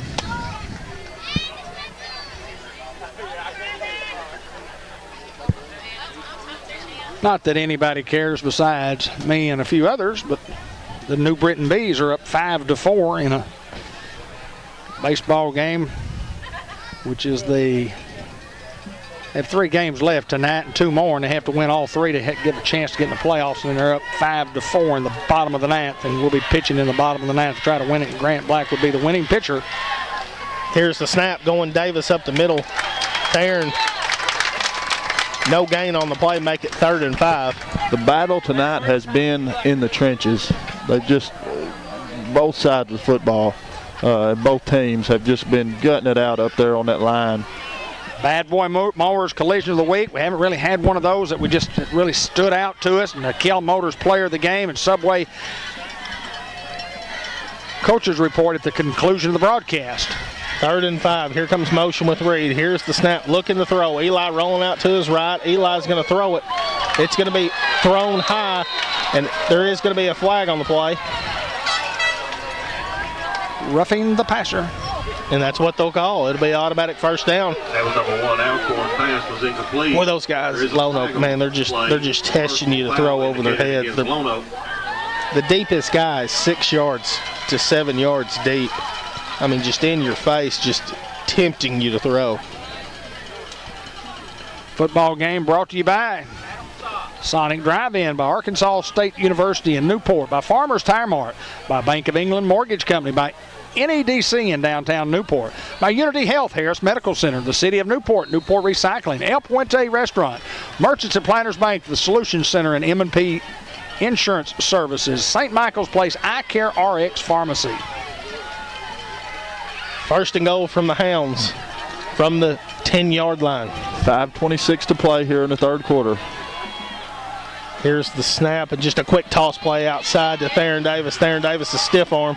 Not that anybody cares besides me and a few others, but the New Britain Bees are up 5-4 in a baseball game, which is the They have 3 games left tonight and 2 more, and they have to win all 3 to get a chance to get in the playoffs. And they're up 5-4 in the bottom of the 9th, and we'll be pitching in the bottom of the 9th to try to win it. And Grant Black would be the winning pitcher. Here's the snap going Davis up the middle. Theron, no gain on the play, make it 3rd and 5. The battle tonight has been in the trenches. They just, both sides of the football, both teams have just been gutting it out up there on that line. Bad Boy Mowers collision of the week. We haven't really had one of those that really stood out to us. And the Kell Motors player of the game and Subway coaches report at the conclusion of the broadcast. 3rd and 5. Here comes motion with Reed. Here's the snap, looking to throw. Eli rolling out to his right. Eli's going to throw it. It's going to be thrown high, and there is going to be a flag on the play. Roughing the passer. And that's what they'll call. It'll be automatic first down. That was number 1. Alcorn pass was incomplete. Boy, those guys, Lonoke, man, they're just testing you to throw over their head. The deepest guy is 6 yards to 7 yards deep. I mean, just in your face, just tempting you to throw. Football game brought to you by Sonic Drive-In, by Arkansas State University in Newport, by Farmers Tire Mart, by Bank of England Mortgage Company, by NEDC in downtown Newport, by Unity Health, Harris Medical Center, the City of Newport, Newport Recycling, El Puente Restaurant, Merchants at Planters Bank, the Solutions Center, and M&P Insurance Services, St. Michael's Place Eye Care RX Pharmacy. 1st and goal from the Hounds from the 10-yard line. 5:26 to play here in the 3rd quarter. Here's the snap and just a quick toss play outside to Theron Davis. Theron Davis is stiff arm.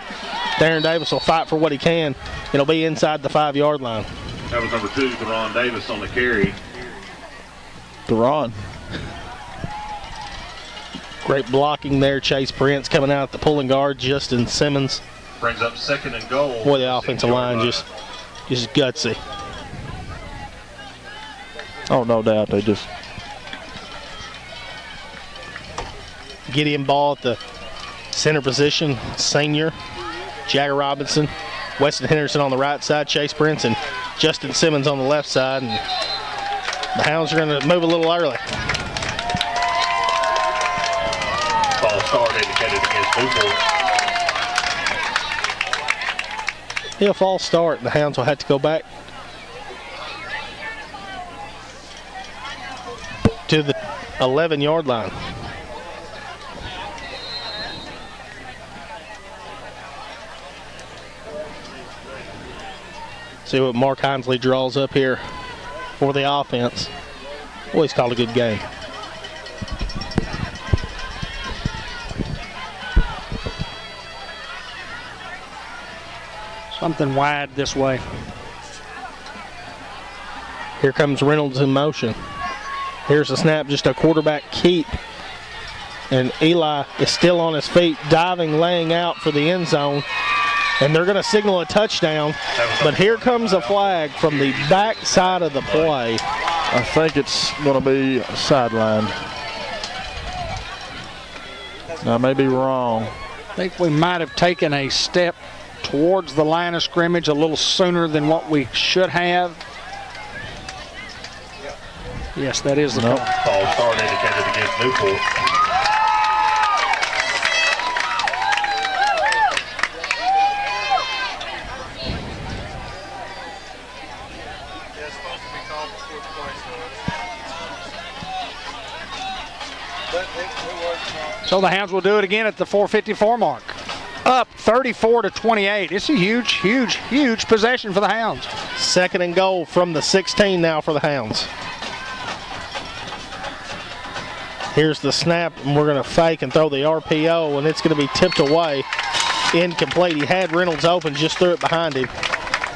Theron Davis will fight for what he can. It'll be inside the 5-yard line. That was number 2, Theron Davis on the carry. Theron. Great blocking there. Chase Prince coming out at the pulling guard. Justin Simmons. Brings up 2nd and goal. Boy, the offensive line just gutsy. Oh, no doubt. They just Gideon Ball at the center position, senior. Jagger Robinson, Weston Henderson on the right side, Chase Prince, and Justin Simmons on the left side. And the Hounds are going to move a little early. False start indicated against Newport. Yeah, false start. The Hounds will have to go back to the 11-yard line. See what Mark Hinesley draws up here for the offense. Boy, he's called a good game. Something wide this way. Here comes Reynolds in motion. Here's the snap, just a quarterback keep. And Eli is still on his feet, diving, laying out for the end zone. And they're going to signal a touchdown. But here comes a flag from the back side of the play. I think it's going to be sidelined. I may be wrong. I think we might have taken a step towards the line of scrimmage a little sooner than what we should have. Yes, that is the call. False start indicated against Newport. So the Hounds will do it again at the 4:54 mark. Up 34-28. It's a huge, huge, huge possession for the Hounds. 2nd and goal from the 16 now for the Hounds. Here's the snap, and we're going to fake and throw the RPO, and it's going to be tipped away. Incomplete. He had Reynolds open, just threw it behind him.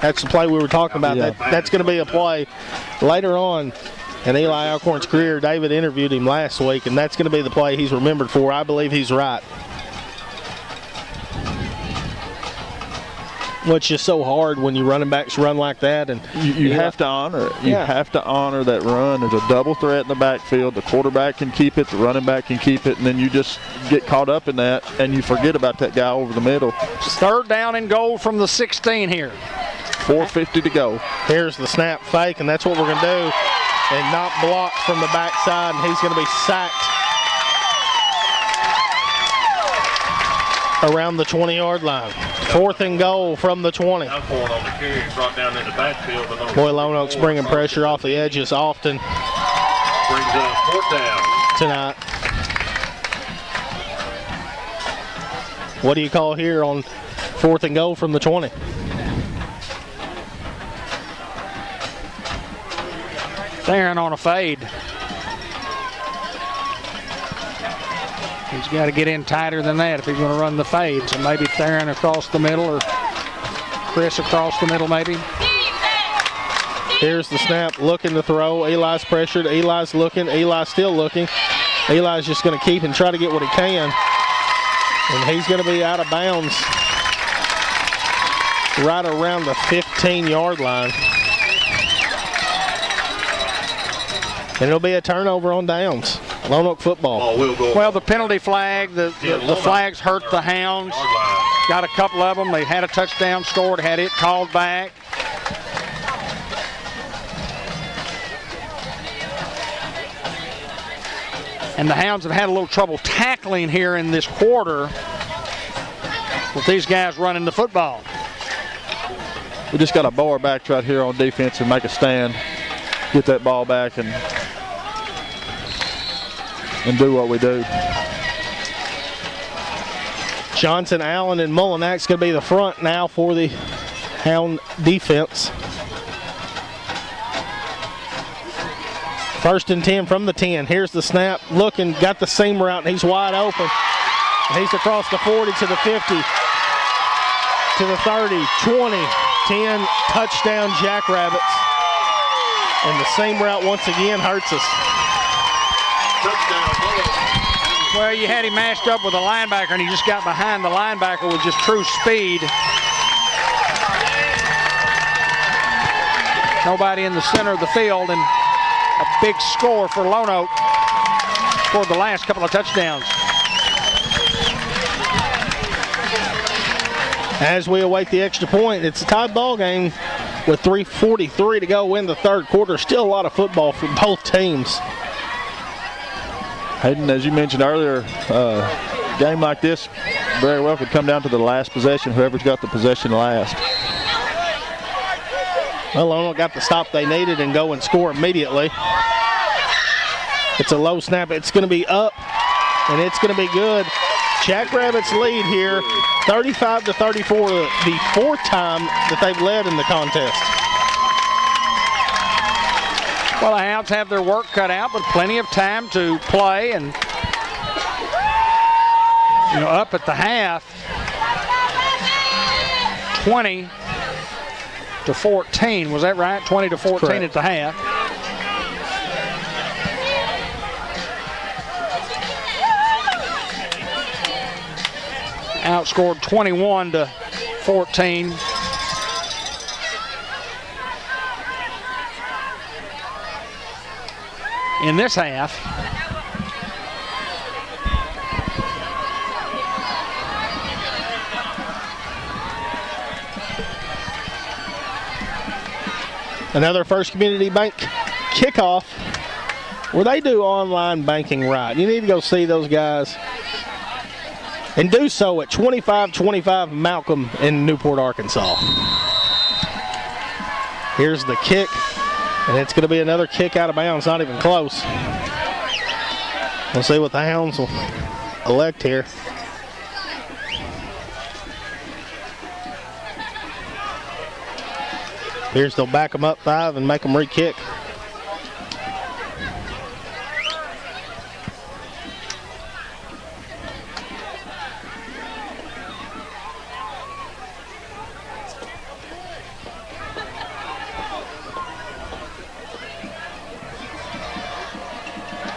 That's the play we were talking about. Yeah. That's going to be a play later on in Eli Alcorn's career. David interviewed him last week, and that's going to be the play he's remembered for. I believe he's right. Well, it's just so hard when you running backs run like that, and You have to honor it. You have to honor that run. There's a double threat in the backfield. The quarterback can keep it, the running back can keep it, and then you just get caught up in that, and you forget about that guy over the middle. 3rd down and goal from the 16 here. 4:50 to go. Here's the snap fake, and that's what we're going to do. and not blocked from the backside, and he's going to be sacked around the 20-yard line. 4th and goal from the 20. Newport on the carry, brought down in the backfield. Boy, Lonoke's bringing pressure off the edges often Brings up 4th down. tonight. What do you call here on 4th and goal from the 20? Theron on a fade. He's got to get in tighter than that if he's going to run the fade. So maybe Theron across the middle or Chris across the middle maybe. Here's the snap, looking to throw. Eli's pressured. Eli's looking. Eli's still looking. Eli's just going to keep and try to get what he can. And he's going to be out of bounds right around the 15-yard line. And it'll be a turnover on downs. Lonoke football. Ball will go. Well, the penalty flag, the flags hurt the Hounds. Yard line. Got a couple of them. They had a touchdown scored, had it called back. And the Hounds have had a little trouble tackling here in this quarter with these guys running the football. We just got to bow our backs right here on defense and make a stand, get that ball back, and do what we do. Johnson, Allen, and Mullinak's going to be the front now for the Hound defense. 1st and 10 from the 10. Here's the snap. Looking, got the seam route, and he's wide open. And he's across the 40 to the 50, to the 30, 20, 10, touchdown Jackrabbits. And the seam route once again hurts us. Touchdown. Well, you had him matched up with a linebacker, and he just got behind the linebacker with just true speed. Nobody in the center of the field, and a big score for Lonoke for the last couple of touchdowns. As we await the extra point, it's a tied ball game with 3:43 to go in the 3rd quarter. Still a lot of football for both teams. Hayden, as you mentioned earlier, a game like this very well could come down to the last possession, whoever's got the possession last. Well, Lonoke got the stop they needed and go and score immediately. It's a low snap. It's going to be up, and it's going to be good. Jackrabbits lead here, 35-34, the 4th time that they've led in the contest. Well, the Hounds have their work cut out, but plenty of time to play, and up at the half, 20-14. Was that right? 20-14 at the half. Outscored 21-14. In this half. Another First Community Bank kickoff where they do online banking right. You need to go see those guys and do so at 2525 Malcolm in Newport, Arkansas. Here's the kick, and it's going to be another kick out of bounds, not even close. We'll see what the Hounds will elect here. Here's they'll back them up 5 and make them re-kick.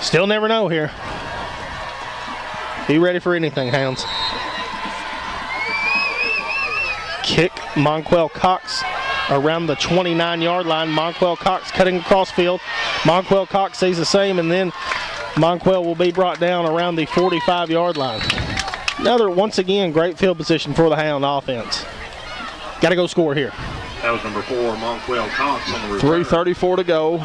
Still never know here. Be ready for anything, Hounds. Kick, Monquel Cox around the 29-yard line. Monquel Cox cutting across field. Monquel Cox sees the same, and then Monquel will be brought down around the 45-yard line. Another, once again, great field position for the Hound offense. Got to go score here. That was number 4, Monquel Cox on the return. 3:34 to go.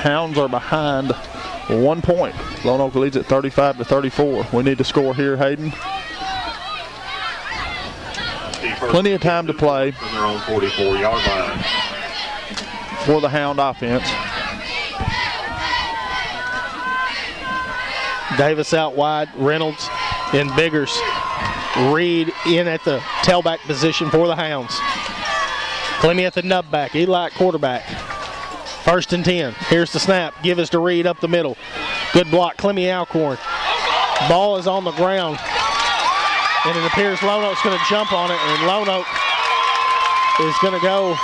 Hounds are behind 1 point. Lonoke leads at 35-34. We need to score here, Hayden. Plenty of time to play from their own 44-yard line for the Hound offense. Davis out wide, Reynolds and Biggers. Reed in at the tailback position for the Hounds. Clemmy at the nutback, Eli at quarterback. 1st and 10. Here's the snap. Give us to Reed up the middle. Good block, Clemmy Alcorn. Ball is on the ground. And it appears Lonoke's going to jump on it, and Lonoke is going to go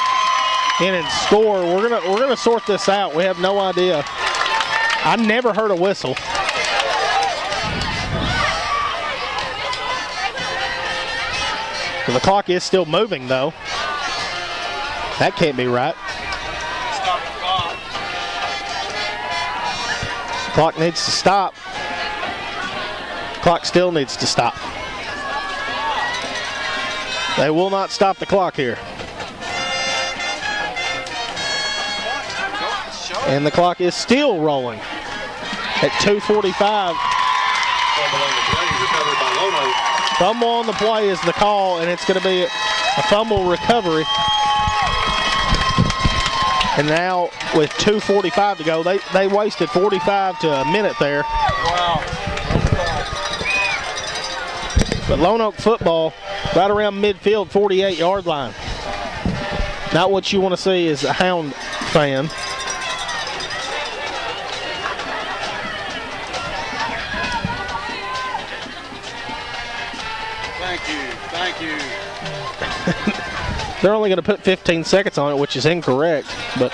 in and score. We're gonna sort this out. We have no idea. I never heard a whistle. The clock is still moving, though. That can't be right. Stop the clock. Clock needs to stop. Clock still needs to stop. They will not stop the clock here. And the clock is still rolling at 2:45. Fumble on the play is the call, and it's going to be a fumble recovery. And now with 2:45 to go, they wasted 45 to a minute there. Wow. But Lonoke football right around midfield, 48-yard line. Not what you want to see as a Hound fan. Thank you. They're only going to put 15 seconds on it, which is incorrect, but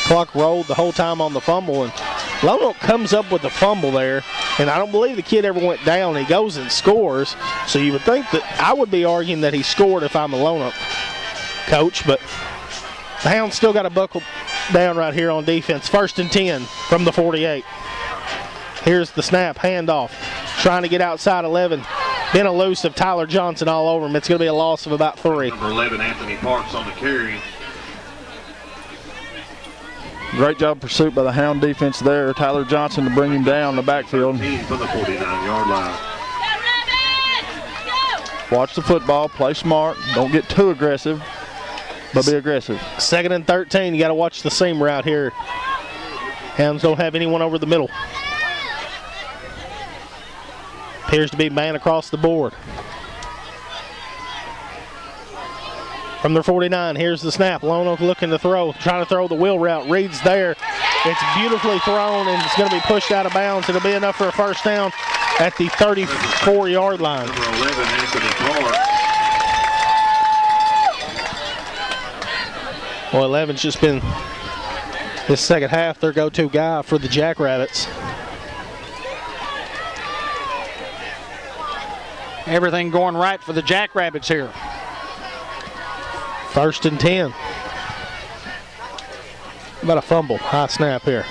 clock rolled the whole time on the fumble, and Lonoke comes up with the fumble there, and I don't believe the kid ever went down. He goes and scores, so you would think that I would be arguing that he scored if I'm a Lonoke coach, but the Hounds still got to buckle down right here on defense. 1st and 10 from the 48. Here's the snap, handoff, trying to get outside 11. Been elusive, Tyler Johnson all over him. It's going to be a loss of about 3. Number 11, Anthony Parks on the carry. Great job pursuit by the Hound defense there. Tyler Johnson to bring him down the backfield. From the 49-yard line. Watch the football, play smart, don't get too aggressive, but be aggressive. 2nd and 13, you got to watch the seam route here. Hounds don't have anyone over the middle. Appears to be man across the board. From their 49, here's the snap. Lonoke looking to throw, trying to throw the wheel route. Reed's there. It's beautifully thrown, and it's going to be pushed out of bounds. It'll be enough for a first down at the 34-yard line. Number 11, Anthony Parks. Well, 11's just been this second half their go-to guy for the Jackrabbits. Everything going right for the Jackrabbits here. 1st and 10. About a fumble, high snap here.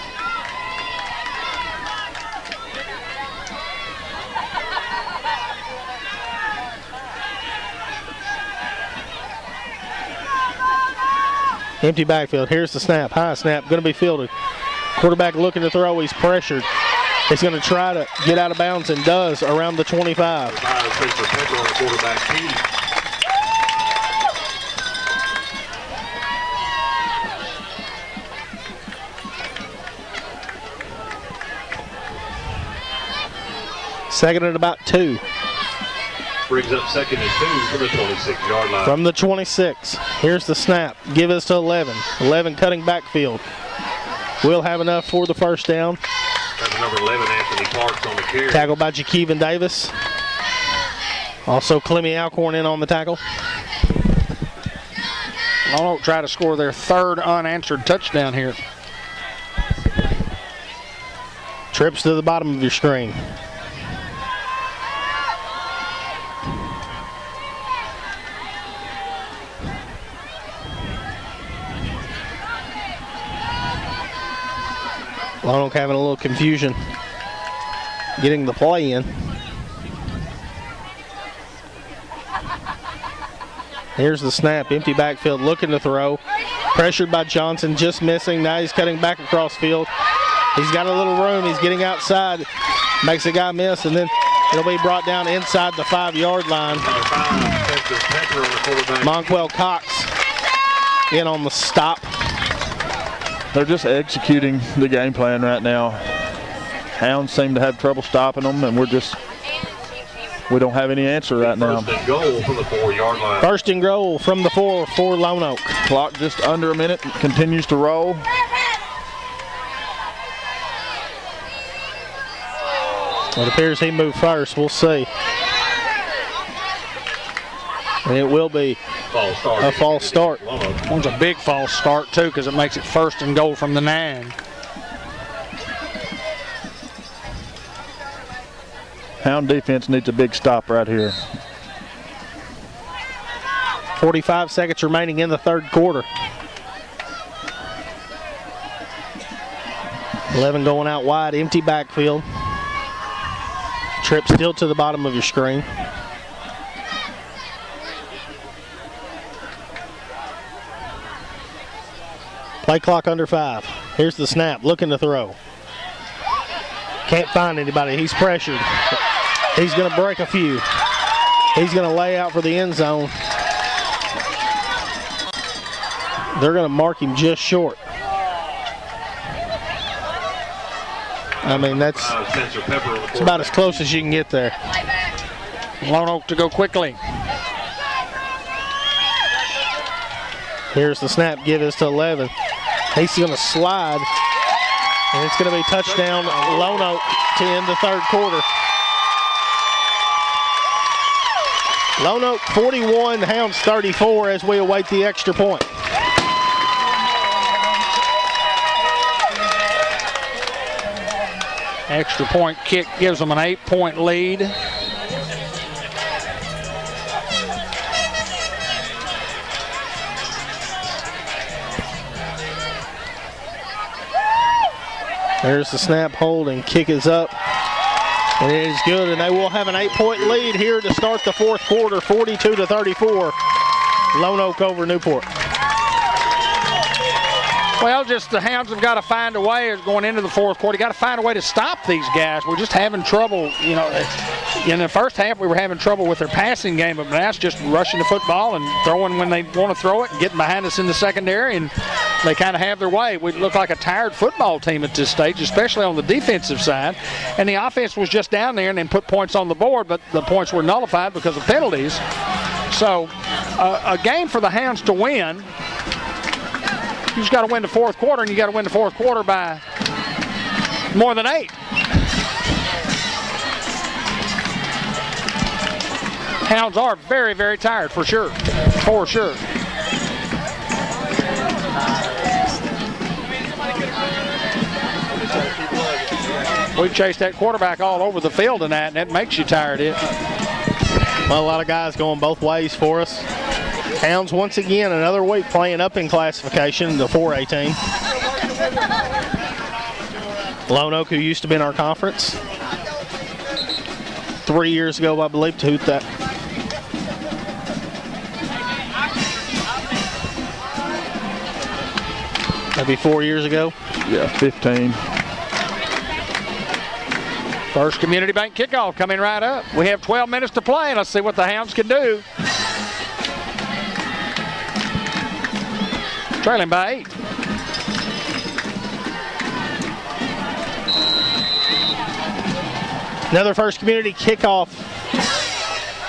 Empty backfield. Here's the snap. High snap. Going to be fielded. Quarterback looking to throw. He's pressured. He's going to try to get out of bounds and does around the 25. Second and about 2. Brings up 2nd and 2 from the 26-yard line. From the 26. Here's the snap. Give us to 11. 11 cutting backfield. We'll have enough for the first down. That's number 11, Anthony Parks on the carry. Tackled by Jakeevan Davis. Also Clemmy Alcorn in on the tackle. Lonoke try to score their 3rd unanswered touchdown here. Trips to the bottom of your screen. Lonoke having a little confusion getting the play in. Here's the snap. Empty backfield, looking to throw. Pressured by Johnson, just missing. Now he's cutting back across field. He's got a little room. He's getting outside. Makes a guy miss, and then it'll be brought down inside the 5-yard line. Monquel Cox in on the stop. They're just executing the game plan right now. Hounds seem to have trouble stopping them, and we don't have any answer right now. First and goal from the 4-yard line. First and goal from the 4 for Lonoke. Clock just under a minute, continues to roll. It appears he moved first. We'll see. And it will be a false start. One's a big false start, too, because it makes it first and goal from the 9. Hound defense needs a big stop right here. 45 seconds remaining in the third quarter. 11 going out wide, empty backfield. Trip still to the bottom of your screen. Play clock under 5. Here's the snap, looking to throw. Can't find anybody, he's pressured. He's going to break a few. He's going to lay out for the end zone. They're going to mark him just short. I mean, that's about as close as you can get there. Lonoke to go quickly. Here's the snap, give us to 11. He's going to slide, and it's going to be touchdown Lonoke to end the third quarter. Lonoke 41, Hounds 34 as we await the extra point. Extra point kick gives them an 8-point lead. There's the snap, hold, and kick is up. And it is good, and they will have an 8-point lead here to start the fourth quarter, 42-34. Lonoke over Newport. Well, just the Hounds have got to find a way as going into the fourth quarter. You got to find a way to stop these guys. We're just having trouble, you know. In the first half, we were having trouble with their passing game, but now it's just rushing the football and throwing when they want to throw it and getting behind us in the secondary, and they kind of have their way. We look like a tired football team at this stage, especially on the defensive side. And the offense was just down there and then put points on the board, but the points were nullified because of penalties. So a game for the Hounds to win, you just got to win the fourth quarter, and you got to win the fourth quarter by more than 8. Hounds are very, very tired, for sure. For sure. We've chased that quarterback all over the field tonight, and that makes you tired. Well, a lot of guys going both ways for us. Hounds once again another week playing up in classification, the 4A team. Lonoke, who used to be in our conference 3 years ago, I believe, to that. Maybe 4 years ago. Yeah, 15. First Community Bank kickoff coming right up. We have 12 minutes to play. Let's see what the Hounds can do. Trailing by 8. Another First Community kickoff.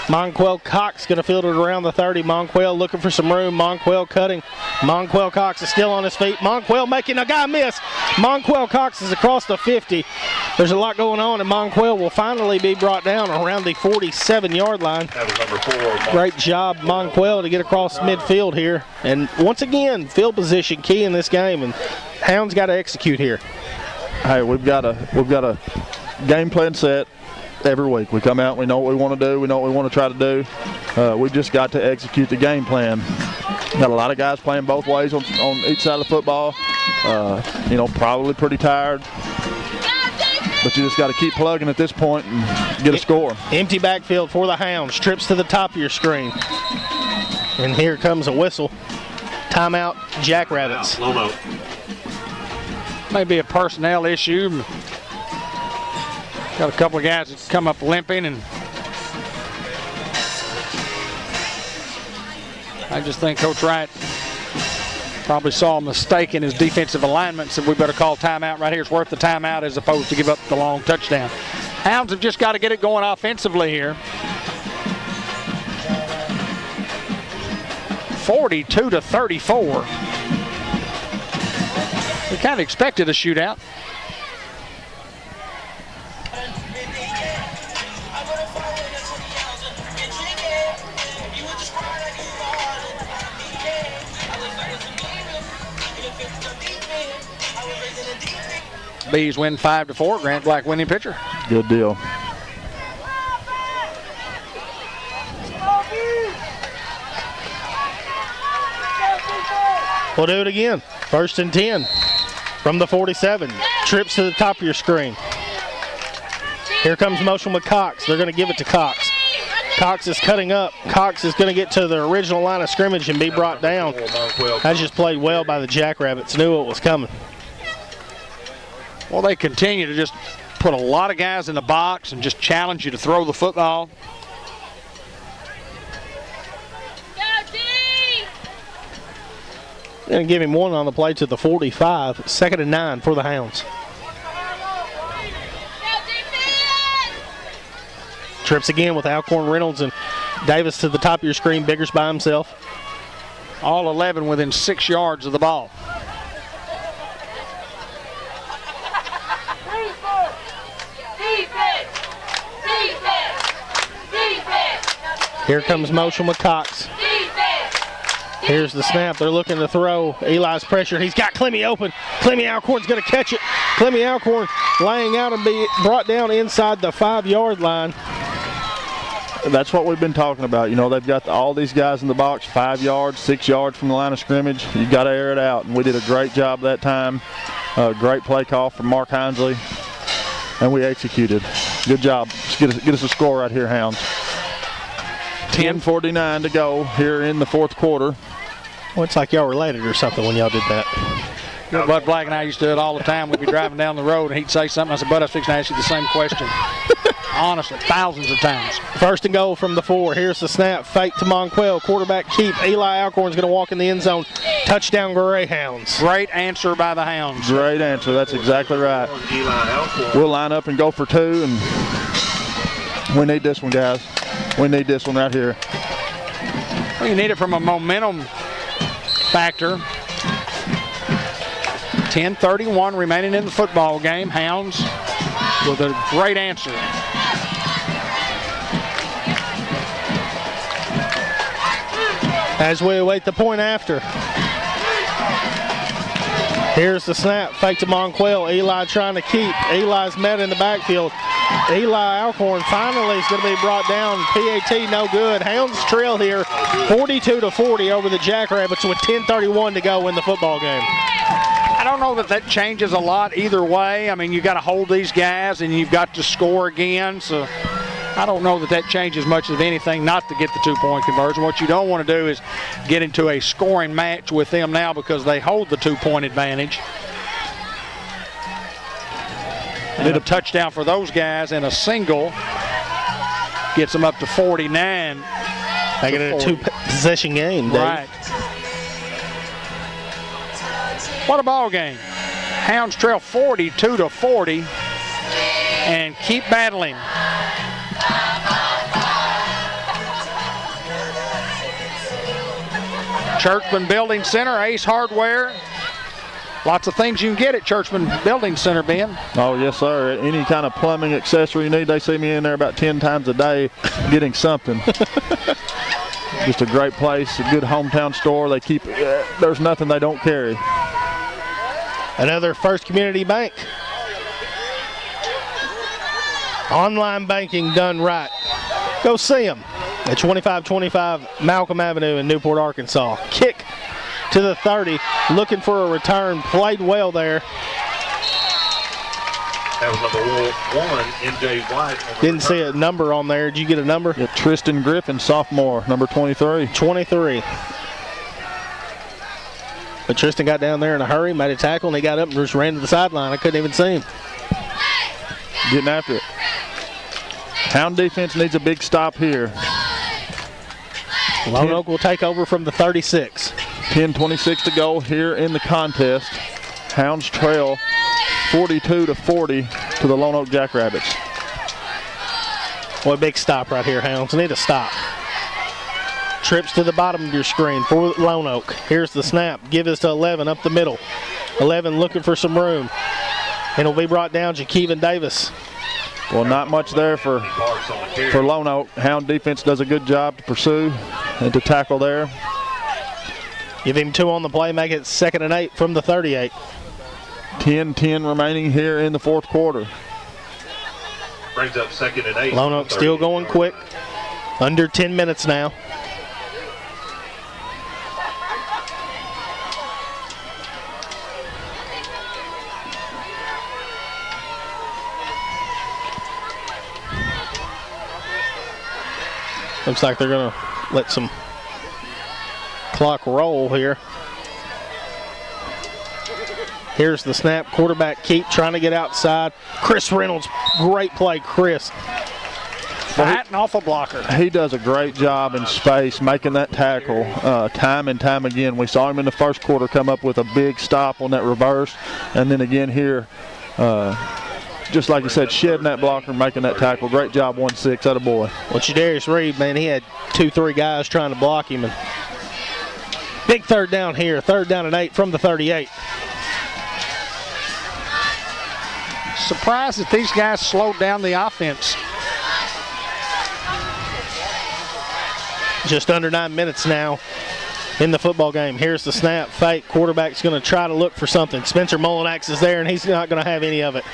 Monquel Cox going to field it around the 30. Monquel looking for some room. Monquel cutting. Monquel Cox is still on his feet. Monquel making a guy miss. Monquel Cox is across the 50. There's a lot going on, and Monquel will finally be brought down around the 47-yard line. That was number 4. Great job, Monquel, to get across midfield here. And once again, field position key in this game, and Hounds got to execute here. Hey, we've got a game plan set every week. We come out, we know what we want to do, we know what we want to try to do. We've just got to execute the game plan. Got a lot of guys playing both ways on each side of the football. Probably pretty tired. But you just got to keep plugging at this point and get a score. Empty backfield for the Hounds. Trips to the top of your screen. And here comes a whistle. Timeout, Jackrabbits. Lonoke. Maybe a personnel issue. Got a couple of guys that come up limping, and I just think Coach Wright probably saw a mistake in his defensive alignment, said we better call timeout right here. It's worth the timeout as opposed to give up the long touchdown. Hounds have just got to get it going offensively here. 42-34. We kind of expected a shootout. Bees win 5-4. Grant Black winning pitcher. Good deal. We'll do it again. 1st and 10 from the 47. Trips to the top of your screen. Here comes motion with Cox. They're going to give it to Cox. Cox is cutting up. Cox is going to get to the original line of scrimmage and be brought down. That just played well by the Jackrabbits. Knew it was coming. Well, they continue to just put a lot of guys in the box and just challenge you to throw the football. Going to give him one on the play to the 45. 2nd and 9 for the Hounds. Trips again with Alcorn, Reynolds, and Davis to the top of your screen. Biggers by himself. All 11 within 6 yards of the ball. Here comes motion with Cox. Here's the snap. They're looking to throw. Eli's pressure. He's got Clemmy open. Clemmy Alcorn's going to catch it. Clemmy Alcorn laying out and be brought down inside the 5-yard line. That's what we've been talking about. You know, they've got all these guys in the box, 5 yards, 6 yards from the line of scrimmage. You got to air it out, and we did a great job that time. Great play call from Mark Hinesley, and we executed. Good job. Just get us a score right here, Hounds. 10:49 to go here in the 4th quarter. Well, it's like y'all related or something when y'all did that. You know, Bud Black and I used to do it all the time. We'd be driving down the road and he'd say something. I said, Bud, I was fixing to ask you the same question. Honestly, thousands of times. 1st and goal from the 4. Here's the snap. Fake to Monquel. Quarterback keep. Eli Alcorn's going to walk in the end zone. Touchdown Greyhounds. Great answer by the Hounds. Great answer. That's exactly right. We'll line up and go for 2, and we need this one, guys. We need this one right here. Well, you need it from a momentum factor. 10:31 remaining in the football game. Hounds with a great answer. As we await the point after. Here's the snap. Fake to Monquel. Eli trying to keep. Eli's met in the backfield. Eli Alcorn finally is going to be brought down. PAT no good. Hounds trail here 42-40 over the Jackrabbits with 10:31 to go in the football game. I don't know that changes a lot either way. I mean, you got to hold these guys and you've got to score again. So I don't know that changes much of anything not to get the 2-point conversion. What you don't want to do is get into a scoring match with them now because they hold the 2-point advantage. And a touchdown for those guys and a single gets them up to 49. They get a 2-possession game, Dave. Right. What a ball game. Hounds trail 42-40 and keep battling. Churchman Building Center, Ace Hardware. Lots of things you can get at Churchman Building Center, Ben. Oh, yes, sir. Any kind of plumbing accessory you need, they see me in there about 10 times a day getting something. Just a great place, a good hometown store. They keep, there's nothing they don't carry. Another First Community Bank. Online banking done right. Go see them at 2525 Malcolm Avenue in Newport, Arkansas. Kick to the 30, looking for a return. Played well there. That was number 1, MJ White. Didn't see a number on there. Did you get a number? Yeah, Tristan Griffin, sophomore, number 23. 23. But Tristan got down there in a hurry, made a tackle, and he got up and just ran to the sideline. I couldn't even see him. Getting after it. Hound defense needs a big stop here. Lonoke will take over from the 36. 10:26 to go here in the contest. Hounds trail 42-40 to the Lonoke Jackrabbits. Boy, big stop right here, Hounds. Need a stop. Trips to the bottom of your screen for Lonoke. Here's the snap. Give this to 11 up the middle. 11 looking for some room. And it'll be brought down to Kevin Davis. Well, not much there for Lonoke. Hound defense does a good job to pursue and to tackle there. Give him 2 on the play, make it 2nd and 8 from the 38. 10-10 remaining here in the fourth quarter. Brings up 2nd and 8. Lonoke still going quick. Under 10 minutes now. Looks like they're going to let some clock roll here. Here's the snap. Quarterback Keep trying to get outside. Chris Reynolds, great play, Chris. Fighting off a blocker. He does a great job in space making that tackle time and time again. We saw him in the first quarter come up with a big stop on that reverse, and then again here, just like you said, shedding that blocker and making that tackle. Great job, 1-6, attaboy. Well, Darius Reed, man, he had 2-3 guys trying to block him. And big 3rd down here, 3rd down and 8 from the 38. Surprised that these guys slowed down the offense. Just under 9 minutes now in the football game. Here's the snap, fake. Quarterback's going to try to look for something. Spencer Molinax is there, and he's not going to have any of it.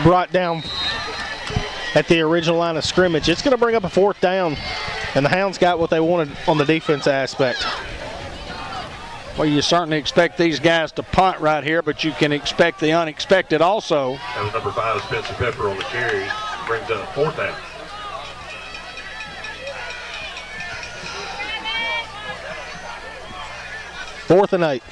Brought down at the original line of scrimmage. It's going to bring up a 4th down, and the Hounds got what they wanted on the defense aspect. Well, you certainly expect these guys to punt right here, but you can expect the unexpected also. That was number 5, Spencer Pepper on the carry. Brings up 4th down. Fourth and 8.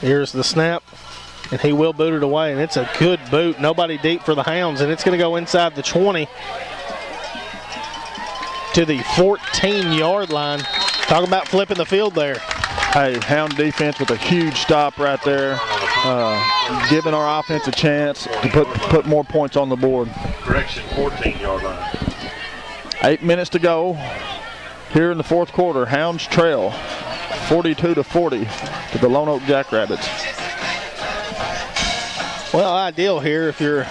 Here's the snap, and he will boot it away, and it's a good boot. Nobody deep for the Hounds, and it's going to go inside the 20 to the 14-yard line. Talk about flipping the field there. Hey, Hound defense with a huge stop right there, giving our offense a chance to put more points on the board. Correction, 14-yard line. 8 minutes to go here in the fourth quarter. Hounds trail 42-40 to the Lonoke Jackrabbits. Well, ideal here if you're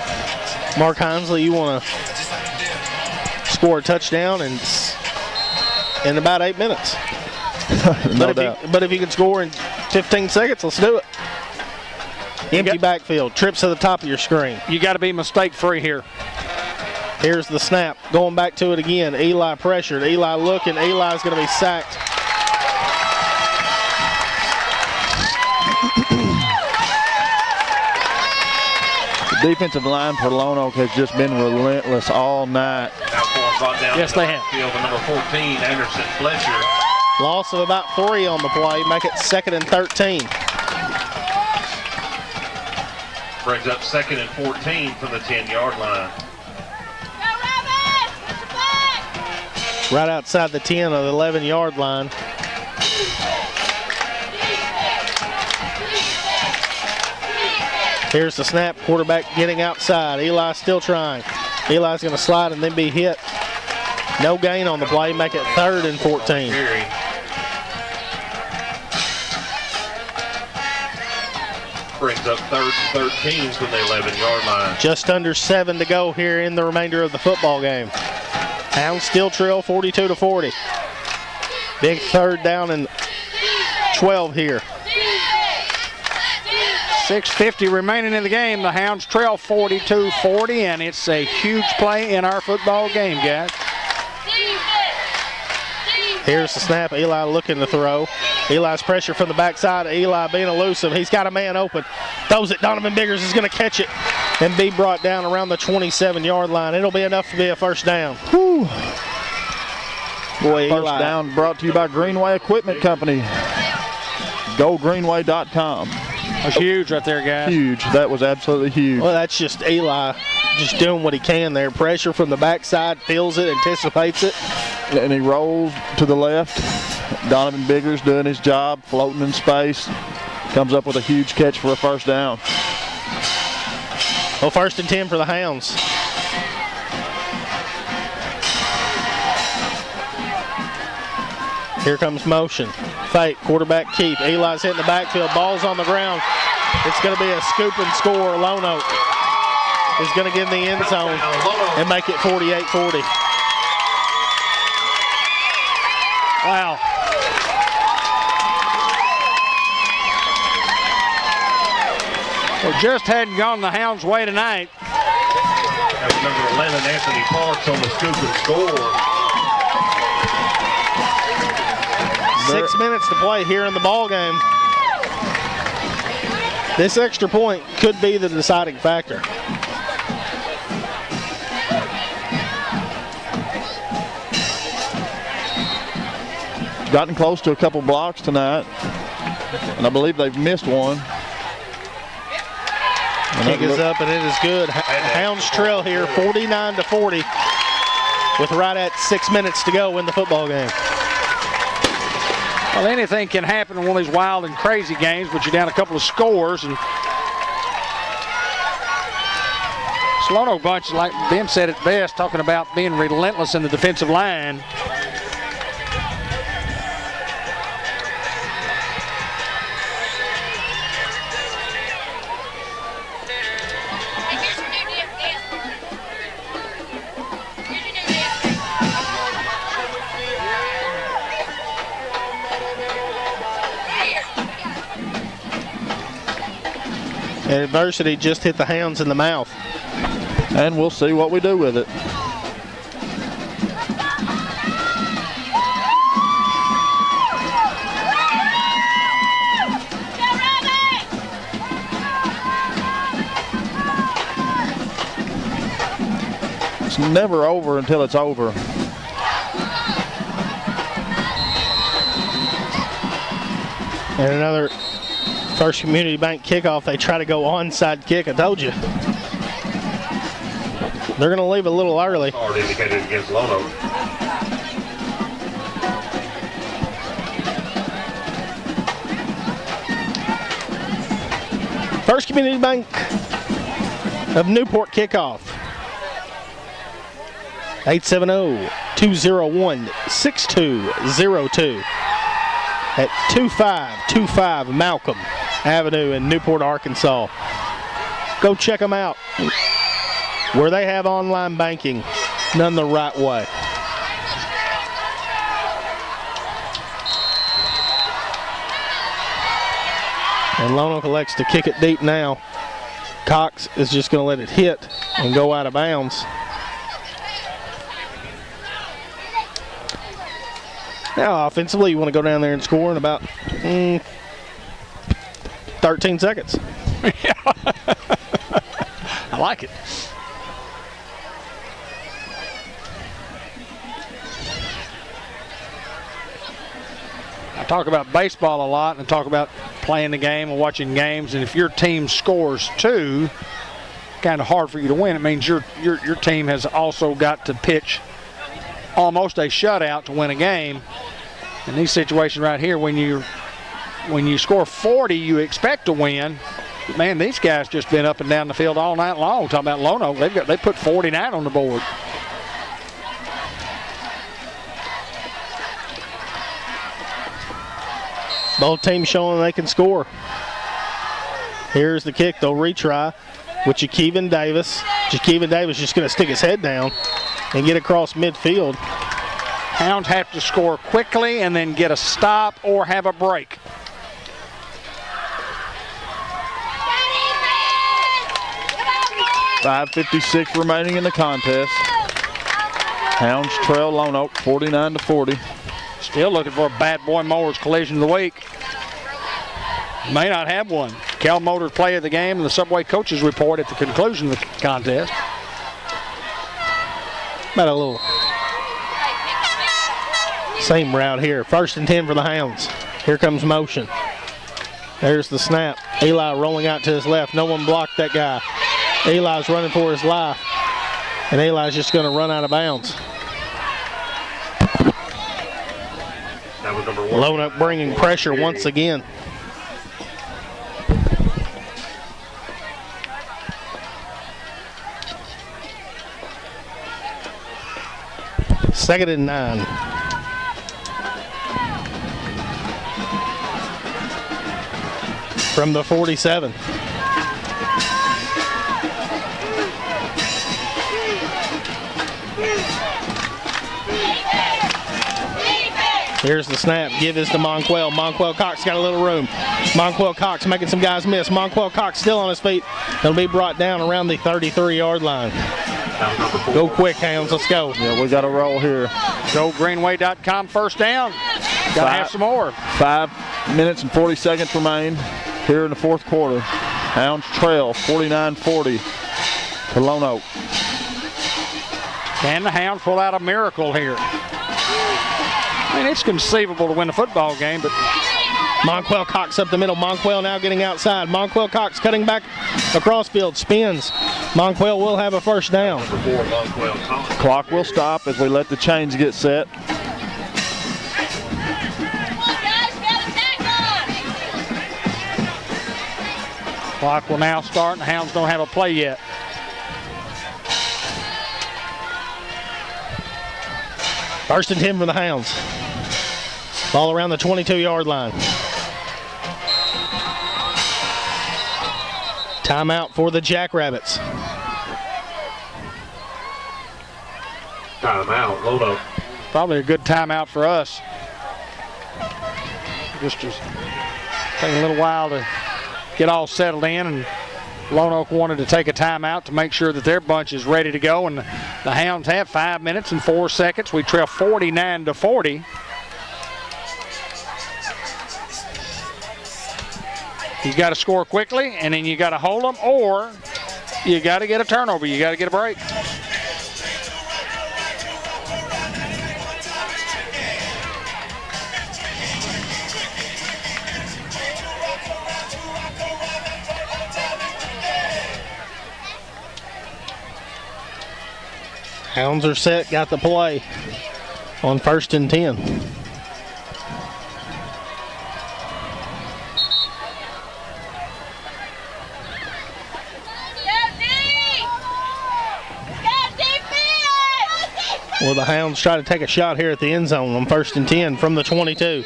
Mark Hinsley. You want to score a touchdown in about 8 minutes. No doubt. But if you can score in 15 seconds, let's do it. Empty backfield, trips to the top of your screen. You got to be mistake-free here. Here's the snap, going back to it again. Eli pressured, Eli looking, Eli's going to be sacked. The defensive line for Lonoke has just been relentless all night. Yes, they have. Field with number 14, Anderson Fletcher. Loss of about 3 on the play, make it 2nd and 13. Brings up 2nd and 14 from the 10-yard line. Right outside the 10 of the 11-yard line. Here's the snap, quarterback getting outside. Eli still trying. Eli's going to slide and then be hit. No gain on the play, make it 3rd and 14. Brings up 3rd and 13 from the 11-yard line. Just under 7 to go here in the remainder of the football game. Hounds still trail 42-40. Big 3rd down and 12 here. 6:50 remaining in the game. The Hounds trail 42-40, and it's a huge play in our football game, guys. Here's the snap. Eli looking to throw. Eli's pressure from the backside. Eli being elusive. He's got a man open. Throws it. Donovan Biggers is going to catch it and be brought down around the 27-yard line. It'll be enough to be a first down. Whew. Boy, First Eli. down brought to you by Greenway Equipment Company. GoGreenway.com. That's huge right there, guys. Huge. That was absolutely huge. Well, that's just Eli just doing what he can there. Pressure from the backside, feels it, anticipates it. And he rolls to the left. Donovan Biggers doing his job, floating in space. Comes up with a huge catch for a first down. Well, 1st and 10 for the Hounds. Here comes motion. Fake, quarterback keep. Eli's hitting the backfield. Ball's on the ground. It's going to be a scoop and score. Lonoke is going to get in the end zone and make it 48-40. Wow. Well, just hadn't gone the Hounds' way tonight. That's number 11, Anthony Parks, on the scoop and score. 6 minutes to play here in the ball game. This extra point could be the deciding factor. Gotten close to a couple blocks tonight, and I believe they've missed one. Kick is up, and it is good. Hounds trail here 49-40 with right at 6 minutes to go in the football game. Well, anything can happen in one of these wild and crazy games, but you're down a couple of scores. And Lonoke bunch, like Ben said it best, talking about being relentless in the defensive line. Adversity just hit the Hounds in the mouth. And we'll see what we do with it. It's never over until it's over. And another First Community Bank kickoff. They try to go onside kick. I told you. They're going to leave a little early. Card indicated against Lonoke. First Community Bank of Newport kickoff. 870-201-6202 at 2525 Malcolm Avenue in Newport, Arkansas. Go check them out where they have online banking done the right way. And Lonoke elects to kick it deep now. Cox is just going to let it hit and go out of bounds. Now, offensively, you want to go down there and score in about 13 seconds. I like it. I talk about baseball a lot and talk about playing the game and watching games, and if your team scores two, kind of hard for you to win. It means your team has also got to pitch almost a shutout to win a game. In these situations right here, when you score 40, you expect to win. Man, these guys just been up and down the field all night long. Talking about Lonoke, they put 49 on the board. Both teams showing they can score. Here's the kick. They'll retry with Jakeevan Davis. Jakeevan Davis just going to stick his head down and get across midfield. Hounds have to score quickly and then get a stop or have a break. 5:56 remaining in the contest. Hounds trail Lonoke 49-40. Still looking for a Bad Boy Mowers collision of the week. May not have one. Cal Motors play of the game and the Subway coaches report at the conclusion of the contest. About a little same route here. 1st and 10 for the Hounds. Here comes motion. There's the snap. Eli rolling out to his left. No one blocked that guy. Eli's running for his life. And Eli's just going to run out of bounds. That was number 1. Lonoke bringing pressure once again. Second and 9. From the 47. Here's the snap. Give is to Monquel. Monquel Cox got a little room. Monquel Cox making some guys miss. Monquel Cox still on his feet. He'll be brought down around the 33-yard line. Go quick, Hounds. Let's go. Yeah, we got a roll here. GoGreenway.com, first down. Got to have some more. 5 minutes and 40 seconds remain here in the fourth quarter. Hounds trail 49-40 to Lonoke. Can the Hounds pull out a miracle here? I mean, it's conceivable to win a football game, but Monquel Cox up the middle. Monquel now getting outside. Monquel Cox cutting back across field. Spins. Monquel will have a first down. Clock will stop as we let the chains get set. Clock will now start, and the Hounds don't have a play yet. First and 10 for the Hounds. Ball around the 22-yard line. Timeout for the Jackrabbits. Timeout, Lonoke. Probably a good timeout for us. Just taking a little while to get all settled in, and Lonoke wanted to take a timeout to make sure that their bunch is ready to go, and the Hounds have 5 minutes and 4 seconds. We trail 49-40. You got to score quickly, and then you got to hold them, or you got to get a turnover. You got to get a break. Hounds are set, got the play on 1st and 10. Well, the Hounds try to take a shot here at the end zone on 1st and 10 from the 22.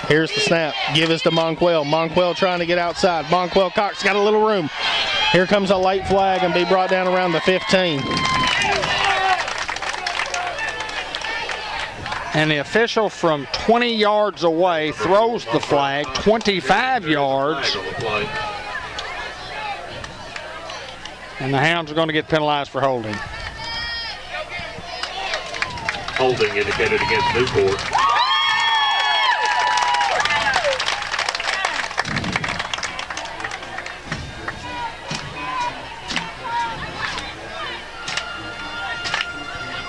Here's the snap. Give us to Monquel. Monquel trying to get outside. Monquel Cox got a little room. Here comes a late flag and be brought down around the 15. And the official from 20 yards away throws the flag, 25 yards. And the Hounds are going to get penalized for holding. Holding indicated against Newport.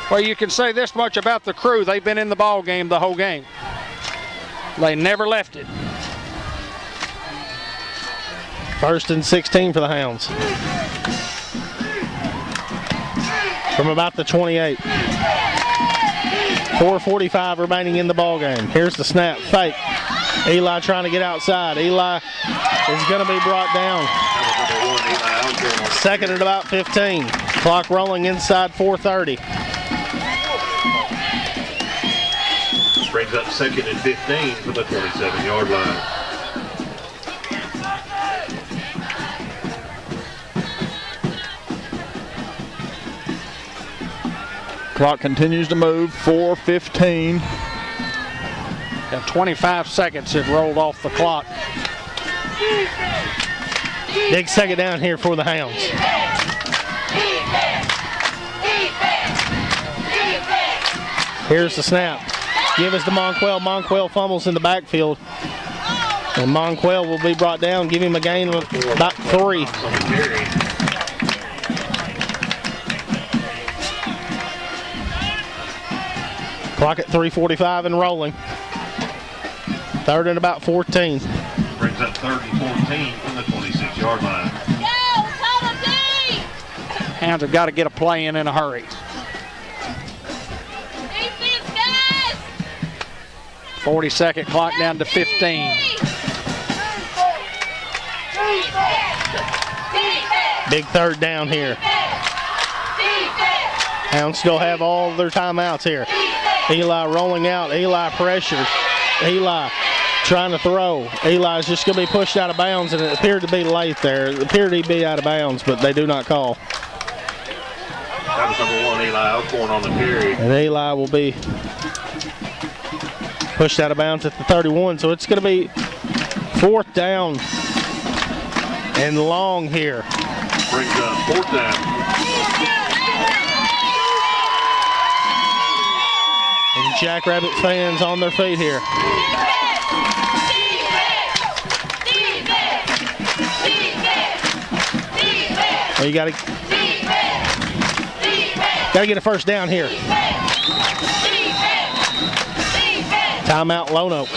Well, you can say this much about the crew. They've been in the ball game the whole game. They never left it. 1st and 16 for the Hounds. From about the 28. 4:45 remaining in the ball game. Here's the snap, fake. Eli trying to get outside. Eli is going to be brought down. Second at about 15. Clock rolling inside 4:30. Brings up 2nd and 15 from the 27-yard line. Clock continues to move, 4:15. Got 25 seconds have rolled off the clock. Big second down here for the Hounds. Here's the snap. Give us to Monquel. Monquel fumbles in the backfield. And Monquel will be brought down. Give him a gain of about 3. Clock at 3:45 and rolling. Third and about 14. Brings up 3rd and 14 from the 26-yard line. Hounds have got to get a play in a hurry. 40-second clock down to 15. Big third down here. Hounds still have all their timeouts here. Eli rolling out. Eli pressure. Eli trying to throw. Eli's just going to be pushed out of bounds, and it appeared to be late there. It appeared to be out of bounds, but they do not call. That was number 1, Eli Alcorn on the carry. And Eli will be pushed out of bounds at the 31, so it's going to be 4th down and long here. Brings up 4th down. And Jackrabbit fans on their feet here. Well, you got to get a first down here. Timeout, Lonoke.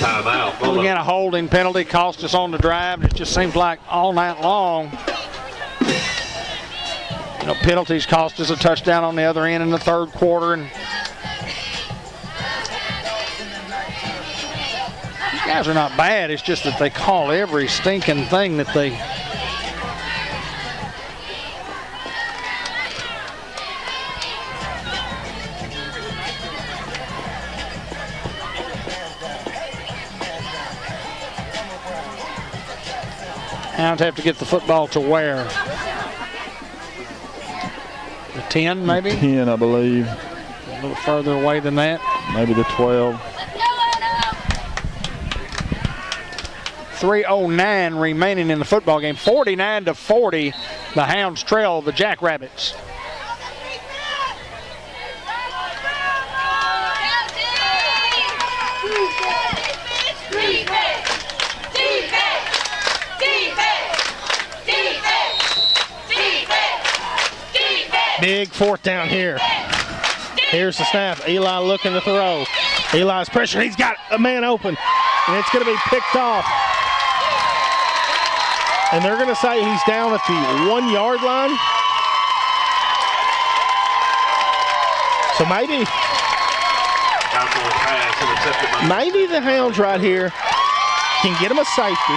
Timeout. Well, again, a holding penalty cost us on the drive. It just seems like all night long, you know, penalties cost us a touchdown on the other end in the 3rd quarter. And these guys are not bad. It's just that they call every stinking thing that they. Hounds have to get the football to where? The 10, maybe? 10, I believe. A little further away than that. Maybe the 12. 3:09 remaining in the football game. 49-40, the Hounds trail the Jackrabbits. Big 4th down here. Here's the snap. Eli looking to throw. Eli's pressure. He's got a man open, and it's going to be picked off. And they're going to say he's down at the 1-yard line. So maybe the Hounds right here can get him a safety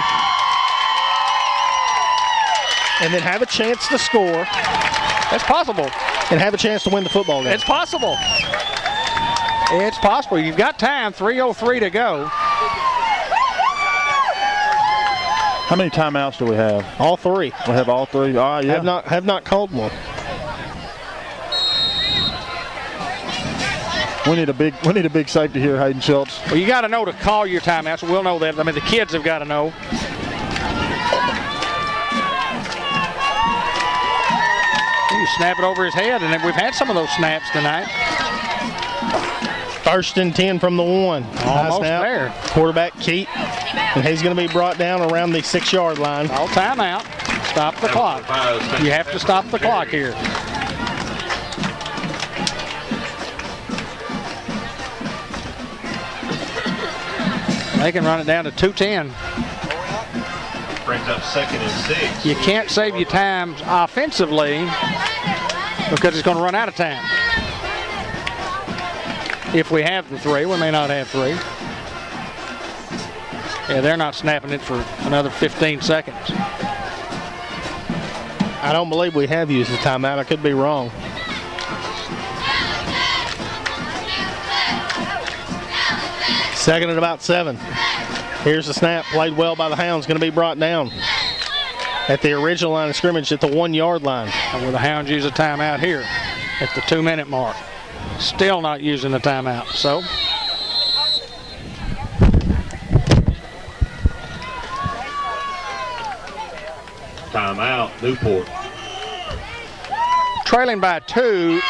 and then have a chance to score. That's possible. And have a chance to win the football game. It's possible. It's possible. You've got time. 3:03 to go. How many timeouts do we have? All 3. We have all 3. All right, yeah. Have not called one. We need a big safety here, Hayden Schultz. Well, you got to know to call your timeouts. We'll know that. I mean, the kids have got to know. You snap it over his head, and we've had some of those snaps tonight. 1st and 10 from the 1. Almost there. Quarterback Keat, and he's going to be brought down around the 6-yard line. All timeout. Stop the clock. You have to stop the clock here. They can run it down to 2:10. Brings up 2nd and 6. You can't save your time offensively because it's going to run out of time. If we have the 3, we may not have 3. Yeah, they're not snapping it for another 15 seconds. I don't believe we have used the timeout. I could be wrong. Second and about 7. Here's the snap. Played well by the Hounds. Going to be brought down at the original line of scrimmage at the 1-yard line. And will the Hounds use a timeout here at the 2-minute mark? Still not using the timeout. So timeout, Newport. Trailing by 2,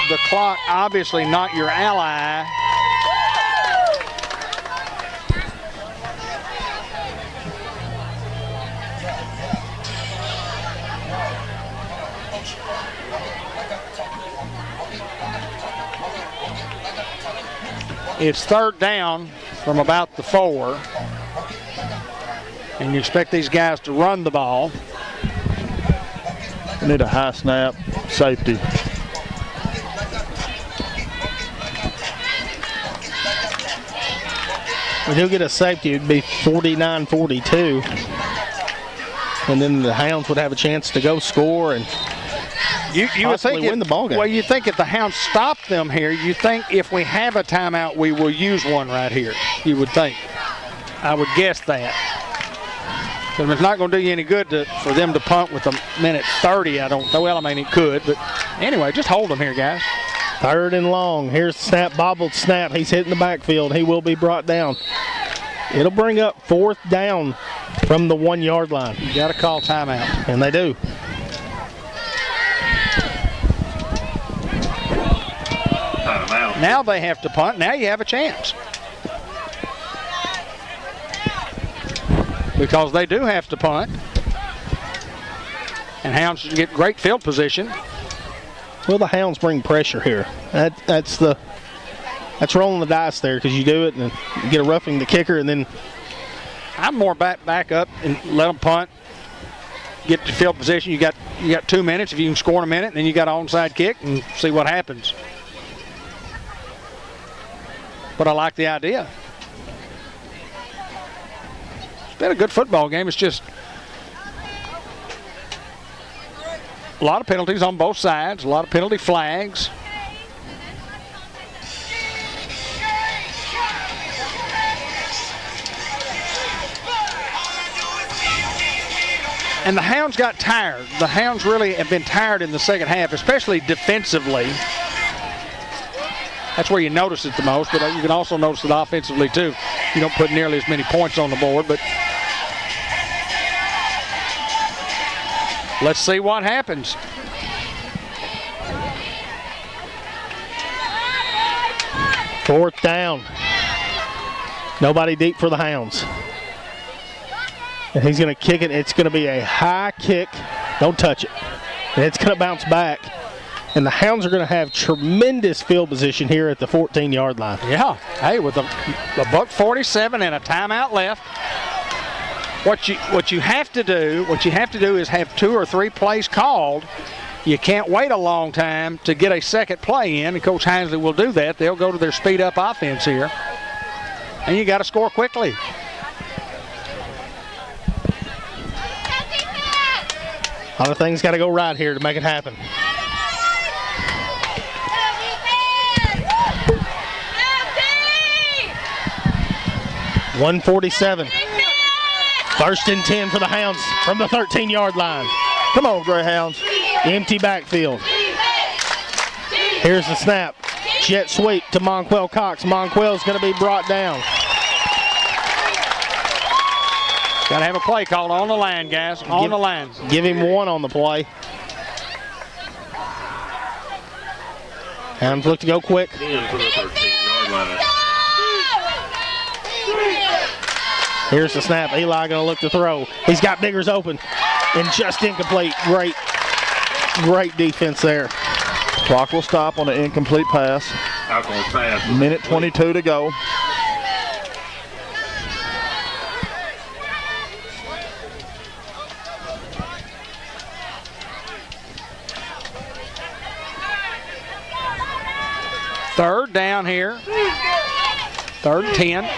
the clock obviously not your ally. It's 3rd down from about the 4. And you expect these guys to run the ball. We need a high snap, safety. We do get a safety, it'd be 49-42. And then the Hounds would have a chance to go score and you would think win the ball game. Well, you think if the Hounds stop them here, you think if we have a timeout, we will use one right here. You would think. I would guess that. Because it's not going to do you any good for them to punt with a minute 30. I don't know. Well, I mean, it could. But anyway, just hold them here, guys. 3rd and long. Here's the snap, bobbled snap. He's hitting the backfield. He will be brought down. It'll bring up 4th down from the 1-yard line. You got to call timeout. And they do. Timeout. Now they have to punt. Now you have a chance. Because they do have to punt. And Hounds should get great field position. Well, the Hounds bring pressure here. That's rolling the dice there because you do it and you get a roughing the kicker and then. I'm more back up and let them punt. Get to field position. You got 2 minutes. If you can score in a minute, then you got an onside kick and see what happens. But I like the idea. It's been a good football game. It's just a lot of penalties on both sides, a lot of penalty flags. And the Hounds got tired. The Hounds really have been tired in the second half, especially defensively. That's where you notice it the most, but you can also notice it offensively too. You don't put nearly as many points on the board, but let's see what happens. Fourth down. Nobody deep for the Hounds. And he's going to kick it. It's going to be a high kick. Don't touch it. And it's going to bounce back. And the Hounds are going to have tremendous field position here at the 14-yard line. Yeah. Hey, with a $1:47 and a timeout left, what you have to do is have 2 or 3 plays called. You can't wait a long time to get a second play in, and Coach Hinesley will do that. They'll go to their speed-up offense here. And you got to score quickly. A lot of things got to go right here to make it happen. $1:47. 1st and 10 for the Hounds from the 13-yard line. Come on, Greyhounds. Empty backfield. Here's the snap. Jet sweep to Monquel Cox. Monquel's going to be brought down. Got to have a play called on the line, guys. On the line. Give him 1 on the play. Hounds look to go quick. 10 for the 13-yard line. Here's the snap. Eli going to look to throw. He's got Biggers open and just incomplete. Great defense there. Clock will stop on an incomplete pass. Alcohol pass. Minute 22 to go. Third down here. 3rd and 10.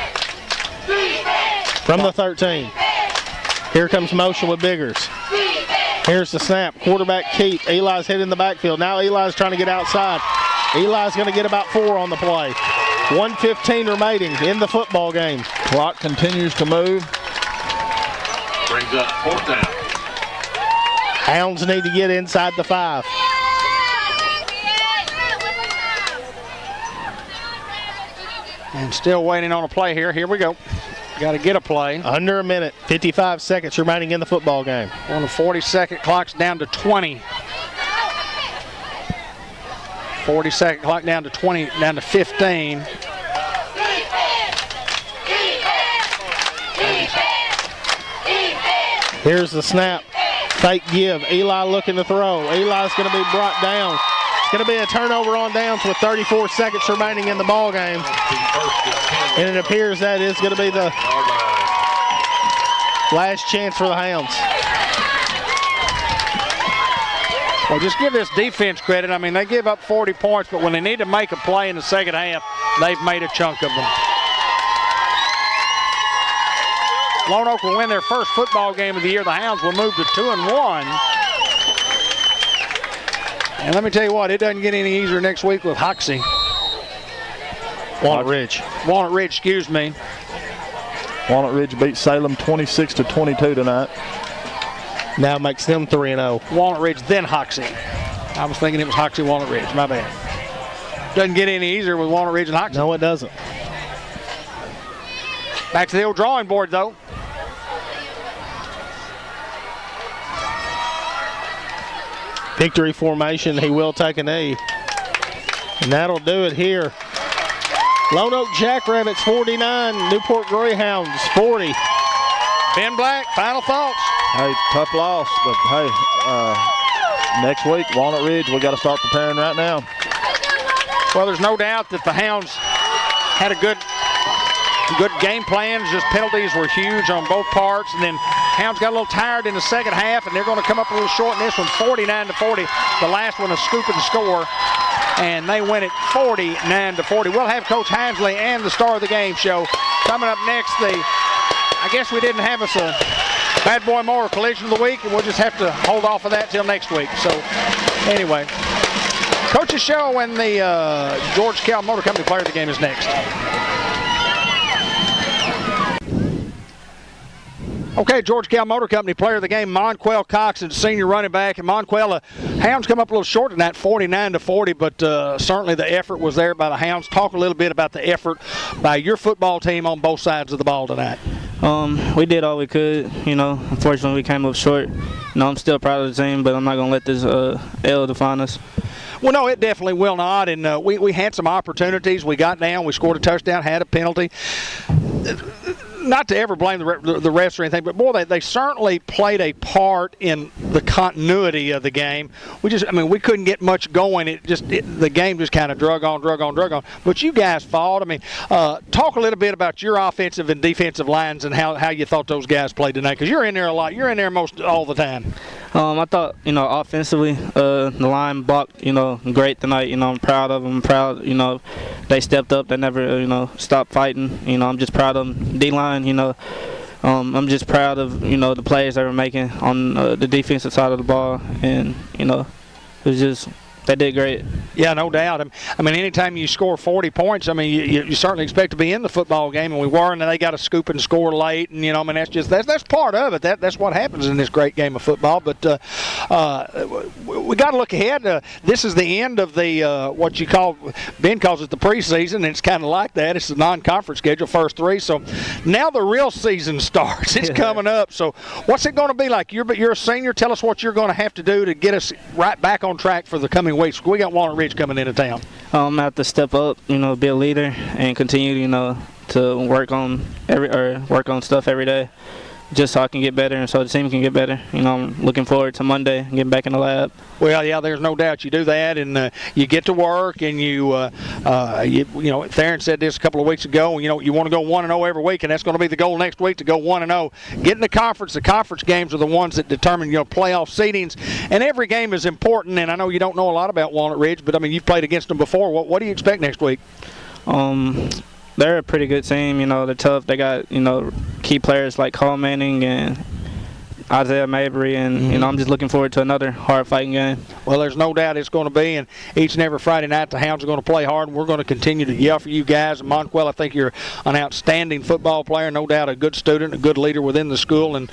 From the 13. Here comes motion with Biggers. Here's the snap. Quarterback keep. Eli's hitting the backfield. Now Eli's trying to get outside. Eli's going to get about 4 on the play. 1:15 remaining in the football game. Clock continues to move. Brings up 4th down. Hounds need to get inside the 5. And still waiting on a play here. Here we go. Got to get a play. Under a minute, 55 seconds remaining in the football game. On the 40-second clock's down to 20. 40-second clock down to 20, down to 15. Here's the snap. Fake give. Eli looking to throw. Eli's going to be brought down. It's going to be a turnover on downs with 34 seconds remaining in the ball game. And it appears that is going to be the last chance for the Hounds. Well, just give this defense credit. I mean, they give up 40 points, but when they need to make a play in the second half, they've made a chunk of them. Lonoke will win their first football game of the year. The Hounds will move to 2-1. And let me tell you what, it doesn't get any easier next week with Hoxie. Walnut Ridge. Walnut Ridge, excuse me. Walnut Ridge beat Salem 26-22 tonight. Now makes them 3-0. Walnut Ridge, then Hoxie. I was thinking it was Hoxie, Walnut Ridge. My bad. Doesn't get any easier with Walnut Ridge and Hoxie. No, it doesn't. Back to the old drawing board, though. Victory formation. He will take a knee. And that'll do it here. Lonoke Jackrabbits 49, Newport Greyhounds 40. Ben Black, final thoughts. Hey, tough loss, but hey, next week, Walnut Ridge, we got to start preparing right now. Well, there's no doubt that the Hounds had a good game plan. Just penalties were huge on both parts, and then Hounds got a little tired in the second half, and they're going to come up a little short in this one, 49-40. The last one, a scoop and score, and they win it 49-40. We'll have Coach Hansley and the star of the game show coming up next. I guess we didn't have us a Bad Boy Mower collision of the week, and we'll just have to hold off of that till next week. So, anyway, Coach's show and the George Cal Motor Company player of the game is next. Okay, George Cal Motor Company player of the game, Monquel Cox, is senior running back. And Monquel, Hounds come up a little short in that, 49-40, but certainly the effort was there by the Hounds. Talk a little bit about the effort by your football team on both sides of the ball tonight. We did all we could. Unfortunately we came up short. I'm still proud of the team, but I'm not going to let this L define us. Well, no, it definitely will not. And we had some opportunities. We got down. We scored a touchdown, had a penalty. Not to ever blame the refs or anything, but boy, they certainly played a part in the continuity of the game. We couldn't get much going. The game just kind of drug on. But you guys fought. Talk a little bit about your offensive and defensive lines and how you thought those guys played tonight, because you're in there a lot. You're in there most all the time. I thought, offensively, the line blocked, great tonight. I'm proud of them. They stepped up. They never, stopped fighting. I'm just proud of them. D-line, I'm just proud of, the plays they were making on the defensive side of the ball. And, it was just, they did great. Yeah, no doubt. Anytime you score 40 points, you certainly expect to be in the football game, and we were, and then they got to scoop and score late, and that's part of it. That's what happens in this great game of football. But we got to look ahead. This is the end of the what you call, Ben calls it the preseason, and it's kind of like that. It's the non-conference schedule, first three. So now the real season starts. It's coming up. So what's it going to be like? You're a senior. Tell us what you're going to have to do to get us right back on track for the coming weeks. We got Walnut Ridge coming into town. I'm gonna have to step up, be a leader, and continue, to work on stuff every day, just so I can get better and so the team can get better. I'm looking forward to Monday and getting back in the lab. Well, yeah, there's no doubt you do that, and you get to work, and Theron said this a couple of weeks ago. You want to go 1-0 every week, and that's going to be the goal next week, to go 1-0. Get in the conference. The conference games are the ones that determine playoff seedings, and every game is important. And I know you don't know a lot about Walnut Ridge, but you've played against them before. What do you expect next week? They're a pretty good team. They're tough. They got key players like Cole Manning and Isaiah Mabry, and I'm just looking forward to another hard fighting game. Well, there's no doubt it's going to be, and each and every Friday night the Hounds are going to play hard, and we're going to continue to yell for you guys. And Monquel, I think you're an outstanding football player, no doubt a good student, a good leader within the school, and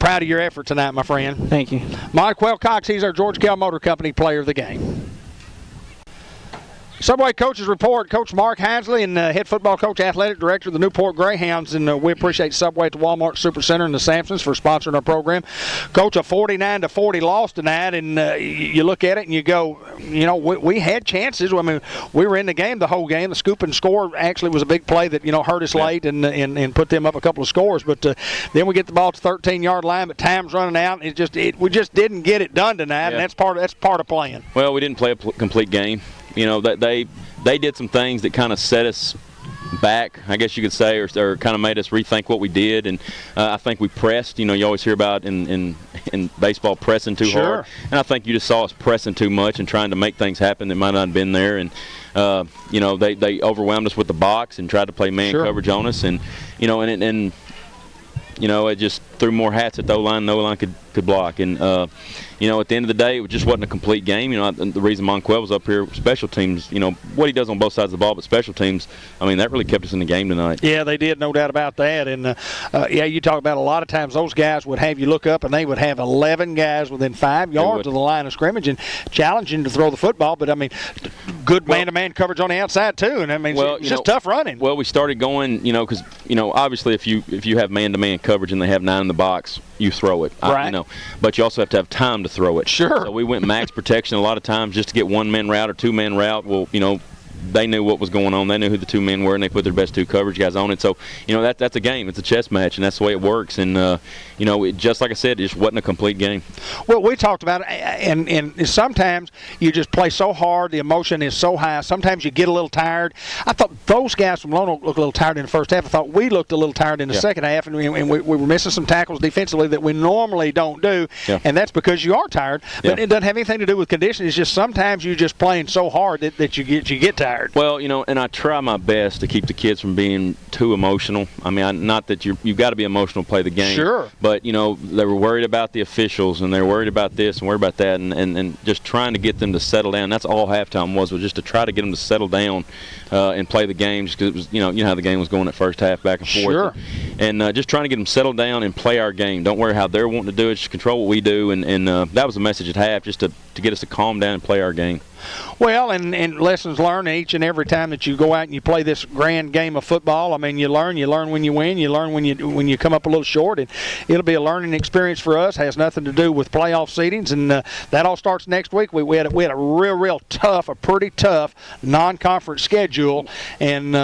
proud of your effort tonight, my friend. Thank you. Monquel Cox, he's our George Cal Motor Company player of the game. Subway Coaches Report. Coach Mark Hansley and head football coach, athletic director of the Newport Greyhounds. And we appreciate Subway at the Walmart Supercenter and the Sampsons for sponsoring our program. Coach, a 49-40 loss tonight, and you look at it and you go, we had chances. I mean, we were in the game the whole game. The scoop and score actually was a big play that, hurt us late and put them up a couple of scores. But then we get the ball to the 13-yard line, but time's running out. We just didn't get it done tonight, and that's part of playing. Well, we didn't play a complete game. That they did some things that kind of set us back, I guess you could say, or kind of made us rethink what we did. And I think we pressed. You always hear about in baseball pressing too hard. And I think you just saw us pressing too much and trying to make things happen that might not have been there. And they overwhelmed us with the box and tried to play man coverage on us. And it just threw more hats at the O-line. No line could block. And at the end of the day, it just wasn't a complete game. The reason Monquel was up here, special teams, what he does on both sides of the ball, but special teams, that really kept us in the game tonight. Yeah, they did, no doubt about that. And, you talk about a lot of times those guys would have you look up and they would have 11 guys within 5 yards of the line of scrimmage and challenging to throw the football. But, good man-to-man coverage on the outside, too. And, it's just tough running. Well, we started going, because, obviously if you have man-to-man coverage and they have 9 in the box, you throw it. Right. But you also have to have time to throw it. Sure. So we went max protection a lot of times just to get 1-man route or 2-man route. Well, they knew what was going on. They knew who the 2 men were, and they put their best 2 coverage guys on it. So, that's a game. It's a chess match, and that's the way it works. And, it, just like I said, it just wasn't a complete game. Well, we talked about it, and sometimes you just play so hard, the emotion is so high. Sometimes you get a little tired. I thought those guys from Lonoke looked a little tired in the first half. I thought we looked a little tired in the second half, and we were missing some tackles defensively that we normally don't do, and that's because you are tired. But it doesn't have anything to do with conditioning. It's just sometimes you're just playing so hard that you get tired. Well, and I try my best to keep the kids from being too emotional. Not that you've got to be emotional to play the game. Sure. But, they were worried about the officials, and they were worried about this and worried about that, and just trying to get them to settle down. That's all halftime was just to try to get them to settle down and play the game, just because it was, you know how the game was going at first half, back and forth. Sure. And just trying to get them settled down and play our game. Don't worry how they're wanting to do it. Just control what we do. And that was the message at half, just to get us to calm down and play our game. Well, and lessons learned each and every time that you go out and you play this grand game of football. You learn when you win, you learn when you come up a little short, and it'll be a learning experience for us. Has nothing to do with playoff seedings, and that all starts next week. We had a real tough, a pretty tough non-conference schedule, and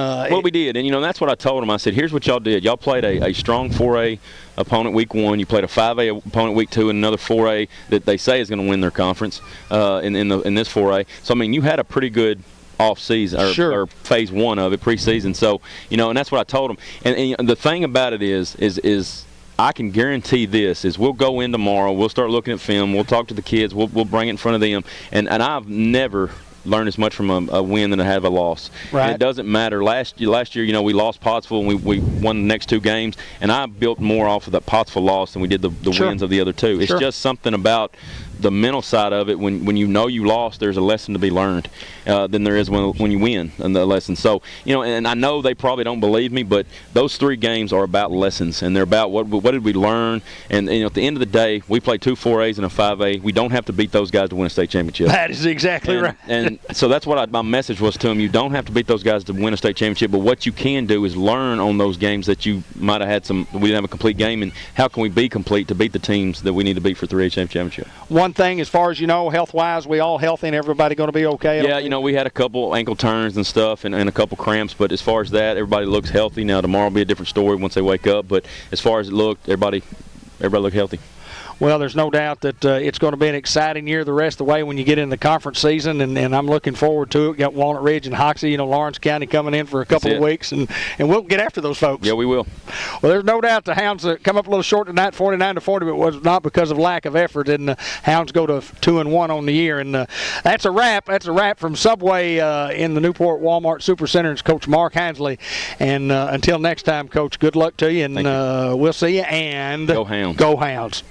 we did, and that's what I told them. I said, here's what y'all did. Y'all played a strong 4A opponent week 1. You played a 5A opponent week 2, and another 4A that they say is going to win their conference in this 4A. So you had a pretty good off season or phase 1 of it, preseason. So and that's what I told them. And the thing about it is I can guarantee this is we'll go in tomorrow, we'll start looking at film, we'll talk to the kids, we'll bring it in front of them, and I've never learn as much from a win than I have a loss. Right. And it doesn't matter. Last year, we lost Pottsville and we won the next 2 games, and I built more off of that Pottsville loss than we did the wins of the other 2. It's just something about the mental side of it. When you lost, there's a lesson to be learned than there is when you win and the lesson. So and I know they probably don't believe me, but those 3 games are about lessons, and they're about what did we learn. And at the end of the day, we play 2 4As and a 5A. We don't have to beat those guys to win a state championship. That is exactly right. And so that's what my message was to them. You don't have to beat those guys to win a state championship, but what you can do is learn on those games that you might have had we didn't have a complete game, and how can we be complete to beat the teams that we need to beat for 3A championship. One thing, as far as health-wise, we all healthy and everybody going to be okay? Yeah, we had a couple ankle turns and stuff and a couple cramps, but as far as that, everybody looks healthy. Now, tomorrow will be a different story once they wake up, but as far as it looked, everybody looked healthy. Well, there's no doubt that it's going to be an exciting year the rest of the way when you get in the conference season, and I'm looking forward to it. We got Walnut Ridge and Hoxie, Lawrence County coming in for a couple of weeks, and we'll get after those folks. Yeah, we will. Well, there's no doubt the Hounds come up a little short tonight, 49-40, but it was not because of lack of effort, and the Hounds go to 2-1 on the year. And that's a wrap. That's a wrap from Subway in the Newport Walmart Supercenter. It's Coach Mark Hansley. And until next time, Coach, good luck to you, and we'll see you. And Go Hounds. Go Hounds.